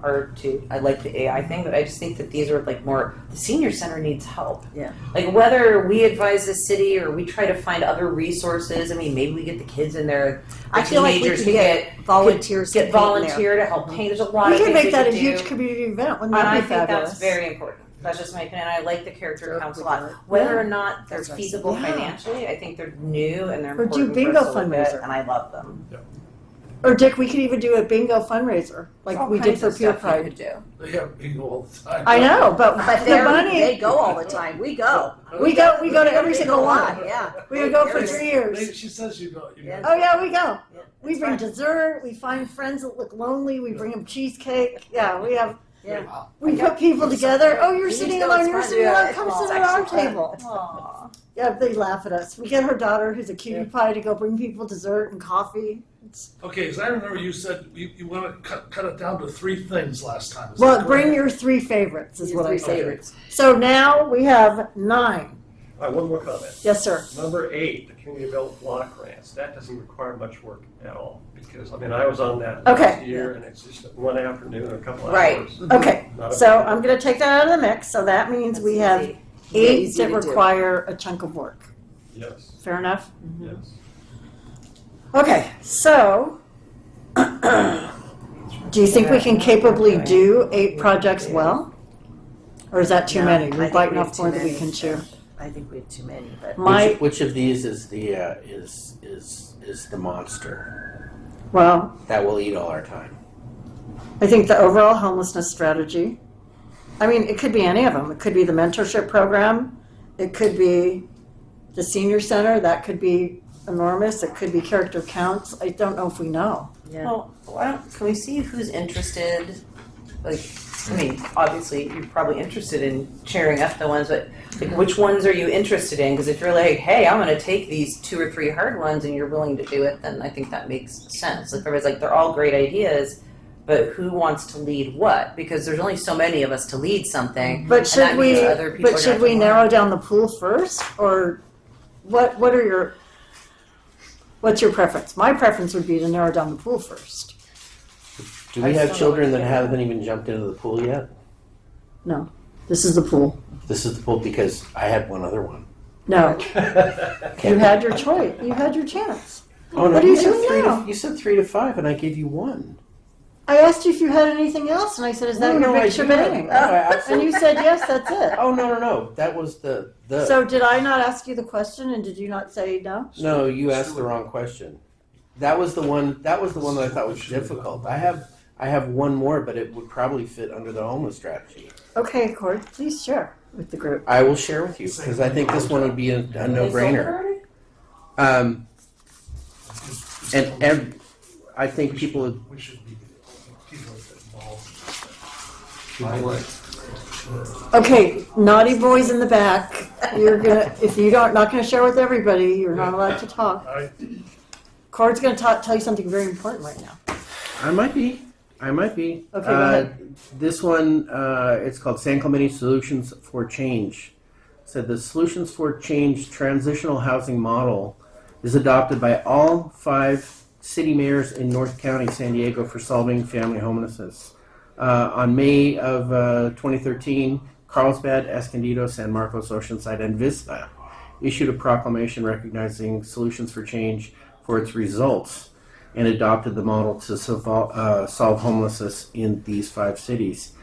I like the AI thing, but I just think that these are like more, the senior center needs help. Yeah. Like whether we advise the city or we try to find other resources, maybe we get the kids in there. The I feel like we teenagers can get volunteers to get paint in there. volunteer to help paint. There's a lot We of could things make that a could huge do. community event. Wouldn't And that I be think fabulous? that's very important. That's just my opinion. I like the character Sure, counts a we lot. do it. Whether Yeah. or not they're That's what I feasible said. Yeah. financially, I think they're new and they're Or do important bingo for us to look at, fundraiser. and I love them. Or Dick, we could even do a bingo fundraiser like All we did kinds for of Peer stuff you Pride. could do. They have bingo all the time. I know, but But the money, they go all the time. We go. we go to every They single go a one. lot, yeah. We would go for There's- 3 years. She says you go. You Yeah. go. Oh yeah, we go. We That's bring right. dessert. We find friends that look lonely. We bring them cheesecake. Yeah, we have. Yeah. Wow. We put people together. Oh, you're You need sitting to go, alone. it's You're fun. sitting Yeah, alone. it's Come fun. sit It's at our actually fun. table. Aw. Yeah, they laugh at us. We get her daughter, who's a cutie pie, to go bring people dessert and coffee. Okay, as I remember, you said you want to cut it down to 3 things last time. Is Well, that bring correct? your 3 favorites, is Your what I 3 say. favorites. So now we have 9. All right, one more comment. Yes, sir. Number 8, the community development block grants. That doesn't require much work at all, because, I was on that Okay. last year, and it's just one afternoon or a couple Right. hours. Okay, Not a so big I'm going to take that out of the mix. So that means we have 8 Easy that to do. require a chunk of work. deal. Yes, Fair enough? yes. Okay, so do you think we can capably do 8 projects well? Or is that too No, many? I We're think biting we have off too more than we many. can chew. I think we have too many, but My, Which of these is the is the monster well, that will eat all our time? I think the overall homelessness strategy, I mean, it could be any of them. It could be the mentorship program. It could be The senior center, that could be enormous. It could be character counts. I don't know if we know. Well, can we see who's interested? Like, I mean, obviously you're probably interested in sharing up the ones, but like, which ones are you interested in? Because if you're like, hey, I'm going to take these 2 or 3 hard ones, and you're willing to do it, then I think that makes sense. Like everybody's like, they're all great ideas, but who wants to lead what? Because there's only so many of us to lead something. But and should that means we? other people But are should gonna have we to narrow learn. down the pool first, or what? Are your? What's your preference? My preference would be to narrow down the pool first. Do we have children that haven't even jumped into the pool yet? No, this is the pool. This is the pool because I had one other one. No, you had your choice. You had your chance. Oh no! What are you said doing 3 now? you said 3 to 5, and I gave you 1. I asked you if you had anything else, and I said, "Is that your big shebang?" And you said, "Yes, that's it." Oh no! That was the. So did I not ask you the question, and did you not say no? No, you asked the wrong question. That was the one. That was the one that I thought was difficult. I have one more, but it would probably fit under the homeless strategy. Okay, Cord, please share with the group. I will share with you because I think this one would be a no-brainer. And I think people would. We should be involved. Okay, naughty boys in the back. You're gonna if you don't not gonna share with everybody, you're not allowed to talk. Cord's gonna tell you something very important right now. I might be. Okay, go ahead. This one, it's called San Clemente Solutions for Change. It said the Solutions for Change transitional housing model is adopted by all 5 city mayors in North County, San Diego, for solving family homelessness. On May of 2013, Carlsbad, Escondido, San Marcos, Oceanside, and Vista issued a proclamation recognizing Solutions for Change for its results and adopted the model to solve homelessness in these 5 cities.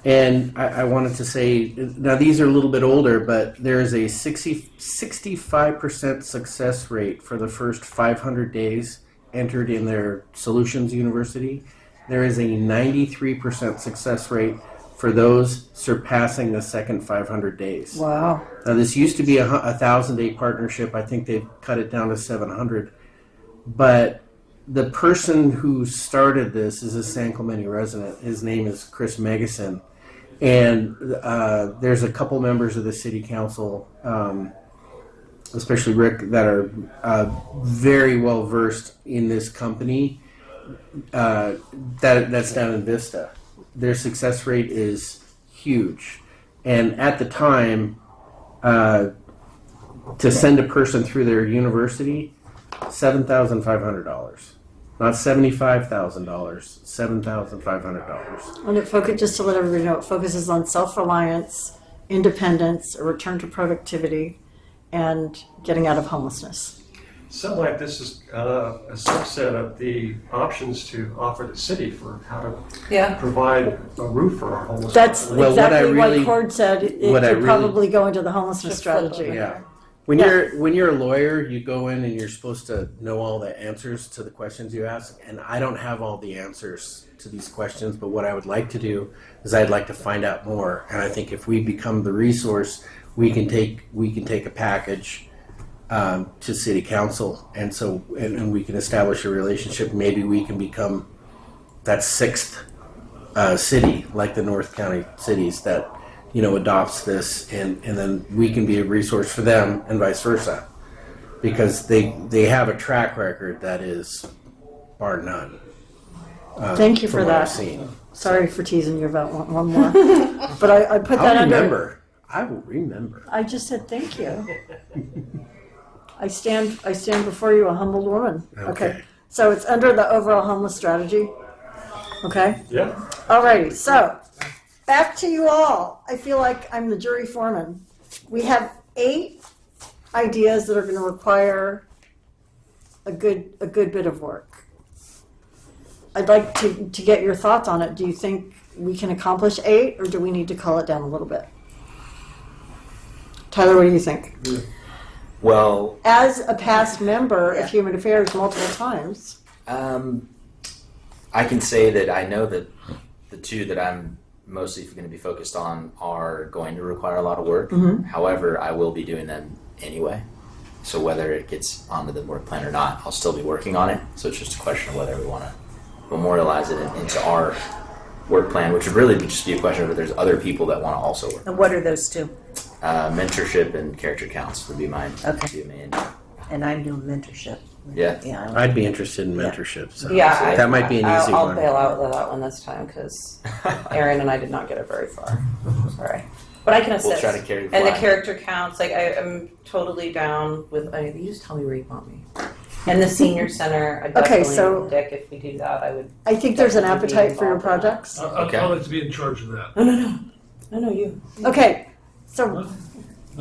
And I wanted to say, now these are a little bit older, but there is a 65% success rate for the first 500 days entered in their Solutions University. There is a 93% success rate for those surpassing the second 500 days. Wow. Now, this used to be a 1,000-day partnership. I think they've cut it down to 700. But the person who started this is a San Clemente resident. His name is Chris Megason. And there's a couple members of the city council, especially Rick, that are very well versed in this company that's down in Vista. Their success rate is huge. And at the time, to send a person through their university, $7,500. Not $75,000, $7,500. And just to let everybody know, it focuses on self-reliance, independence, a return to productivity, and getting out of homelessness. Something like this is a subset of the options to offer the city for how to provide a roof for our homeless. That's Well, exactly what what Cord said. It what I could really- probably go into the homelessness strategy. Yeah. When you're a lawyer, you go in and you're supposed to know all the answers to the questions you ask. And I don't have all the answers to these questions, but what I would like to do is I'd like to find out more. And I think if we become the resource, we can take a package to city council, and we can establish a relationship. Maybe we can become that 6th city, like the North County cities, that adopts this, and then we can be a resource for them, and vice versa, because they have a track record that is bar none. Thank you for from what I've that. seen. Sorry for teasing you about one more. But I put that I'll under. remember. I will remember. I just said thank you. I stand before you a humbled woman. Okay. So it's under the overall homeless strategy. Okay? Yeah. Alrighty, so back to you all. I feel like I'm the jury foreman. We have 8 ideas that are going to require a good bit of work. I'd like to get your thoughts on it. Do you think we can accomplish 8, or do we need to call it down a little bit? Tyler, what do you think? Well, As a past member of Human Affairs multiple times. I can say that I know that the 2 that I'm mostly going to be focused on are going to require a lot of work. Mhm. However, I will be doing them anyway. So whether it gets onto the work plan or not, I'll still be working on it. So it's just a question of whether we want to memorialize it into our work plan, which would really just be a question of if there's other people that want to also work. And what are those two? Mentorship and character counts would be my Okay. two main. And I'm doing mentorship. Yeah. Yeah. I'd be interested in mentorship. So Yeah, that might be an easy I'll one. bail out of that one this time because Aaron and I did not get it very far. Sorry, but I can assist. We'll try to carry the And the flag. character counts, like I'm totally down with. You just tell me where you want me. And the senior center, I definitely, so- Dick, if we do that, I would. I think there's an Definitely be appetite for your involved in that. projects. I'd Okay. like to be in charge of that. No, you. Okay, so No,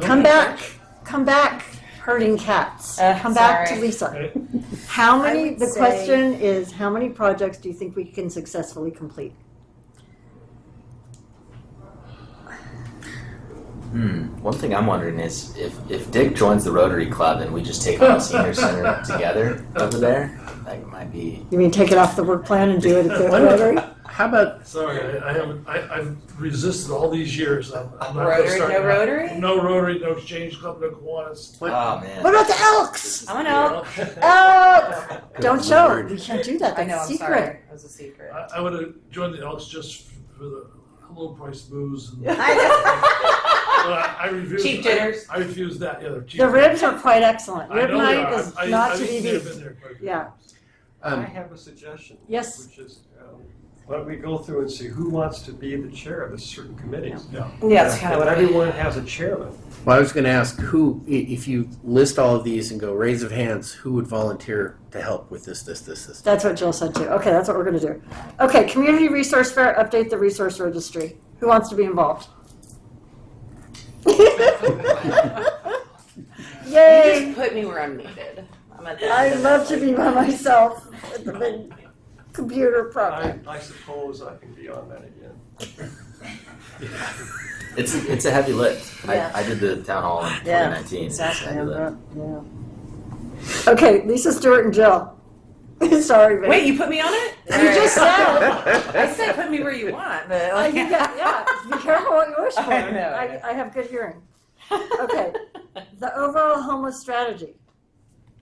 come back, herding cats. Come back to sorry. Lisa. Okay. How I many, would the say- question is, how many projects do you think we can successfully complete? One thing I'm wondering is if Dick joins the Rotary Club and we just take on the senior center together over there, that might be. You mean take it off the work plan and do it at the Rotary? How about Sorry, I've resisted all these years. I'm not gonna Rotary, start no now. Rotary? No Rotary, no Exchange Club, no Kiwanis. Oh man. What about the Elks? I'm an elk. Elk! Don't show, Lord. we can't do that, I know. that's I'm secret. sorry. It was a secret. I would have joined the Elks just for the low price booze. And, I refused. Cheap dinners. I refused that. Yeah, they're cheap. The ribs are quite excellent. I Rib know they night are. is I not to be may have beat. been there quite a few Yeah. times. I have a suggestion. Yes. Which is, why don't we go through and see who wants to be the chair of this certain committee? Yeah. Yeah, that's kind of what I. Everyone has a chairman. Well, I was going to ask who, if you list all of these and go raise of hands, who would volunteer to help with this? That's what Jill said too. Okay, that's what we're gonna do. Okay, Community Resource Fair, update the resource registry. Who wants to be involved? You Yay! just put me where I'm needed. I'm at the I love to be by myself at the big computer project. I suppose I can be on that again. It's a heavy lift. Yeah. I did the town hall in Yeah, 2019. It's a exactly. heavy lift. Yeah. Okay, Lisa Stewart and Jill. Sorry, babe. Wait, you put me on it? You just said. I said put me where you want, but like, Yeah, be careful what you wish for. I know. I have good hearing. Okay, the overall homeless strategy.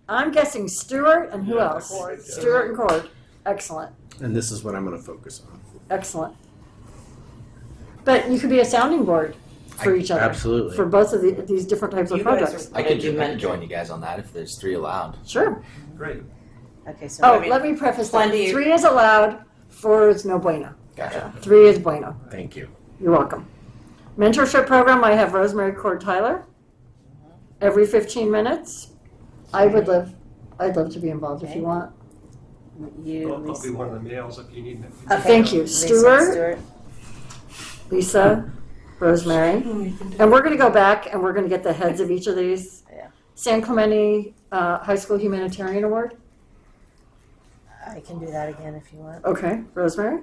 I'm guessing Stewart and who Yeah, else? Cord. Stewart and Cord. Excellent, And this is what I'm going to focus on. excellent. But you could be a sounding board for each other. Absolutely. For both of these different types of You guys projects. are- I could mentor. join you guys on that if there's 3 allowed. Sure. Great. Okay, so Oh, I mean, let me preface that. plenty- 3 is allowed, 4 is no bueno. Gotcha. 3 is bueno. Thank you. You're welcome. Mentorship program, I have Rosemary Cord Tyler. Every 15 minutes. I'd love to be involved if you want. you, I'll be Lisa. one of the males if you need me. Okay. Thank you. Lisa Stewart, Lisa, Rosemary. And we're gonna go back and we're gonna get the heads of each of these. Yeah. San Clemente High School Humanitarian Award. I can do that again if you want. Okay, Rosemary.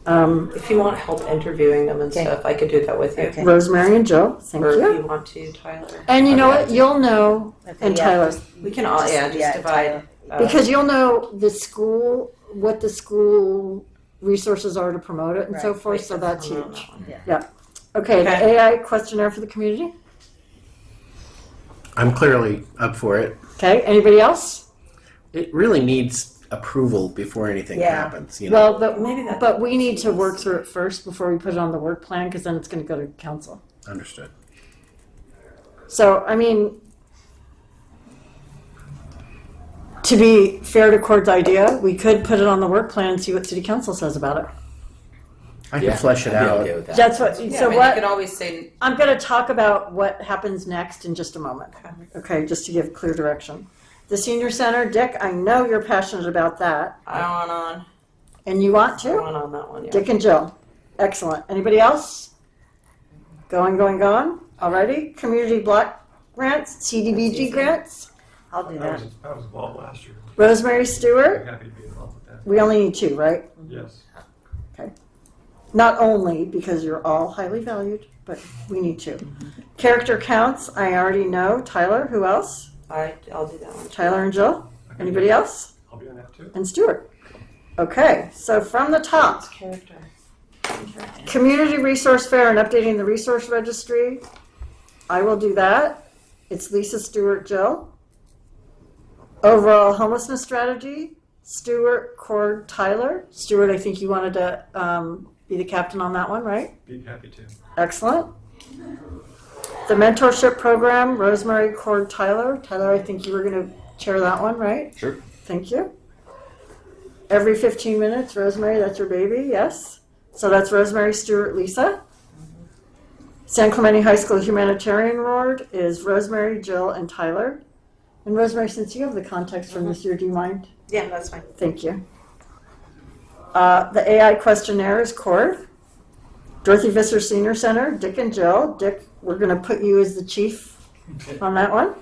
if you want help interviewing them and Okay. stuff, I could do that with you. Okay. Rosemary and Joe, thank Or if you. you want to, Tyler. And you know Okay. what, you'll know, Okay, and yeah, Tyler, We can all, just divide. Tyler. because you'll know the school, what the school resources are to promote it and so Right. forth, so that's on huge. that one. Okay, the Okay. AI questionnaire for the community. I'm clearly up for it. Okay, anybody else? It really needs approval before anything Yeah. happens. You know? Well, Maybe that's- but we need to work through it first before we put it on the work plan, because then it's gonna go to council. Understood. So, I mean, to be fair to Cord's idea, we could put it on the work plan and see what city council says about it. I can flesh it I'd be out. okay with that. That's what, Yeah, so I mean, what, you could always say, I'm gonna talk about what happens next in just a moment. Okay, just to give clear direction. The senior center, Dick, I know you're passionate about that, I want on, and you want I to? want on that one, yeah. Dick and Jill, excellent. Anybody else? Going. Alrighty, community block grants, CDBG grants, I'll do I that. was involved last year. Rosemary I'm Stewart. happy to be involved with that. We only need 2, right? Yes. Not only because you're all highly valued, but we need 2. Character counts, I already know. Tyler, who else? I'll do that one. Tyler and Jill? Anybody else? I'll be on that too. And Stuart. Okay, so from the top, It's character. Community resource fair and updating the resource registry. I will do that. It's Lisa, Stewart, Jill. Overall homelessness strategy, Stewart, Cord, Tyler. Stewart, I think you wanted to be the captain on that one, right? Be happy to. Excellent. The mentorship program, Rosemary, Cord, Tyler. Tyler, I think you were going to chair that one, right? Sure. Thank you. Every 15 minutes, Rosemary, that's your baby, yes? So that's Rosemary, Stewart, Lisa. San Clemente High School Humanitarian Ward is Rosemary, Jill, and Tyler. And Rosemary, since you have the context from this year, do you mind? Yeah, that's fine. Thank you. The AI questionnaire is Cord. Dorothy Visser Senior Center, Dick and Jill. Dick, we're going to put you as the chief on that one,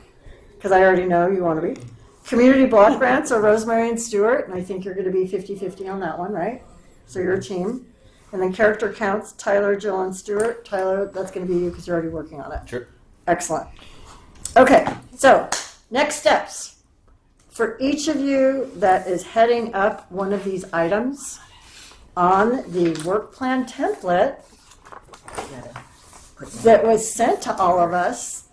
because I already know you want to be. Community block grants are Rosemary and Stewart, and I think you're going to be 50-50 on that one, right? So you're a team. And then character counts, Tyler, Jill, and Stewart. Tyler, that's going to be you because you're already working on it. Sure. Excellent. Okay, so next steps. For each of you that is heading up one of these items on the work plan template that was sent to all of us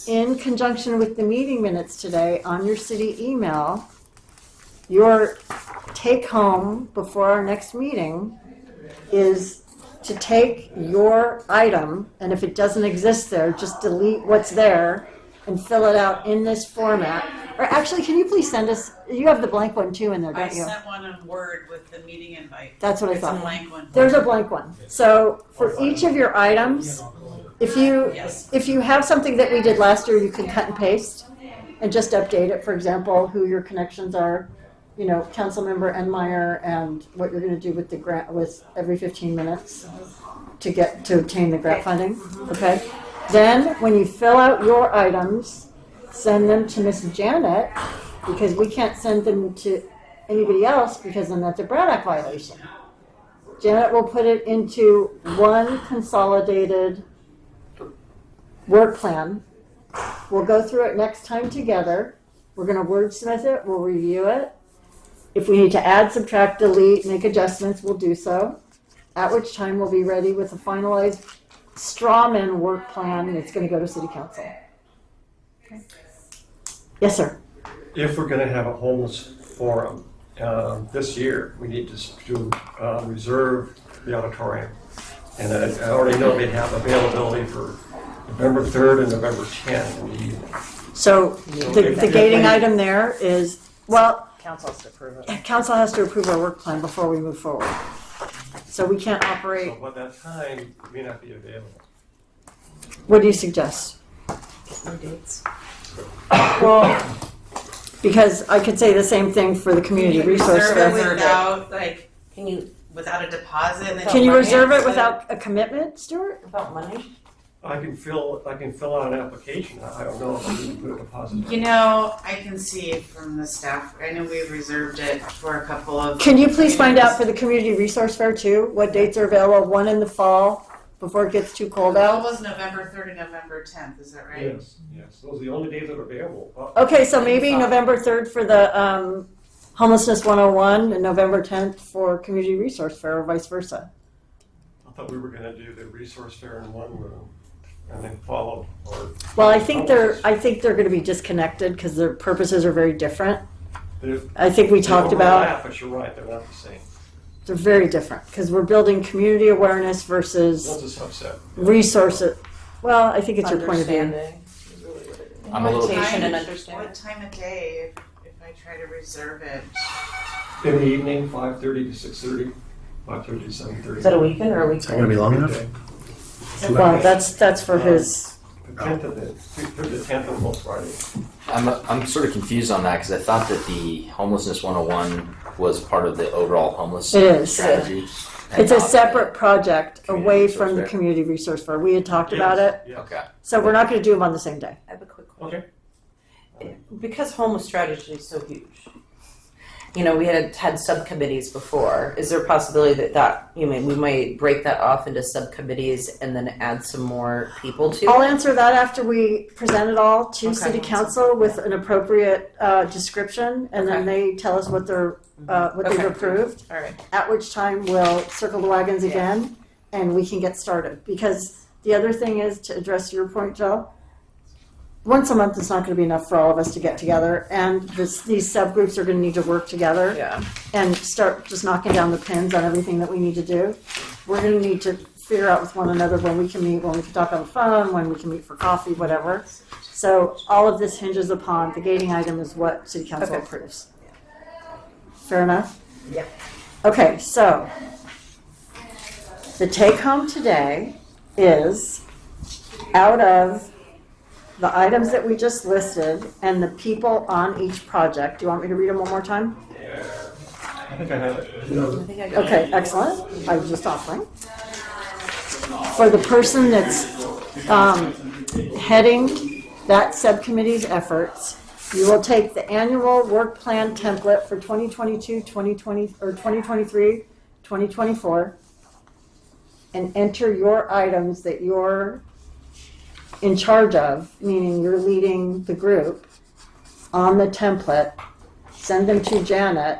in conjunction with the meeting minutes today on your city email, your take home before our next meeting is to take your item, and if it doesn't exist there, just delete what's there and fill it out in this format. Or actually, can you please send us, you have the blank one too in there, I don't you? sent one in Word with the meeting invite. That's what I It's thought. a blank one. There's a blank one. So for each of your items, if you have something that we did last year, you can cut and paste and just update it. For example, who your connections are, you know, Councilmember Enmeyer, and what you're going to do with the grant with every 15 minutes to obtain the grant funding. Okay. Then when you fill out your items, send them to Miss Janet, because we can't send them to anybody else because then that's a Brad Act violation. Janet will put it into one consolidated work plan. We'll go through it next time together. We're going to wordsmith it. We'll review it. If we need to add, subtract, delete, make adjustments, we'll do so. At which time we'll be ready with a finalized strawman work plan that's going to go to City Council. Okay. Yes, sir. If we're going to have a homeless forum this year, we need to reserve the auditorium. And I already know they have availability for November 3rd and November 10th in the evening. So the gating item there is, well, Council has to approve it. council has to approve our work plan before we move forward. So we can't operate. So by that time, it may not be available. What do you suggest? No dates. Well, because I could say the same thing for the community resource Reserve fair. it without, like, Can you, without a deposit and then. Can you money? reserve it without a commitment, Stuart? about money? I can fill out an application. I don't know if I need to put a deposit. You know, I can see from the staff, I know we've reserved it for a couple of. Can you please find out for the community resource fair too, what dates are available, one in the fall before it gets too cold That out? was November 3rd and November 10th, is that right? Yes. Those are the only days that are available. Okay, so maybe November 3rd for the Homelessness 101 and November 10th for community resource fair or vice versa. I thought we were going to do the resource fair in one room and then follow. Well, I think they're going to be disconnected because their purposes are very different. I think we talked about, But you're right, they're not the same. they're very different because we're building community awareness versus One's a subset. resources. Well, I think it's your point of view. Understanding is really what it is. I'm a little Invitation and What understanding. time of day if I try to reserve it? In the evening, 5:30 to 6:30, 5:30 to 7:30. Is that a weekend or a weekday? Gonna be long enough? Well, that's for his. The 10th of the 10th of most Friday. I'm sort of confused on that because I thought that the Homelessness 101 was part of the overall homeless It is. strategy. and It's a not the separate project community away resource from the fair. community resource fair. We had talked about it, Yes. Okay. so we're not going to do them on the same day. I have a quick question. Okay. Because homeless strategy is so huge, you know, we had subcommittees before. Is there a possibility that we might break that off into subcommittees and then add some more people to I'll it? answer that after we present it all to Okay. City Council with an appropriate description, and then they tell us what they've Okay. approved. All right. At which time we'll circle the wagons again and we can get started. Because the other thing is, to address your point, Joe, once a month is not going to be enough for all of us to get together, and these subgroups are going to need to work together and start just knocking down the pins on everything that we need to do. We're going to need to figure out with one another when we can meet, when we can talk on the phone, when we can meet for coffee, whatever. So all of this hinges upon the gating item is what City Council approves. Fair enough? Yeah. Okay, so the take home today is out of the items that we just listed and the people on each project. Do you want me to read them one more time? I think I have it. Okay, excellent. I was just offering. For the person that's heading that subcommittee's efforts, you will take the annual work plan template for 2022, 2020, or 2023, 2024, and enter your items that you're in charge of, meaning you're leading the group, on the template, send them to Janet.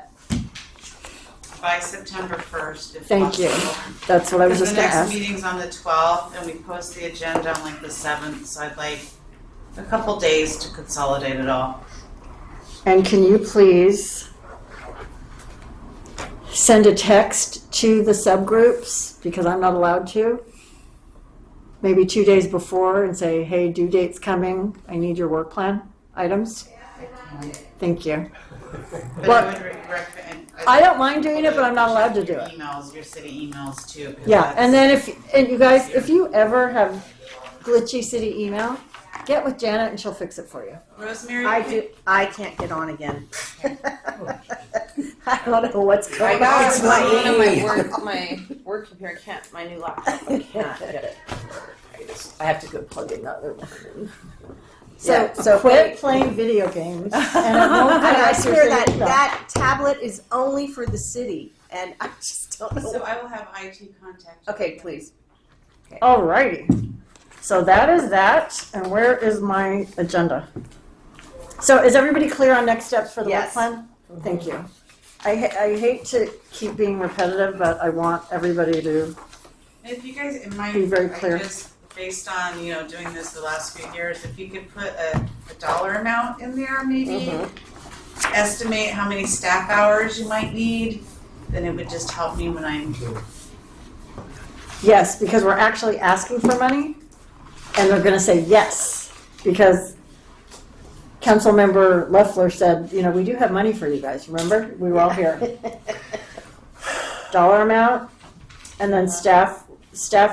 By September 1st, if Thank you. possible. That's what I was just The gonna next ask. meeting's on the 12th, and we post the agenda on like the 7th, so I'd like a couple days to consolidate it all. And can you please send a text to the subgroups, because I'm not allowed to, maybe 2 days before, and say, hey, due date's coming, I need your work plan items? Thank you. But Well, I would recommend. I don't mind doing it, but I'm not allowed to do it. Emails, your city emails too. 'cause Yeah, that's- and then and you guys, if you ever have glitchy city email, get with Janet and she'll fix it for you. Rosemary. I can't get on again. I don't know what's I going on. got It's my work computer can't, my new laptop, I can't get it. I have to go plug in the other one. So quit playing video games. And it won't I connect your swear that city email. that tablet is only for the city, and I just don't know. So I will have IT contact. you. Okay, please. Alrighty. So that is that, and where is my agenda? So is everybody clear on next steps for the work Yes. plan? Thank you. I hate to keep being repetitive, but I want everybody to, If you guys, in my, Be very clear. I just, based on, doing this the last few years, if you could put a dollar amount in there maybe, estimate how many staff hours you might need, then it would just help me when I'm, yes, because we're actually asking for money, and they're gonna say yes, because Councilmember Leffler said, we do have money for you guys, remember? We were all here. Dollar amount, and then staff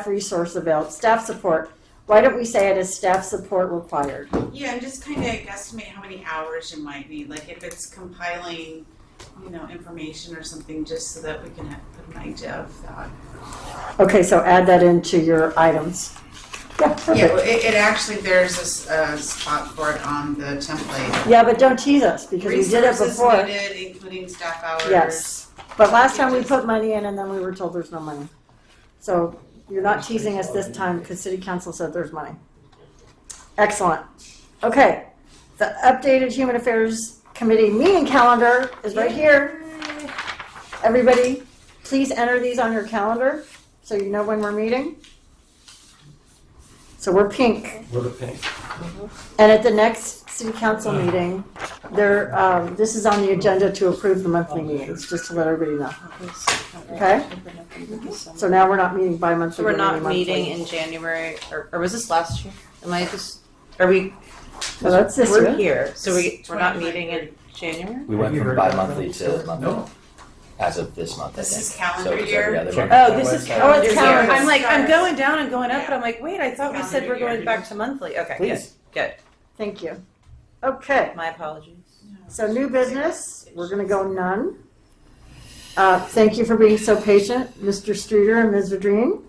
resource available, staff support. Why don't we say it as staff support required? yeah, and just kind of guesstimate how many hours you might need, like if it's compiling, information or something, just so that we can put an idea of that. Okay, so add that into your items. Yeah, Yeah, perfect. well, it actually, there's a spot for it on the template. Yeah, but don't tease us, because we did it Resources before. needed, including staff hours. Yes, but last time we put money in, and then we were told there's no money. So you're not teasing us this time, because city council said there's money. Excellent. Okay, the updated Human Affairs Committee meeting calendar is right here. Everybody, please enter these on your calendar, so you know when we're meeting. So we're pink. With a pink. And at the next city council meeting, this is on the agenda to approve the monthly meetings, just to let everybody know. Okay? So now we're not meeting bi-monthly. So we're not monthly. meeting in January, or was this last year? Are we, Well, that's this we're year. here, so we're not meeting in January? We went from bi-monthly to monthly as of this month, I This think. is calendar So it's year? every other month. Oh, this is calendar year. calendar. I'm like, I'm going down and going up, but I'm like, wait, I thought we said we're going back to monthly. Okay, good, Please. good. Thank you. Okay, My apologies. so new business, we're gonna go none. Thank you for being so patient, Mr. Streeter and Ms. Vadrine.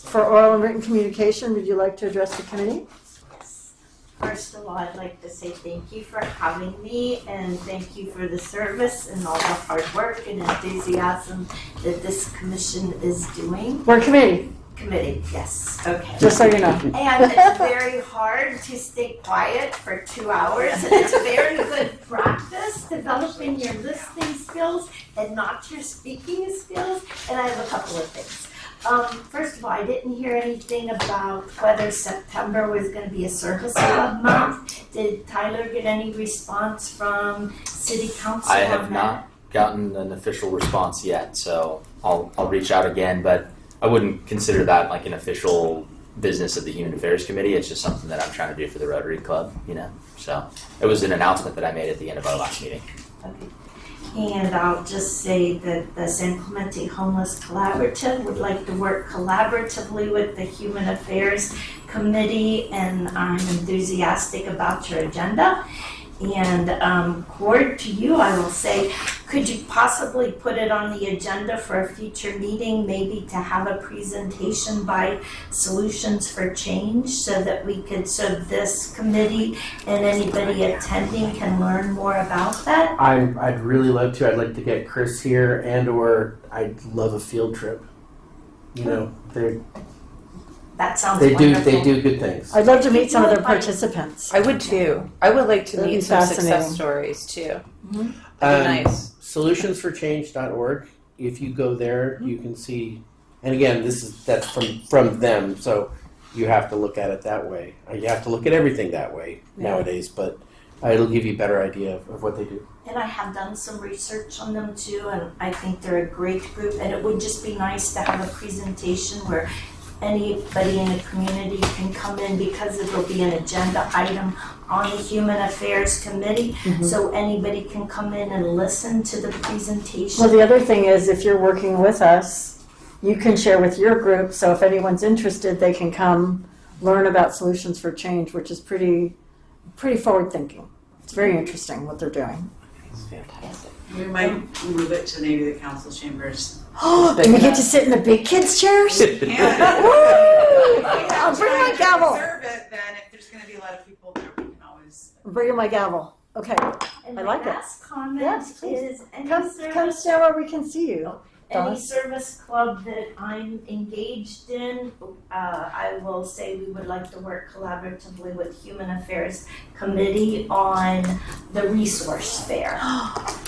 For oral and written communication, would you like to address the committee? First of all, I'd like to say thank you for having me and thank you for the service and all the hard work and enthusiasm that this commission is doing. We're a committee, Committee, yes, okay. just so you know. And it's very hard to stay quiet for 2 hours, and it's very good practice developing your listening skills and not your speaking skills. And I have a couple of things. First of all, I didn't hear anything about whether September was gonna be a service club month. Did Tyler get any response from city council I on have that? not gotten an official response yet, so I'll reach out again, but I wouldn't consider that like an official business of the Human Affairs Committee. It's just something that I'm trying to do for the Rotary Club, you know. So it was an announcement that I made at the end of our last meeting. Okay. And I'll just say that the San Clemente Homeless Collaborative would like to work collaboratively with the Human Affairs Committee, and I'm enthusiastic about your agenda. And Cord, to you, I will say, could you possibly put it on the agenda for a future meeting, maybe to have a presentation by Solutions for Change, so that we could, so this committee and anybody attending can learn more about that? I'd really love to. I'd like to get Chris here, and/or I'd love a field trip. You know, That sounds they wonderful. do good things. I'd love to meet some of their People like- participants. I would too. I would like to That'd be meet some fascinating. success stories too. That'd be nice. Solutionsforchange.org. If you go there, you can see. And again, that's from them, so you have to look at it that way. You have to look at everything that way nowadays, but it'll give you a better idea of what they do. And I have done some research on them too, and I think they're a great group, and it would just be nice to have a presentation where anybody in the community can come in, because it'll be an agenda item on the Human Affairs Committee, so anybody can come in and listen to the presentation. Well, the other thing is, if you're working with us, you can share with your group, so if anyone's interested, they can come learn about Solutions for Change, which is pretty forward-thinking. It's very interesting what they're doing. It's fantastic. We might move it to maybe the council chambers. Do we get to sit in the big kids' chairs? I'll bring my gavel. Reserve it, then if there's gonna be a lot of people there, we can always. I'm bringing my gavel. Okay. And I my like it. last comment Yes, please. is any Come service stand where we can see you. any Donna? service club that I'm engaged in, I will say we would like to work collaboratively with Human Affairs Committee on the resource fair.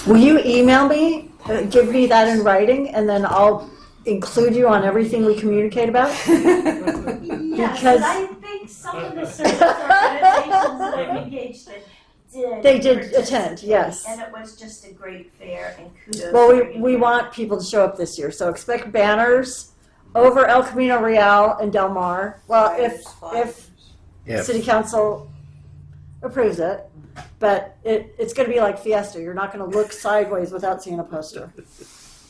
Will you email me, give me that in writing, and then I'll include you on everything we communicate about? Yes, Because- and I think some of the service organizations that I'm engaged in did. They did participate, attend, yes. And it was just a great fair, and kudos. Well, for we want people to show up this year, so expect banners over El Camino Real and Del Mar. Well, if Yeah. City Council approves it, but it's going to be like Fiesta. You're not going to look sideways without seeing a poster.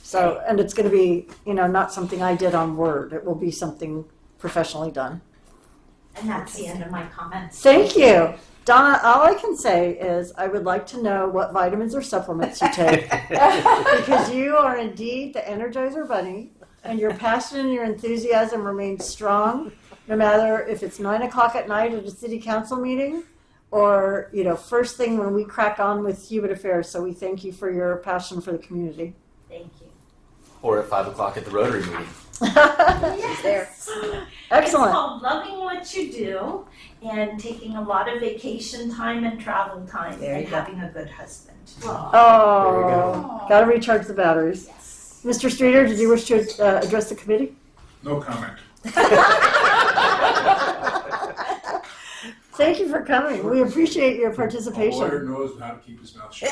So, and it's going to be, not something I did on Word. It will be something professionally done. And that's the end of my comments. Thank you. Donna, all I can say is I would like to know what vitamins or supplements you take, because you are indeed the Energizer Bunny, and your passion and your enthusiasm remain strong, no matter if it's 9 o'clock at night at a city council meeting or, first thing when we crack on with Human Affairs. So we thank you for your passion for the community. Thank you. Or at 5 o'clock at the Rotary meeting. Yes. Excellent. It's called loving what you do and taking a lot of vacation time and travel time and having a good husband. Oh, got to recharge the batteries. Yes. Mr. Streeter, did you wish to address the committee? No comment. Thank you for coming. We appreciate your A lawyer participation. knows how to keep his mouth shut.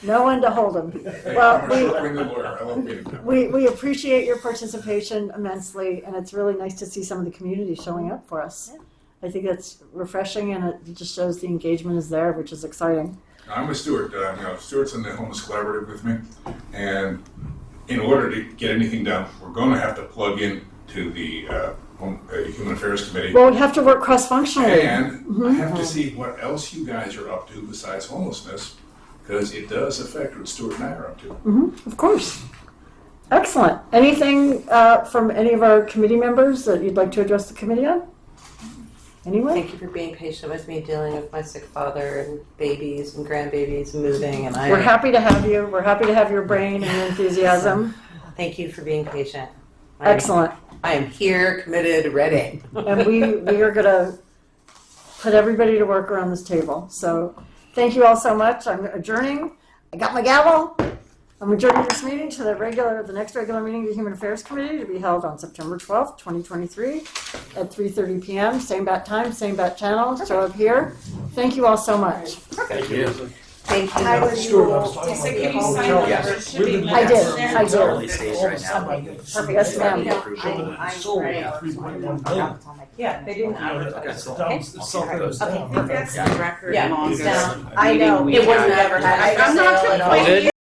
No one to hold him. Hey, Well, I'm a friendly lawyer. I love being a we appreciate your participation immensely, and it's really nice to see some of the community showing up for us. I think that's refreshing, and it just shows the engagement is there, which is exciting. I'm with Stuart. Stuart's in the Homeless Collaborative with me, and in order to get anything done, we're going to have to plug in to the Human Affairs Committee. Well, we have to work cross-functionally. And I have to see what else you guys are up to besides homelessness, because it does affect what Stuart and I are up to. Of course. Excellent. Anything from any of our committee members that you'd like to address the committee on? Anyone? Thank you for being patient with me dealing with my sick father and babies and grandbabies and moving. And We're happy to have you. We're happy to have your brain and your enthusiasm. Thank you for being patient. Excellent. I am here, committed, ready. And we are going to put everybody to work around this table. So thank you all so much. I'm adjourning. I got my gavel. I'm adjourning this meeting to the next regular meeting of the Human Affairs Committee to be held on September 12th, 2023 at 3:30 p.m. Same bat time, same bat channel. Show up here. Thank you all so much. Thank you. Thank you. How was Stuart, I was So talking can about you that. sign Hotel. the Yes. distributing I did. letters there? I It's did. early stage right now. Perfect. Yes, ma'am. They sold it for $3.1 billion. Yeah, they didn't advertise. It's cool. down, it's something that's Okay. down. That's the record Yeah, longest. it's down. I know. It was never had. I'm not sale at all. complaining.